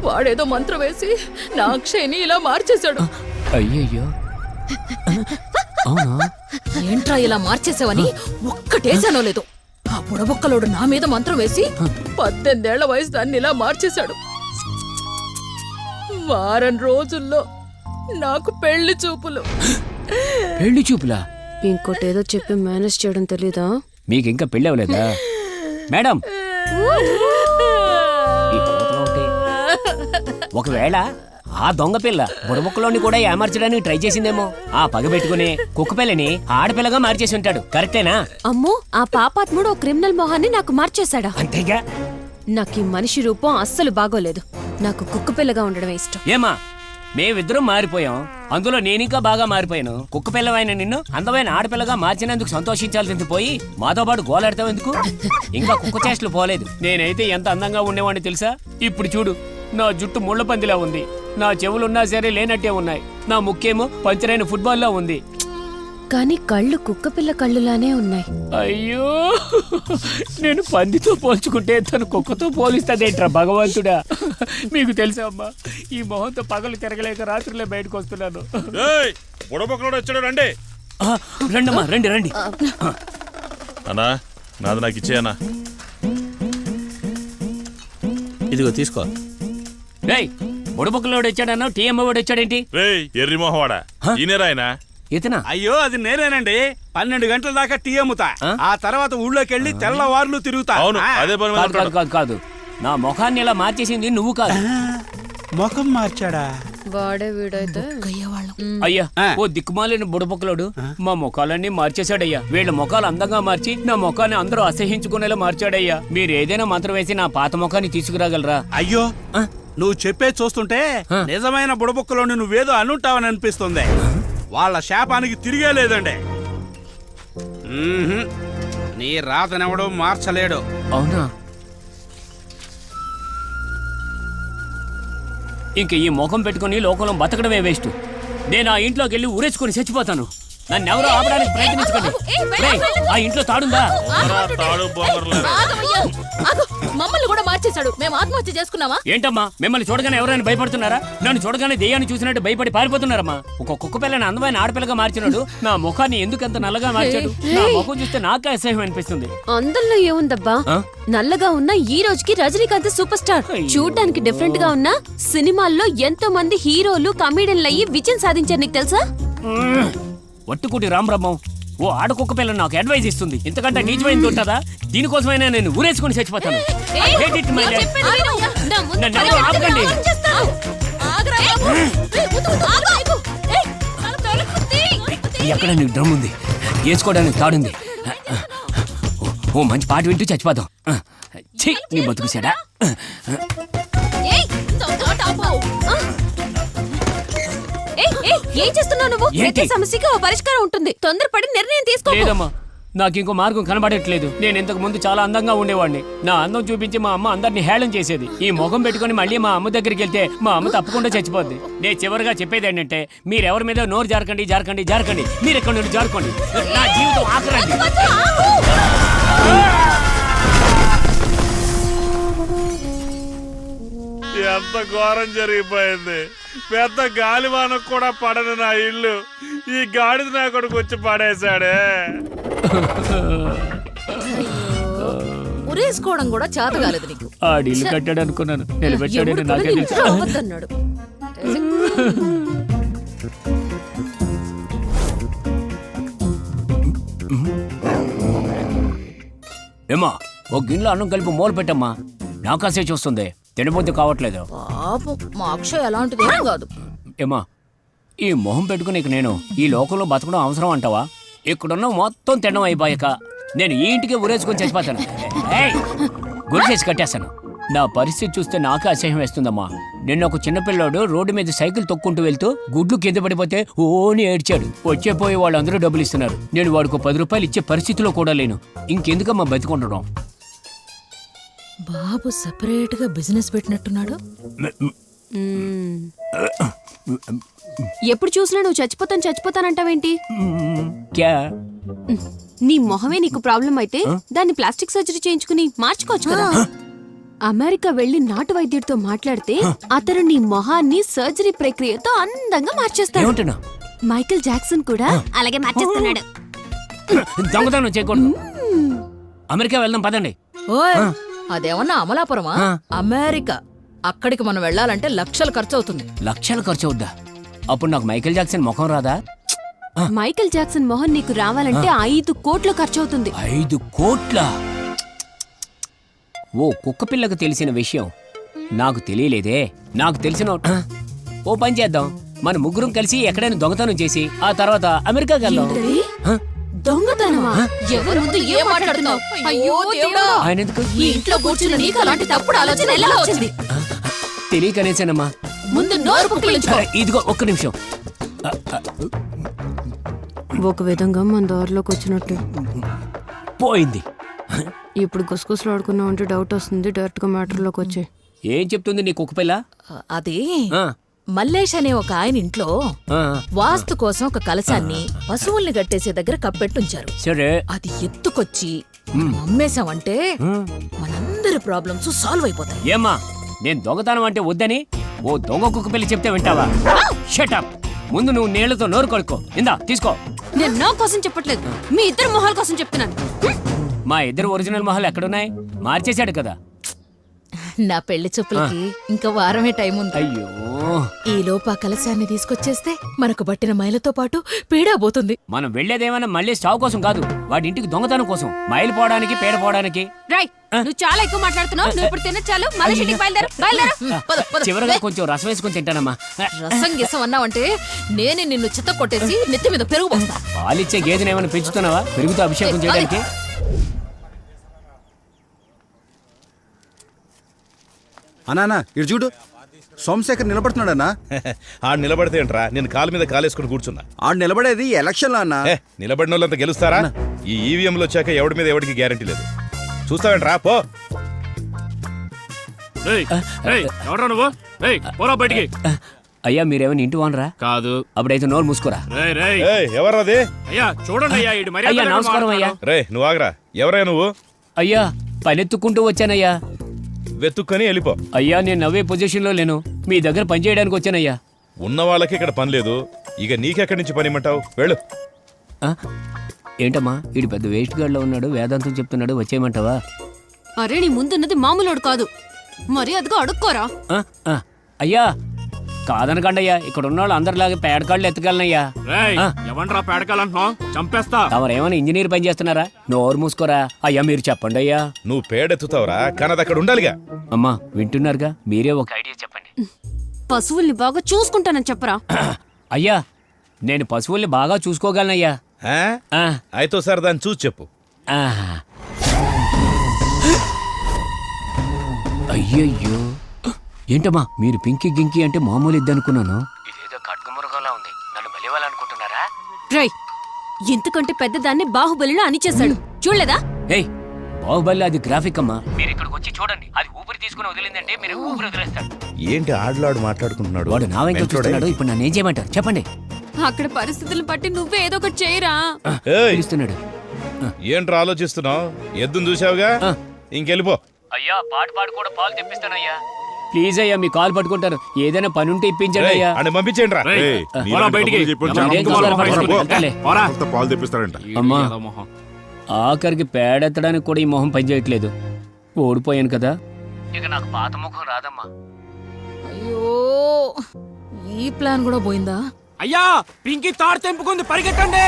వాడేదో మంత్రం వేసి నా అక్షయ్ని ఇలా మార్చేశాడు. అయ్యయ్యో, ఏంట్రా ఇలా మార్చేసావని ఒక్కటేసానో లేదు. ఆ బుడబుక్కలోడు నా మీద మంత్రం వేసి 18 ఏళ్ల వయసు దాన్ని ఇలా మార్చేశాడు. వారం రోజుల్లో నాకు పెళ్లి చూపులు. పెళ్లి చూపులా? ఇంకోటేదో చెప్పి మేనేజ్ చేయడం తెలీదా? మీకు ఇంకా పెళ్లి అవ్వలేదా మేడం? ఒకవేళ ఆ దొంగ పిల్ల బుడబుక్కలోని కూడా ఏమార్చడానికి ట్రై చేసిందేమో. ఆ పగ పెట్టుకుని కుక్క పిల్లని ఆడపిల్లగా మార్చేసి ఉంటాడు. కరెక్టేనా? అమ్మో, ఆ పాపాత్ముడు ఓ క్రిమినల్ మొహాన్ని నాకు మార్చేశాడా? అంతేగా. నాకు ఈ మనిషి రూపం అస్సలు బాగోలేదు. నాకు కుక్క పిల్లగా ఉండడమే ఇష్టం. ఏమా, మేమిద్దరం మారిపోయాం. అందులో నేనింకా బాగా మారిపోయాను. కుక్క పిల్లవైన నిన్ను అందమైన ఆడపిల్లగా మార్చినందుకు సంతోషించాల్సింది పోయి మాతో పాటు గోలాడతావు ఎందుకు? ఇంకా కుక్క చేష్టలు పోలేదు. నేనైతే ఎంత అందంగా ఉండేవాడిని తెలుసా? ఇప్పుడు చూడు, నా జుట్టు ముళ్ళ పందిలా ఉంది, నా చెవులున్నా సరే లేనట్టే ఉన్నాయి, నా ముక్కేమో పంచరైన ఫుట్బాల్లా ఉంది. కానీ కళ్ళు కుక్కపిల్ల కళ్ళులానే ఉన్నాయి. అయ్యో, నేను పందితో పోల్చుకుంటే తను కుక్కతో పోలిస్తాదేంట్రా భగవంతుడా? మీకు తెలుసా అమ్మా, ఈ మొహంతో పగలు తిరగలేక రాత్రులే బయటకు వస్తున్నాను. వచ్చాడు, రండి. రండమ్మా, రండి రండి. అన్నా, నాది నాకు ఇచ్చేయన్నా. ఇదిగో తీసుకో. రేయ్, బుడబుక్కలోడు వచ్చాడన్నా, టీఎం వాడు వచ్చాడేంటి? రేయ్, ఎర్రి మొహవాడా, ఈయనేరా ఆయన? ఇతనా? అయ్యో, అది నేనేనండి. 12 గంటల దాకా టీ అమ్ముతా. ఆ తర్వాత ఊళ్ళోకి వెళ్ళి తెల్లవార్లు తిరుగుతా. అవును, అదే పని మీద కాదు కాదు కాదు, నా ముఖాన్ని ఇలా మార్చేసింది నువ్వు కాదు. ముఖం మార్చాడా? వాడే వీడైతే అయ్యా, ఓ దిక్కుమాలిన బుడబుక్కలోడు మా ముఖాలన్నీ మార్చేశాడయ్యా. వీళ్ళ ముఖాలు అందంగా మార్చి నా ముఖాన్ని అందరూ అసహించుకునేలా మార్చాడయ్యా. మీరు ఏదైనా మంత్రం వేసి నా పాత ముఖాన్ని తీసుకురాగలరా? అయ్యో, నువ్వు చెప్పే చూస్తుంటే నిజమైన బుడబుక్కలోని నువ్వేదో అనుంటావని అనిపిస్తుంది. వాళ్ళ శాపానికి తిరిగే లేదండి. నీ రాతనెవడో మార్చలేడు. అవునా? ఇంక ఈ ముఖం పెట్టుకుని లోకంలో బతకడమే వేస్ట్. నేను ఆ ఇంట్లోకి వెళ్ళి ఊరేసుకుని చచ్చిపోతాను. నన్ను ఎవరో ఆపడానికి ప్రయత్నించకండి. ఆ ఇంట్లో తాడుందా? మమ్మల్ని కూడా మార్చేశాడు. మేము ఆత్మహత్య చేసుకున్నావా? ఏంటమ్మా, మిమ్మల్ని చూడగానే ఎవరైనా భయపడుతున్నారా? నన్ను చూడగానే దెయ్యాన్ని చూసినట్టు భయపడి పారిపోతున్నారమ్మా. ఒక కుక్క పిల్లని అందమైన ఆడపిల్లగా మార్చినాడు. నా ముఖాన్ని ఎందుకంత నల్లగా మార్చాడు? నా ముఖం చూస్తే నాకే అసహ్యం అనిపిస్తుంది. అందులో ఏముందబ్బా, నల్లగా ఉన్న ఈ రోజుకి రజనీకాంత్ సూపర్ స్టార్. చూడ్డానికి డిఫరెంట్ గా ఉన్న సినిమాల్లో ఎంతో మంది హీరోలు కమీడియన్లు అయ్యి విజయం సాధించారు. నీకు తెలుసా? వట్టుకుటి రామబ్రహ్మం ఓ ఆడకుక్క పిల్ల నాకు అడ్వైజ్ ఇస్తుంది. ఇంతకంటే నీచమైంది ఉంటుందా? దీనికోసమైనా నేను ఊరేసుకుని చచ్చిపోతాను. ఆపకండి. ఎక్కడ నీకు డ్రమ్ ఉంది, వేసుకోవడానికి తాడుంది. ఓ మంచి పాట వింటూ చచ్చిపోతాం. నీ బతుకుసాడా? ఏం చేస్తున్నావు నువ్వు? ప్రతి సమస్యకి ఓ పరిష్కారం ఉంటుంది. తొందరపడి నిర్ణయం తీసుకో. లేదమ్మా, నాకు ఇంకో మార్గం కనబడట్లేదు. నేను ఇంతకు ముందు చాలా అందంగా ఉండేవాడిని. నా అందం చూపించి మా అమ్మ అందరినీ హేళన చేసేది. ఈ ముఖం పెట్టుకుని మళ్ళీ మా అమ్మ దగ్గరికి వెళ్తే మా అమ్మ తప్పకుండా చచ్చిపోద్ది. నేను చివరిగా చెప్పేది ఏంటంటే, మీరెవరి మీద నోరు జారకండి జారకండి జారకండి. మీరు ఎక్కడ నుండి జారుకోండి. నా జీవితం ఆఖరండి. ఎంత ఘోరం జరిగిపోయింది. పెద్ద గాలివానకు కూడా పడని నా ఇల్లు ఈ గాడిద నా కొడుకు వచ్చి పడేశాడే. ఉరేసుకోవడం కూడా చేత కాలేదు నీకు. ఆడి ఇల్లు కట్టాడు అనుకున్నాను, నిలబెట్టాడని నాకే తెలుసు. అన్నాడు. ఏమా, ఒక గిన్నెలో అన్నం కలిపి మూల పెట్టమ్మా. నాకాసే చూస్తుంది, తినబుద్ధి కావట్లేదు. పాపం మా అక్షయ్ అలాంటిది ఏం కాదు. ఏమా, ఈ మొహం పెట్టుకుని నేను ఈ లోకంలో బతకడం అవసరం అంటావా? ఇక్కడున్న మొత్తం తినడం అయిపోయాక నేను ఈ ఇంటికి ఊరేసుకొని చచ్చిపోతాను. గురిచేసి కట్టేస్తాను. నా పరిస్థితి చూస్తే నాకే అసహ్యం వేస్తుందమ్మా. నిన్న ఒక చిన్నపిల్లాడు రోడ్డు మీద సైకిల్ తొక్కుంటూ వెళ్తూ గుడ్లు కింద పడిపోతే ఓని ఏడ్చాడు. వచ్చేపోయి వాళ్ళందరూ డబ్బులు ఇస్తున్నారు. నేను వాడికి 10 రూపాయలు ఇచ్చే పరిస్థితిలో కూడా లేను. ఇంకెందుకమ్మా బతికుండడం? బాబు సెపరేట్ గా బిజినెస్ పెట్టినట్టున్నాడు. ఎప్పుడు చూసినా నువ్వు చచ్చిపోతానంటావేంటి? నీ మొహమే నీకు ప్రాబ్లం అయితే దాన్ని ప్లాస్టిక్ సర్జరీ చేయించుకుని మార్చుకోవచ్చు కదా. అమెరికా వెళ్లి నాటు వైద్యుడితో మాట్లాడితే అతను నీ మొహాన్ని సర్జరీ ప్రక్రియతో అందంగా మార్చేస్తాడు. మైకేల్ జాక్సన్ కూడా అలాగే మార్చేస్తున్నాడు. దొంగతనం చేయకూడదు. అమెరికా వెళ్దాం పదండి. ఓయ్, అదేమన్నా అమలాపురమా? అమెరికా. అక్కడికి మనం వెళ్ళాలంటే లక్షలు ఖర్చు అవుతుంది. లక్షలు ఖర్చు అవుద్దా? అప్పుడు నాకు మైకేల్ జాక్సన్ ముఖం రాదా? మైకేల్ జాక్సన్ మొహం నీకు రావాలంటే 5 కోట్లు ఖర్చు అవుతుంది. 5 కోట్ల? ఓ కుక్క పిల్లకు తెలిసిన విషయం నాకు తెలియలేదే. నాకు తెలిసిన ఓ పని చేద్దాం, మన ముగ్గురం కలిసి ఎక్కడైనా దొంగతనం చేసి ఆ తర్వాత అమెరికాకి వెళ్దాం. దొంగతనమా? ఎవరి ముందు ఏం మాట్లాడుతున్నావు? అయ్యో దేవుడా! ఆయన ఎందుకు ఈ ఇంట్లో కూర్చున్న నీకు అలాంటి తప్పుడు ఆలోచన ఎలా వచ్చింది? తెలియకనేసానమ్మా. ముందు నోరు పుక్కిలించుకో. ఇదిగో ఒక్క నిమిషం. ఒక విధంగా మన దారిలోకి వచ్చినట్టు పోయింది. ఇప్పుడు గుసగుసలు ఆడుకున్నావు అంటే డౌట్ వస్తుంది. డైరెక్ట్ గా మ్యాటర్లోకి వచ్చే. ఏం చెప్తుంది నీ కుక్క పిల్ల? అది మల్లేష్ అనే ఒక ఆయన ఇంట్లో వాస్తు కోసం ఒక కలశాన్ని పశువుల్ని కట్టేసే దగ్గర కప్పెట్టుంచారు. సరే, అది ఎత్తుకొచ్చి అమ్మేశామంటే మనందరి ప్రాబ్లమ్స్ సాల్వ్ అయిపోతాయి. ఏమ్మా, నేను దొంగతనం అంటే వద్దని ఓ దొంగ కుక్క పిల్ల చెప్తే వింటావా? Shut up. ముందు నువ్వు నీళ్లతో నోరు కొడుకో. ఇందా తీసుకో. నేను నా కోసం చెప్పట్లేదు, మీ ఇద్దరు మొహాల కోసం చెప్తున్నాను. మా ఇద్దరు ఒరిజినల్ మొహాలు ఎక్కడున్నాయి? మార్చేశాడు కదా. నా పెళ్లి చూపులకి ఇంకా వారమే టైం ఉంది. అయ్యో, ఈ లోపు ఆ కలశాన్ని తీసుకొచ్చేస్తే మనకు పట్టిన మైలతో పాటు పీడా పోతుంది. మనం వెళ్లేదేమైనా మళ్ళీ స్టావ్ కోసం కాదు, వాడి ఇంటికి దొంగతనం కోసం. మైలు పోవడానికి, పేడ పోవడానికి. నువ్వు చాలా ఎక్కువ మాట్లాడుతున్నావు. నువ్వు ఇప్పుడు తినచ్చాలు. చివరగా కొంచెం రసం వేసుకొని తింటానమ్మా. రసం గిసం అన్నావంటే నేనే నిన్ను చిత్త కొట్టేసి నెత్తి మీద పెరుగు పోస్తా. పాలిచ్చే గేదెని ఏమైనా పెంచుతున్నావా పెరుగుతో అభిషేకం చేయడానికి? అన్నా ఇటు చూడు, సోమశేఖర్ నిలబడుతున్నాడన్నా. ఆడు నిలబడితే ఏంట్రా, నేను కాలు మీద కాలేసుకుని కూర్చున్నా. ఆడు నిలబడేది ఎలక్షన్ లో అన్నా. నిలబడిన వాళ్ళంతా గెలుస్తారా? ఈ ఈవీఎంలో వచ్చాక ఎవడి మీద ఎవడికి గ్యారంటీ లేదు. చూస్తావేంట్రా, పో. అయ్యా, మీరేమైనా ఇంటి వానరా? కాదు. అప్పుడైతే నోరు మూసుకోరా. ఎవరది? అయ్యా చూడండి. అయ్యా నమస్కారం అయ్యా. రే నువ్వు ఆగరా. ఎవరయ్యా నువ్వు? అయ్యా, పనెత్తుకుంటూ వచ్చానయ్యా. వెతుక్కని వెళ్ళిపో. అయ్యా, నేను నవ్వే పొజిషన్ లో లేను. మీ దగ్గర పని చేయడానికి వచ్చానయ్యా. ఉన్న వాళ్ళకి ఇక్కడ పని లేదు, ఇక నీకెక్కడి నుంచి పని ఇమ్మంటావు? వెళ్ళు. ఏంటమ్మా, వీడు పెద్ద వేస్ట్ గార్డ్ లో ఉన్నాడు, వేదాంతం చెప్తున్నాడు, వచ్చేయమంటావా? అరే, నీ ముందున్నది మామూలుడు కాదు, మరి అదిగో అడుక్కోరా. అయ్యా కాదనకండయ్యా, ఇక్కడ ఉన్న వాళ్ళు అందరిలాగే పేడకాళ్ళు ఎత్తగలనయ్యా. ఎవరా పేడకాలంటున్నావు? చంపేస్తా. తమరేమైనా ఇంజనీర్ పని చేస్తున్నారా? నోరు మూసుకోరా. అయ్యా మీరు చెప్పండి అయ్యా. నువ్వు పేడెత్తుతావురా, కానీ అది అక్కడ ఉండాలిగా. అమ్మా వింటున్నారుగా, మీరే ఒక ఐడియా చెప్పండి. పశువుల్ని బాగా చూసుకుంటానని చెప్పరా. అయ్యా, నేను పశువుల్ని బాగా చూసుకోగలనయ్యా. అయితే సార్ దాన్ని చూసి చెప్పు. అయ్యయ్యో, ఏంటమ్మా మీరు పింకీ గింకీ అంటే మామూలు ఇద్దనుకున్నాను. ఇదేదో ఖడ్గమృగంలా ఉంది. నన్ను బలివ్వాలనుకుంటున్నారా? రై, ఇంతకంటే పెద్దదాన్ని బాహుబలిలో అనిచేశాడు, చూడలేదా? ఏయ్, బాహుబలి అది గ్రాఫిక్ అమ్మా. మీరు ఇక్కడికి వచ్చి చూడండి. అది ఊపిరి తీసుకుని వదిలిందంటే మీరు ఊపిరి వదిలేస్తారు. ఏంటి ఆడలాడు మాట్లాడుకుంటున్నాడు? వాడు నా వెంట చూస్తున్నాడు. ఇప్పుడు నన్ను ఏం చేయమంటారు చెప్పండి. అక్కడ పరిస్థితులను బట్టి నువ్వే ఏదో ఒకటి చేయరా. పిలుస్తున్నాడు. ఏంట్రా ఆలోచిస్తున్నావు? ఎద్దును చూసావుగా, ఇంకెళ్ళిపో. అయ్యా, పాటు పాడు కూడా పాలు తెప్పిస్తానయ్యా. ప్లీజ్ అయ్యా, మీ కాలు పట్టుకుంటారు. ఏదైనా పని ఉంటే ఇప్పించండి అయ్యా. పంపించండి రా. పాలు తెప్పిస్తాడంట. అమ్మా, ఆఖరికి పేడెత్తడానికి కూడా ఈ మొహం పనిచేయట్లేదు. ఓడిపోయాను కదా, ఇక నాకు పాత ముఖం రాదమ్మా. అయ్యో, ఈ ప్లాన్ కూడా పోయిందా? అయ్యా, పింకీ తాడు తెంపుకుంది, పరిగెట్టండి.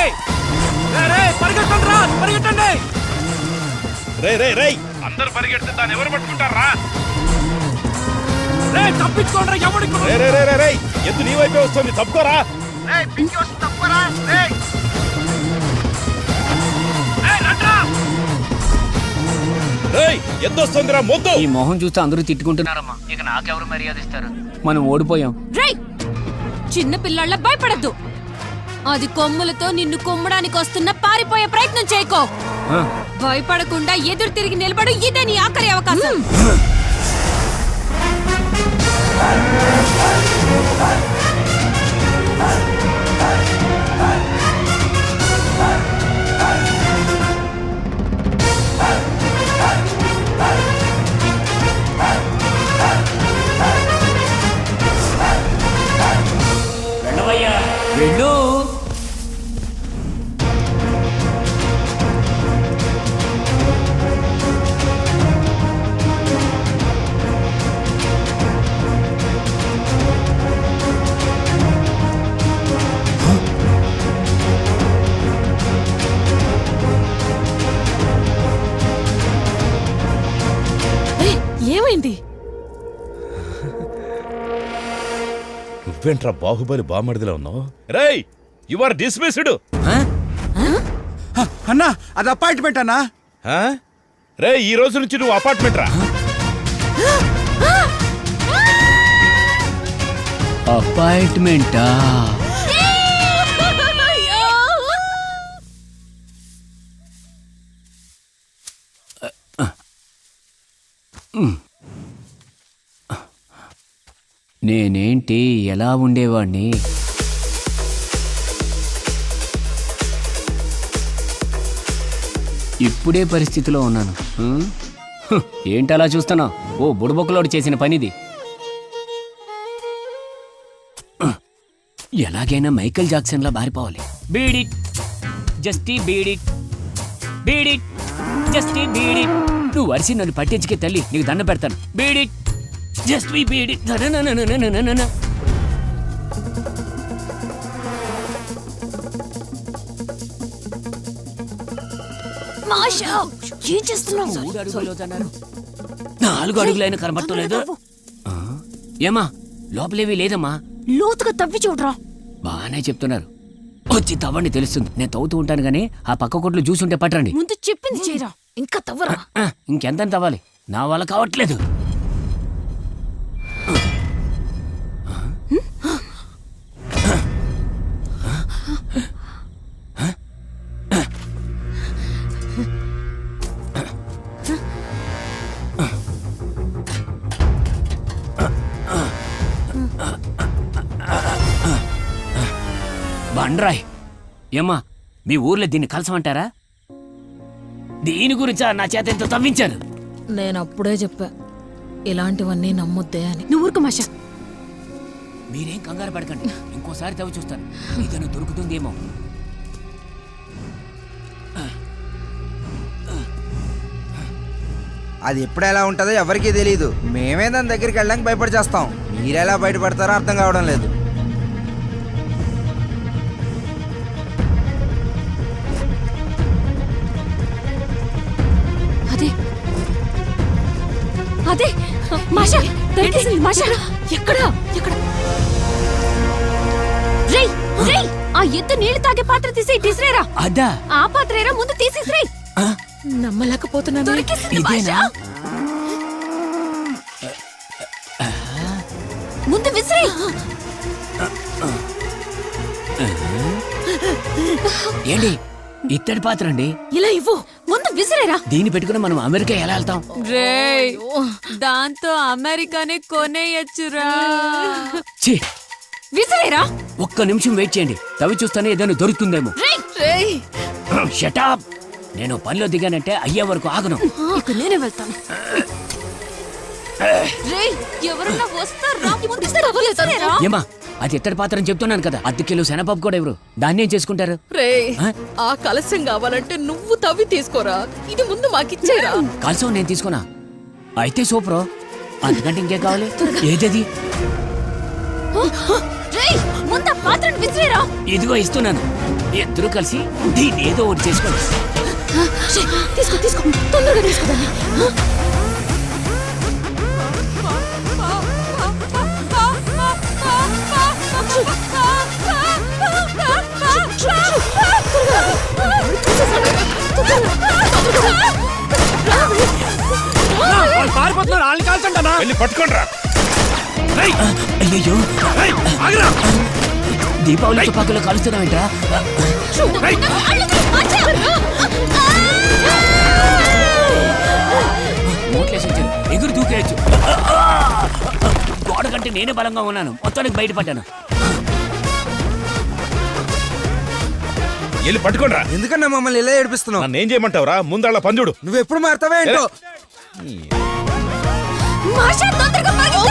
పరిగెట్టండి. అందరు పరిగెడితే దాన్ని ఎవరు పట్టుకుంటారా? తప్పించుకోండి ఎవరికి ఎద్దు నీ వైపే వస్తుంది, తప్పుకోరా. ఎద్దు వస్తుందిరా మొద్దు. ఈ మొహం చూస్తే అందరూ తిట్టుకుంటున్నారమ్మా. ఇక నాకెవరు మర్యాద ఇస్తారు? మనం ఓడిపోయాం. రై చిన్న పిల్లళ్ళ భయపడద్దు. అది కొమ్ములతో నిన్ను కొమ్మడానికి వస్తున్న పారిపోయే ప్రయత్నం చేయకో. భయపడకుండా ఎదురు తిరిగి నిలబడు. ఇదే నీ ఆఖరి అవకాశం. వెళ్ళవయ్యా, వెళ్ళు. ఏమైంది? నువ్వేంట్రా బాహుబలి బామర్దిలో ఉన్నావు? రేయ్, యు ఆర్ డిస్మిస్డ్. అన్నా అది అపాయింట్మెంట్ అన్నా. రే, ఈ రోజు నుంచి నువ్వు అపార్ట్మెంట్ రా. అపాయింట్మెంటా? నేనేంటి ఎలా ఉండేవాణ్ణి? ఇప్పుడే పరిస్థితిలో ఉన్నాను. ఏంటి అలా చూస్తున్నావు? ఓ బుడబొక్కలోడు చేసిన పనిది. ఎలాగైనా మైకేల్ జాక్సన్ లా బారిపోవాలి. బీడిట్ జస్టీ బీడిట్, బీడిట్ జస్టీ బీడిట్. నువ్వు వరిసి నన్ను పట్టించుకే తల్లి, నీకు దండ పెడతాను. బీడిట్ జస్ట్ బీ బీడిట్. ఏం చేస్తున్నావు? 3 అడుగులు అన్నారు, 4 అడుగులైనా కనబట్టలేదు. ఏమా లోపలేవి లేదమ్మా. లోతుగా తవ్వి చూడరా. బాగానే చెప్తున్నారు. వచ్చి తవ్వండి, తెలుస్తుంది. నేను తవ్వుతూ ఉంటాను గానీ ఆ పక్క కొట్లు చూసుంటే పట్టండి. ముందు చెప్పింది చేయరా. ఇంకా తవ్వరా. ఇంకెంత తవ్వాలి? నా వల్ల కావట్లేదు. బండ్రాయ్, ఏమ్మా మీ ఊర్లో దీన్ని కలసమంటారా? దీని గురించా నా చేత ఎంతో తవ్వించారు? నేను అప్పుడే చెప్పా ఇలాంటివన్నీ నమ్మొద్దే అని. నువ్వు ఊరుకు మాషా. మీరేం కంగారు పడకండి, ఇంకోసారి తవ్వి చూస్తాను. ఇతను దొరుకుతుందేమో. అది ఎప్పుడు ఎలా ఉంటుందో ఎవరికీ తెలియదు. మేమే దాని దగ్గరికి వెళ్ళడానికి భయపడి చేస్తాం. మీరెలా బయటపడతారో అర్థం కావడం లేదు. అదే మాషా, దొరికేసింది మాషా. ఎక్కడ ఎక్కడ? రేయ్ రేయ్, ఆ ఎత్తు నీళ్లు తాగే పాత్ర తీసి డిస్రేరా. అదా ఆ పాత్రేరా, ముందు తీసేసి. నమ్మలేకపోతున్నాను. దొరికేసింది మాషా. ముందు విసిరే. ఏంటి ఇత్తడి పాత్ర అండి? ఇలా ఇవ్వు, ముందు విసిరేరా. దీన్ని పెట్టుకుని మనం అమెరికా ఎలా వెళ్తాం? రేయ్, దాంతో అమెరికానే కొనేయచ్చురా. విసిరేరా. ఒక్క నిమిషం వెయిట్ చేయండి, తవ్వి చూస్తానే ఏదైనా దొరుకుతుందేమో. షటాప్. నేను పనిలో దిగానంటే అయ్యే వరకు ఆగను. ఇక నేనే వెళ్తాను. రేయ్, ఎవరన్నా వస్తారా? ఏమా అది ఎత్తడి పాత్ర అని చెప్తున్నాను కదా. 10 కిలో శనగపప్పు కూడా ఎవరు దాన్ని ఏం చేసుకుంటారు? ఆ కలశం కావాలంటే నువ్వు తవ్వి తీసుకోరా. ఇది ముందు మాకిచ్చేరా. కలశం నేను తీసుకున్నా అయితే సూపర్. అందుకంటే ఇంకేం కావాలి? ఏదది? ముందు పాత్రను విసిరేరా. ఇదిగో ఇస్తున్నాను, ఇద్దరు కలిసి దీన్ని ఏదో ఒకటి చేసుకోండి. తీసుకో తీసుకో, తొందరగా తీసుకోదాన్ని. పారిపోతున్నారు, వాళ్ళని కాల్చండి. వెళ్ళి పట్టుకోండి. అయ్యో దీపావళి తుపాకులో కాలుస్తున్నావేంట్రా? మోట్లేసి ఎగురు దూకేయచ్చు. గోడ కంటే నేనే బలంగా ఉన్నాను, మొత్తానికి బయటపడ్డాను. వెళ్ళి పట్టుకోండిరా. ఎందుకన్నా మమ్మల్ని ఇలా ఏడిపిస్తున్నావు? నన్ను ఏం చేయమంటావురా? ముందాళ్ళ పంజుడు. నువ్వు ఎప్పుడు మారుతావే ఏంటో.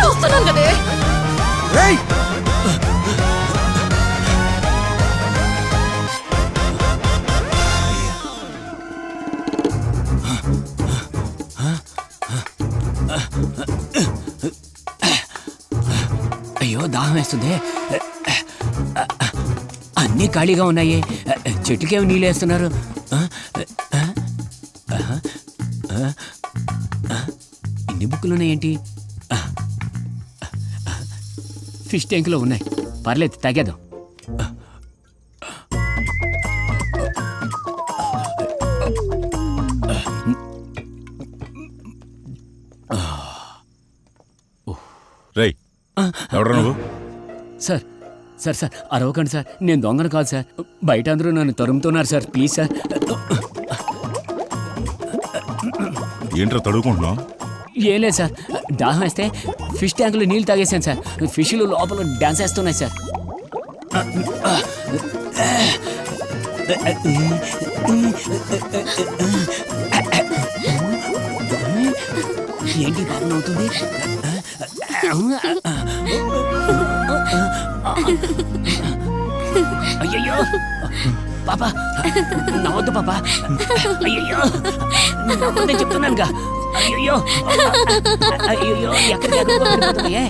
వస్తున్నాను కదే. అయ్యో దాహం వేస్తుంది. అన్నీ ఖాళీగా ఉన్నాయి, చెట్టుకేమి నీళ్ళు వేస్తున్నారు? ఇన్ని బుక్కులు ఉన్నాయేంటి? ఫిష్ ట్యాంకులో ఉన్నాయి, పర్లేదు తాగేద్దాం. రేయ్, ఎవడ్రా నువ్వు? సార్ సార్ సార్ అరవకండి సార్, నేను దొంగను కాదు సార్. బయట అందరూ నన్ను తరుముతున్నారు సార్, ప్లీజ్ సార్. ఏంట్రా తడుకుంటున్నావు? ఏం లేదు సార్, దాహం వేస్తే ఫిష్ ట్యాంకులో నీళ్ళు తాగేసాను సార్. ఫిష్లు లోపల డాన్స్ వేస్తున్నాయి సార్. ఏంటి బాబు అవుతుంది? అయ్యయ్యో పాపా, నవ్వద్దు పాపా. అయ్యయ్యో నవ్వద్దని చెప్తున్నానుగా. అయ్యో అయ్యో ఎక్కడికి పడిపోతున్నాయే.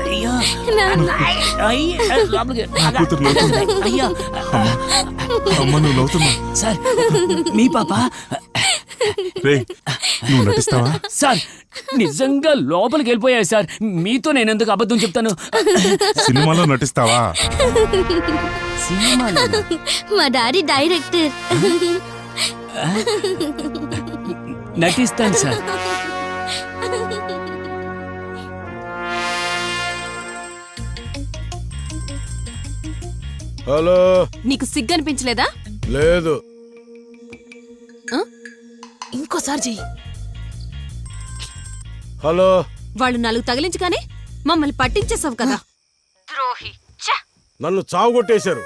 అయ్యో అయ్యో సార్, మీ పాప. నువ్వు నటిస్తావా? సార్ నిజంగా లోపలికి వెళ్ళిపోయాయి సార్. మీతో నేను ఎందుకు అబద్ధం చెప్తాను? సినిమాలో నటిస్తావా? సినిమాలో? మా డాడీ డైరెక్టర్. నటిస్తాను సార్. హలో, నీకు సిగ్గు అనిపించలేదా? లేదు. ఇంకోసారి చెయ్యి. హలో, వాళ్ళు నాలుగు తగిలించగానే మమ్మల్ని పట్టించేసావు కదా ద్రోహి. నన్ను చావు కొట్టేశారు,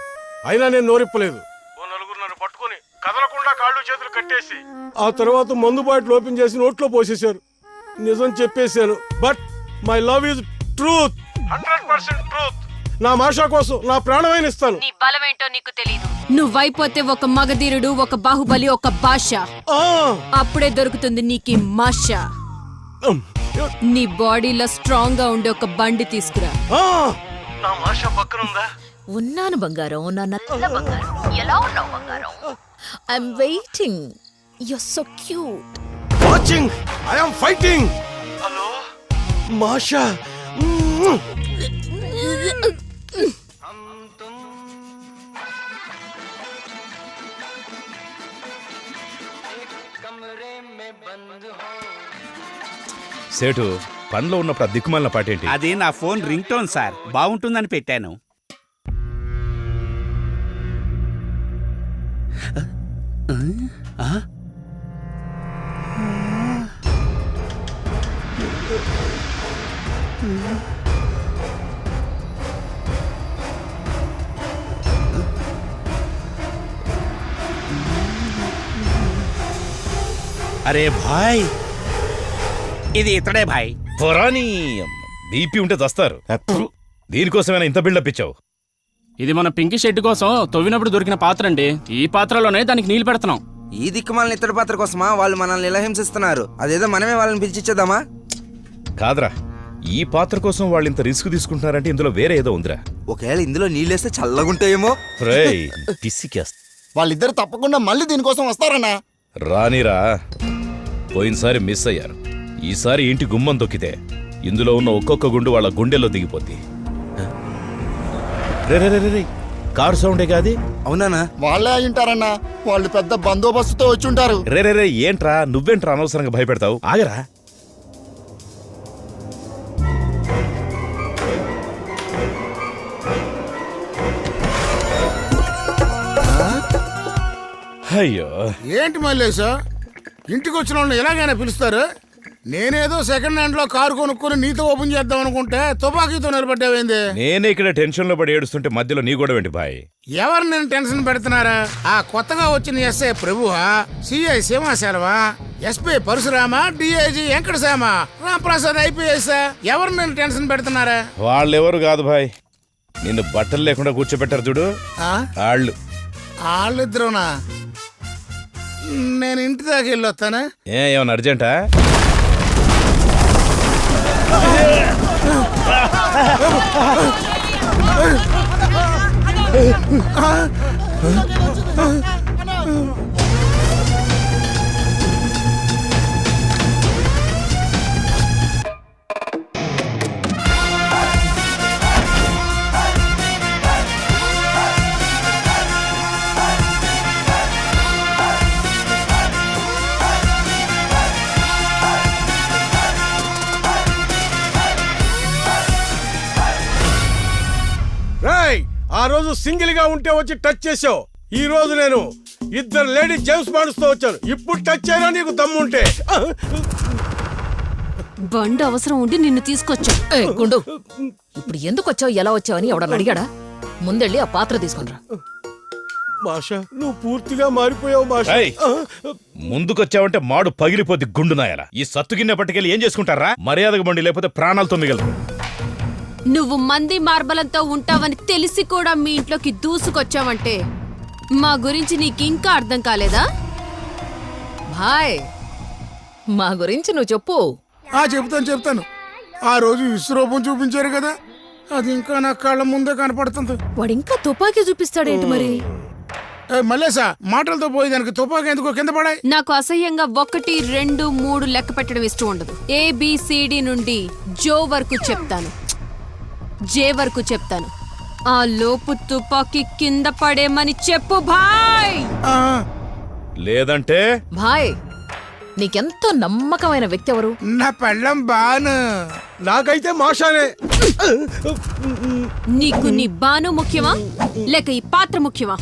అయినా నేను నోరిప్పలేదు. ఓ నలుగురు నన్ను పట్టుకొని కదలకుండా కాళ్ళు చేతులు కట్టేసి ఆ తర్వాత మందు బాటిల్ ఓపెన్ చేసి నోట్లో పోసేశారు. నిజం చెప్పేశాను, but my love is truth, 100% truth. నా మాషా కోసం నా ప్రాణమైన ఇస్తాను. నీ బలమేంటో నీకు తెలీదు. నువ్వైపోతే ఒక మగధీరుడు, ఒక బాహుబలి, ఒక భాష. అప్పుడే దొరుకుతుంది నీకు మాష. నీ బాడీలో స్ట్రాంగ్ గా ఉండే ఒక బండి తీసుకురా. నా మాషా పక్కన ఉందా? ఉన్నాను బంగారం, నా నల్ల బంగారం. ఎలా ఉన్నావు బంగారం? I'm waiting. You are so cute. Watching, I am fighting. Hello Masha. సేటు పనిలో ఉన్నప్పుడు ఆ దిక్కుమాలిన పాటేంటి? అది నా ఫోన్ రింగ్ టోన్ సార్, బాగుంటుందని పెట్టాను. అరే భాయ్, ఇది ఇతడే భాయ్. పొరాని బీపీ ఉంటే చస్తారు. దీనికోసమైనా ఇంత బిల్డప్ ఇచ్చావు? ఇది మన పింకీ షెడ్ కోసం తవ్వినప్పుడు దొరికిన పాత్ర అండి. ఈ పాత్రలోనే దానికి నీళ్లు పెడుతున్నాం. ఈ దిక్కుమాలిన ఇతడి పాత్ర కోసమా? వాళ్ళు మనల్ని ఇలా హింసిస్తున్నారు. అదేదో మనమే వాళ్ళని పిలిచిచ్చేద్దామా? కాదురా, ఈ పాత్ర కోసం వాళ్ళు ఇంత రిస్క్ తీసుకుంటున్నారంటే ఇందులో వేరే ఏదో ఉందిరా. ఒకవేళ ఇందులో నీళ్ళేస్తే చల్లగుంటాయేమో. రేయ్ పిసికేస్తా. వాళ్ళిద్దరు తప్పకుండా మళ్ళీ దీనికోసం వస్తారన్నా. రానిరా, పోయినసారి మిస్ అయ్యారు. ఈసారి ఇంటి గుమ్మం తొక్కితే ఇందులో ఉన్న ఒక్కొక్క గుండు వాళ్ళ గుండెల్లో దిగిపోద్ది. రే రే రే రే, కారు సౌండే కాది. అవునా? వాళ్ళే అయింటారన్నా. వాళ్ళు పెద్ద బందోబస్తుతో వచ్చి ఉంటారు. రే రే రే, ఏంట్రా నువ్వేంట్రా అనవసరంగా భయపెడతావు? ఆగరా. అయ్యో, ఏంటి మల్లేశా, ఇంటికి వచ్చిన వాళ్ళని ఎలాగైనా పిలుస్తారు? నేనేదో సెకండ్ హ్యాండ్ లో కారు కొనుక్కొని నీతో ఓపెన్ చేద్దాం అనుకుంటే తుపాకీతో నిలబడ్డావేంది? నేనే ఇక్కడ టెన్షన్ లో పడి ఏడుస్తుంటే మధ్యలో నీ కూడా ఏంటి బాయ్? ఎవరు నేను టెన్షన్ పెడుతున్నారా? ఆ కొత్తగా వచ్చిన ఎస్ఐ ప్రభువా, సిఐ సింహాశలవా, ఎస్పీ పరశురామా, డిఐజీ వెంకటశామ, రాంప్రసాద్ ఐపీఎస్, ఎవరు నేను టెన్షన్ పెడుతున్నారా? వాళ్ళెవరు కాదు బాయ్, నిన్ను బట్టలు లేకుండా కూర్చోబెట్టారు చూడు వాళ్ళు. వాళ్ళిద్దరునా? నేను ఇంటి దాకా వెళ్ళొస్తానా? ఏమన్నా అర్జెంటా? ఆ రోజు సింగిల్ గా ఉంటే వచ్చి టచ్ చేసావు. ఈ రోజు నేను ఇద్దరు లేడీ జేమ్స్ బాండ్స్ తో వచ్చాను. ఇప్పుడు టచ్ అయినా నీకు దమ్ముంటే. బండి అవసరం ఉండి నిన్ను తీసుకొచ్చా. గుండు, ఇప్పుడు ఎందుకు వచ్చావు, ఎలా వచ్చావని ఎవడన్నా అడిగాడా? ముందెళ్ళి ఆ పాత్ర తీసుకునిరా. భాష, నువ్వు పూర్తిగా మారిపోయావు భాష. ముందుకొచ్చావంటే మాడు పగిలిపోద్ది గుండు నాయాల. ఈ సత్తు గిన్నె పట్టుకెళ్ళి ఏం చేసుకుంటారా? మర్యాదగా బండి, లేకపోతే ప్రాణాలతో మిగలరు. నువ్వు మంది మార్బలంతో ఉంటావని తెలిసి కూడా మీ ఇంట్లోకి దూసుకొచ్చావంటే మా గురించి నీకింకా అర్థం కాలేదా? భాయ్, మా గురించి నువ్వు చెప్పు. చెప్తాను. ఆ రోజు విశ్వరూపం చూపించారు కదా, అది ఇంకా నా కళ్ళ ముందే కనపడుతుంది. వాడు ఇంకా తుపాకీ చూపిస్తాడేంటి మరి? మల్లేశా, మాటలతో పోయేదానికి తుపాకీ ఎందుకో కింద పడాయి. నాకు అసహ్యంగా 1, 2, 3 లెక్క పెట్టడం ఇష్టం ఉండదు. ABCD నుండి జో వరకు చెప్తాను, జే వరకు చెప్తాను. ఆ లోపు తుపాకీ కింద పడేమని చెప్పు భాయ్. లేదంటే భాయ్, నీకెంతో నమ్మకమైన వ్యక్తి ఎవరు? నా పెళ్ళం బాను. నాకైతే మాషానే. నీకు నీ బాను ముఖ్యమా లేక ఈ పాత్ర ముఖ్యమా?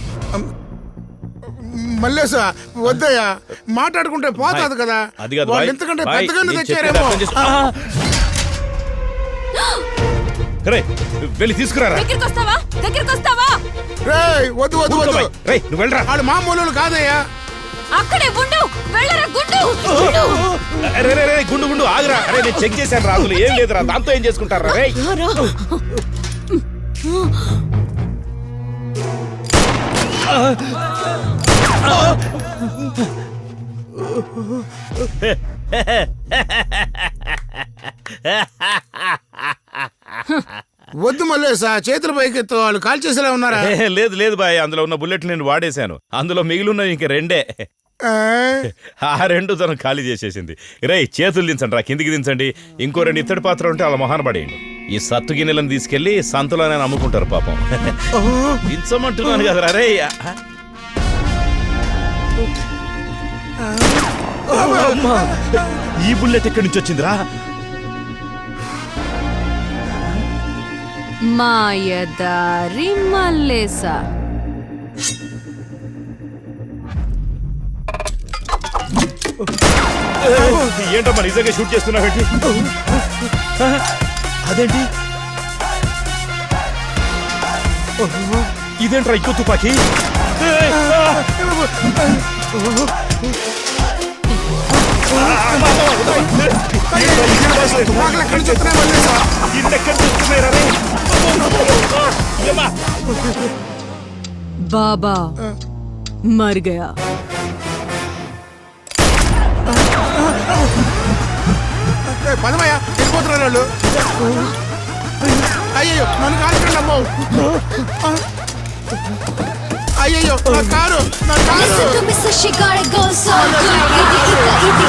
మల్లేశా, వద్దయ్యా, మాట్లాడుకుంటే పోతాది కదా. అది కాదు వాళ్ళు ఎంతకంటే పెద్దగానే తెచ్చారేమో. వెళ్ళి తీసుకురారా. వద్దు వద్దు వద్దు, నువ్వు వెళ్ళరా. వాళ్ళు మామూలు కాదయ్యా. అక్కడే ఉండు, వెళ్ళరా గుండు. గుండు గుండు ఆగురా. అరే నేను చెక్ చేశాను రా, అసలు ఏం లేదురా, దాంతో ఏం చేసుకుంటారా? రే వద్దు మల్లేశా, చేతుల పైకెత్తు, వాళ్ళు కాల్ చేసేలా ఉన్నారా? లేదు లేదు బాయ్, అందులో ఉన్న బుల్లెట్ నేను వాడేశాను. అందులో మిగిలిన ఇంక 2. ఆ 2 తను ఖాళీ చేసేసింది. రే చేతులు దించండి రా, కిందికి దించండి. ఇంకో 2 ఇత్తడి పాత్ర ఉంటే వాళ్ళ మొహాన పడేయండి. ఈ సత్తు గిన్నెలను తీసుకెళ్లి సంతలోనే అమ్ముకుంటారు పాపం. దించమంటున్నాను కదరా. రే ఈ బుల్లెట్ ఎక్కడి నుంచి వచ్చిందిరా? మాయదారి మల్లేశా. ఏంటమ్మా నిజంగా షూట్ చేస్తున్నావేంటి? అదేంటి ఇదేంట్రా ఇంకో తుపాకీ? बाबा मर गया। పదమయ్యా వెళ్ళిపోతున్నారు వాళ్ళు. అయ్యో నన్ను కాల్చండి అమ్మో. అయ్యో నా కారు నా car. Listen to Mr. She got it go so good. ఇది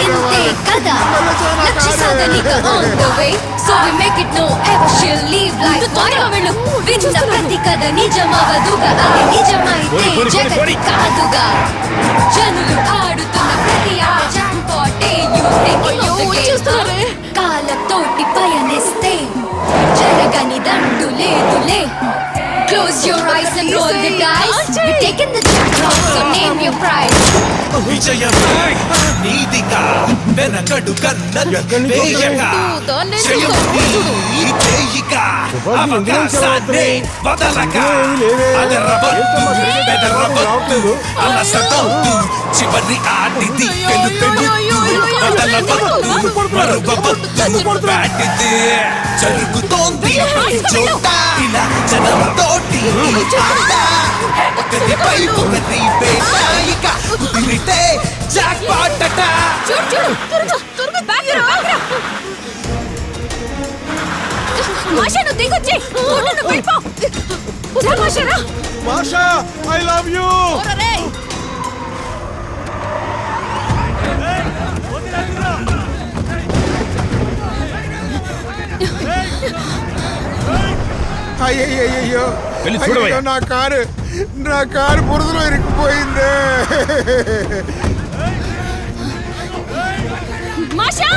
ఇంతే కదా. లక్ష్య సాధనిక on the way. So we make it no ever she'll leave like water. విన్న ప్రతి కథ నిజమవదుగా. అది నిజమైతే జగతి కాదుగా. జనులు ఆడుతున్న ప్రతి ఆట జాంపాటే you taking on the game. కాలంతోటి పయనిస్తే జరగని దండు లేదులే. Close your eyes and roll the dice. We're taking the jackpot, so name your prize. విజయమే నీతిగా వెనకడు కన్నది వేయగా జయం నీ చేయిగా అవకాశాన్ని వదలగా అదరవద్దు బెదరవద్దు అలసటొద్దు చివరి ఆటిది గెలుపెడుతూ వదలవద్దు మరువవద్దు బ్యాటిది జరుగుతోంది చోట ఇలా జనంతోటి ఆట ఒకరిపై ఒకరి వేసాయిక కుదిరితే జాక్పాట్ అట. Masha I love you. అయ్యో వెళ్ళి చూడవయ్యా. నా కారు బురదలో ఇరుక్కుపోయింది. మాషా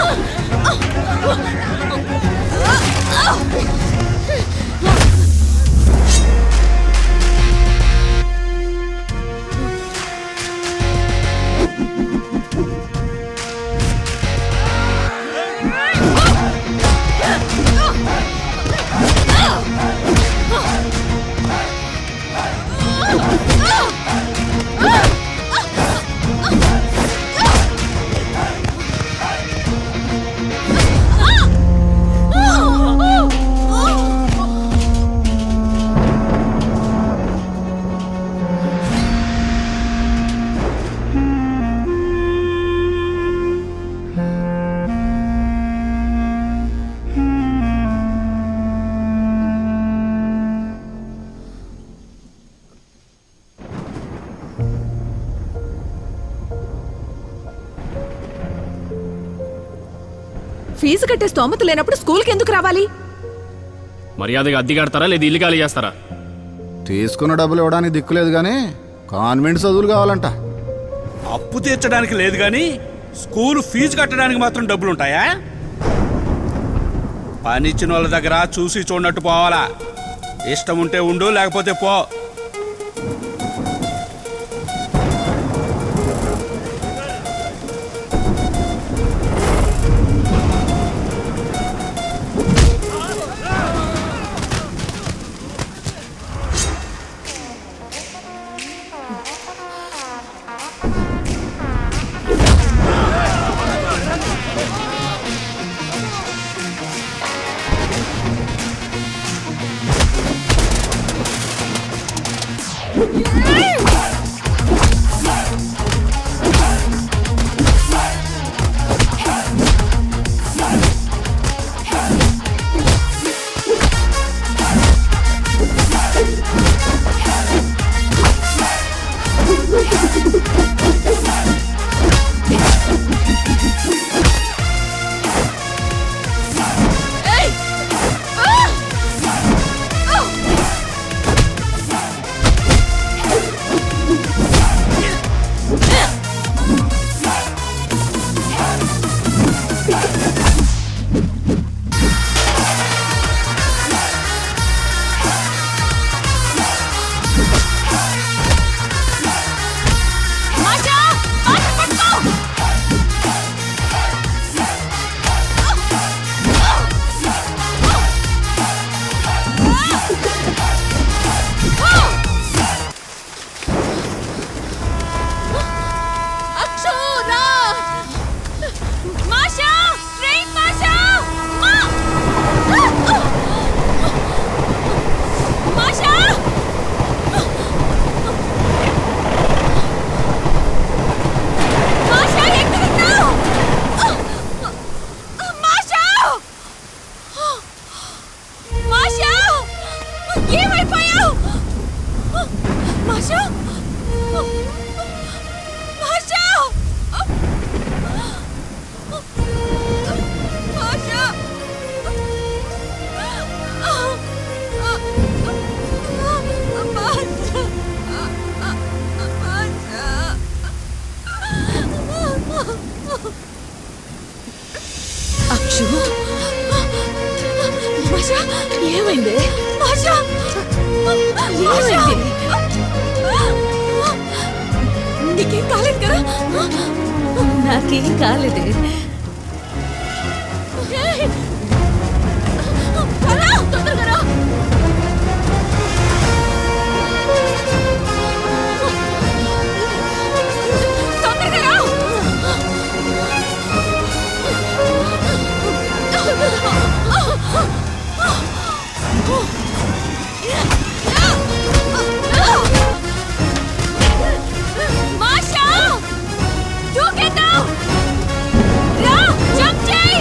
ఫీజు కట్టే స్తోమత లేనప్పుడు స్కూల్కి ఎందుకు రావాలి? మర్యాదగా అద్దె కడతారా లేదా ఇల్లు ఖాళీ చేస్తారా? తీసుకున్న డబ్బులు ఇవ్వడానికి దిక్కులేదు కానీ కాన్వెంట్ చదువులు కావాలంట. అప్పు తీర్చడానికి లేదు కానీ స్కూల్ ఫీజు కట్టడానికి మాత్రం డబ్బులు ఉంటాయా? పనిచ్చిన వాళ్ళ దగ్గర చూసి చూడనట్టు పోవాలా. ఇష్టం ఉంటే ఉండు, లేకపోతే పో. Masha Masha Masha Akshu Masha ఏమైంది? మాషా ఏమైంది? నీకేం కాలేదు కదా? నాకేం కాలేదే. తొందరగా రా. తొందరగా రా. మాషా దూకేద్దాం. రా జంప్ చేయి.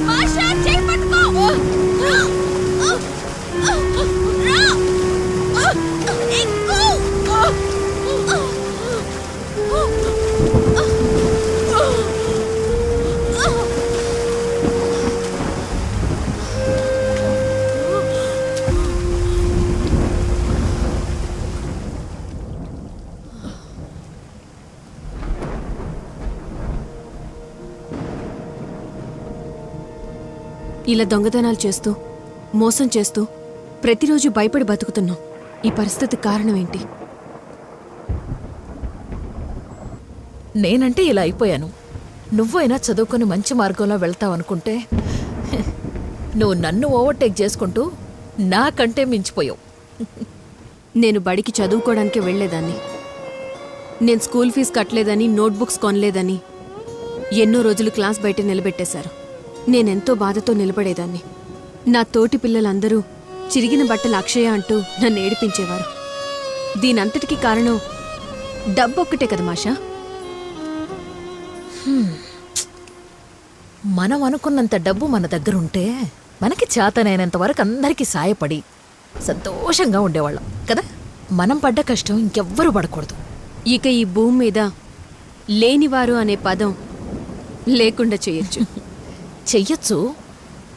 మాషా చేయి పట్టుకో. రా. ఎక్కు. ఇలా దొంగతనాలు చేస్తూ మోసం చేస్తూ ప్రతిరోజు భయపడి బతుకుతున్నాం. ఈ పరిస్థితి కారణం ఏంటి? నేనంటే ఇలా అయిపోయాను. నువ్వైనా చదువుకొని మంచి మార్గంలో వెళ్తావనుకుంటే నువ్వు నన్ను ఓవర్టేక్ చేసుకుంటూ నాకంటే మించిపోయావు. నేను బడికి చదువుకోవడానికే వెళ్లేదాన్ని. నేను స్కూల్ ఫీజు కట్టలేదని, నోట్బుక్స్ కొనలేదని ఎన్నో రోజులు క్లాస్ బయట నిలబెట్టేశారు. నేనెంతో బాధతో నిలబడేదాన్ని. నా తోటి పిల్లలందరూ చిరిగిన బట్టలు అక్షయ అంటూ నన్ను ఏడిపించేవారు. దీనంతటికీ కారణం డబ్బొక్కటే కదా మాషా. మనం అనుకున్నంత డబ్బు మన దగ్గర ఉంటే మనకి చేతనైనంత వరకు అందరికీ సాయపడి సంతోషంగా ఉండేవాళ్ళం కదా. మనం పడ్డ కష్టం ఇంకెవ్వరూ పడకూడదు. ఇక ఈ భూమి మీద లేనివారు అనే పదం లేకుండా చేయొచ్చు. చెయ్యొచ్చు,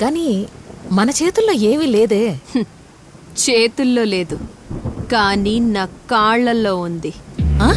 కానీ మన చేతుల్లో ఏమీ లేదే. చేతుల్లో లేదు, కానీ నా కాళ్ళల్లో ఉంది. ఆ?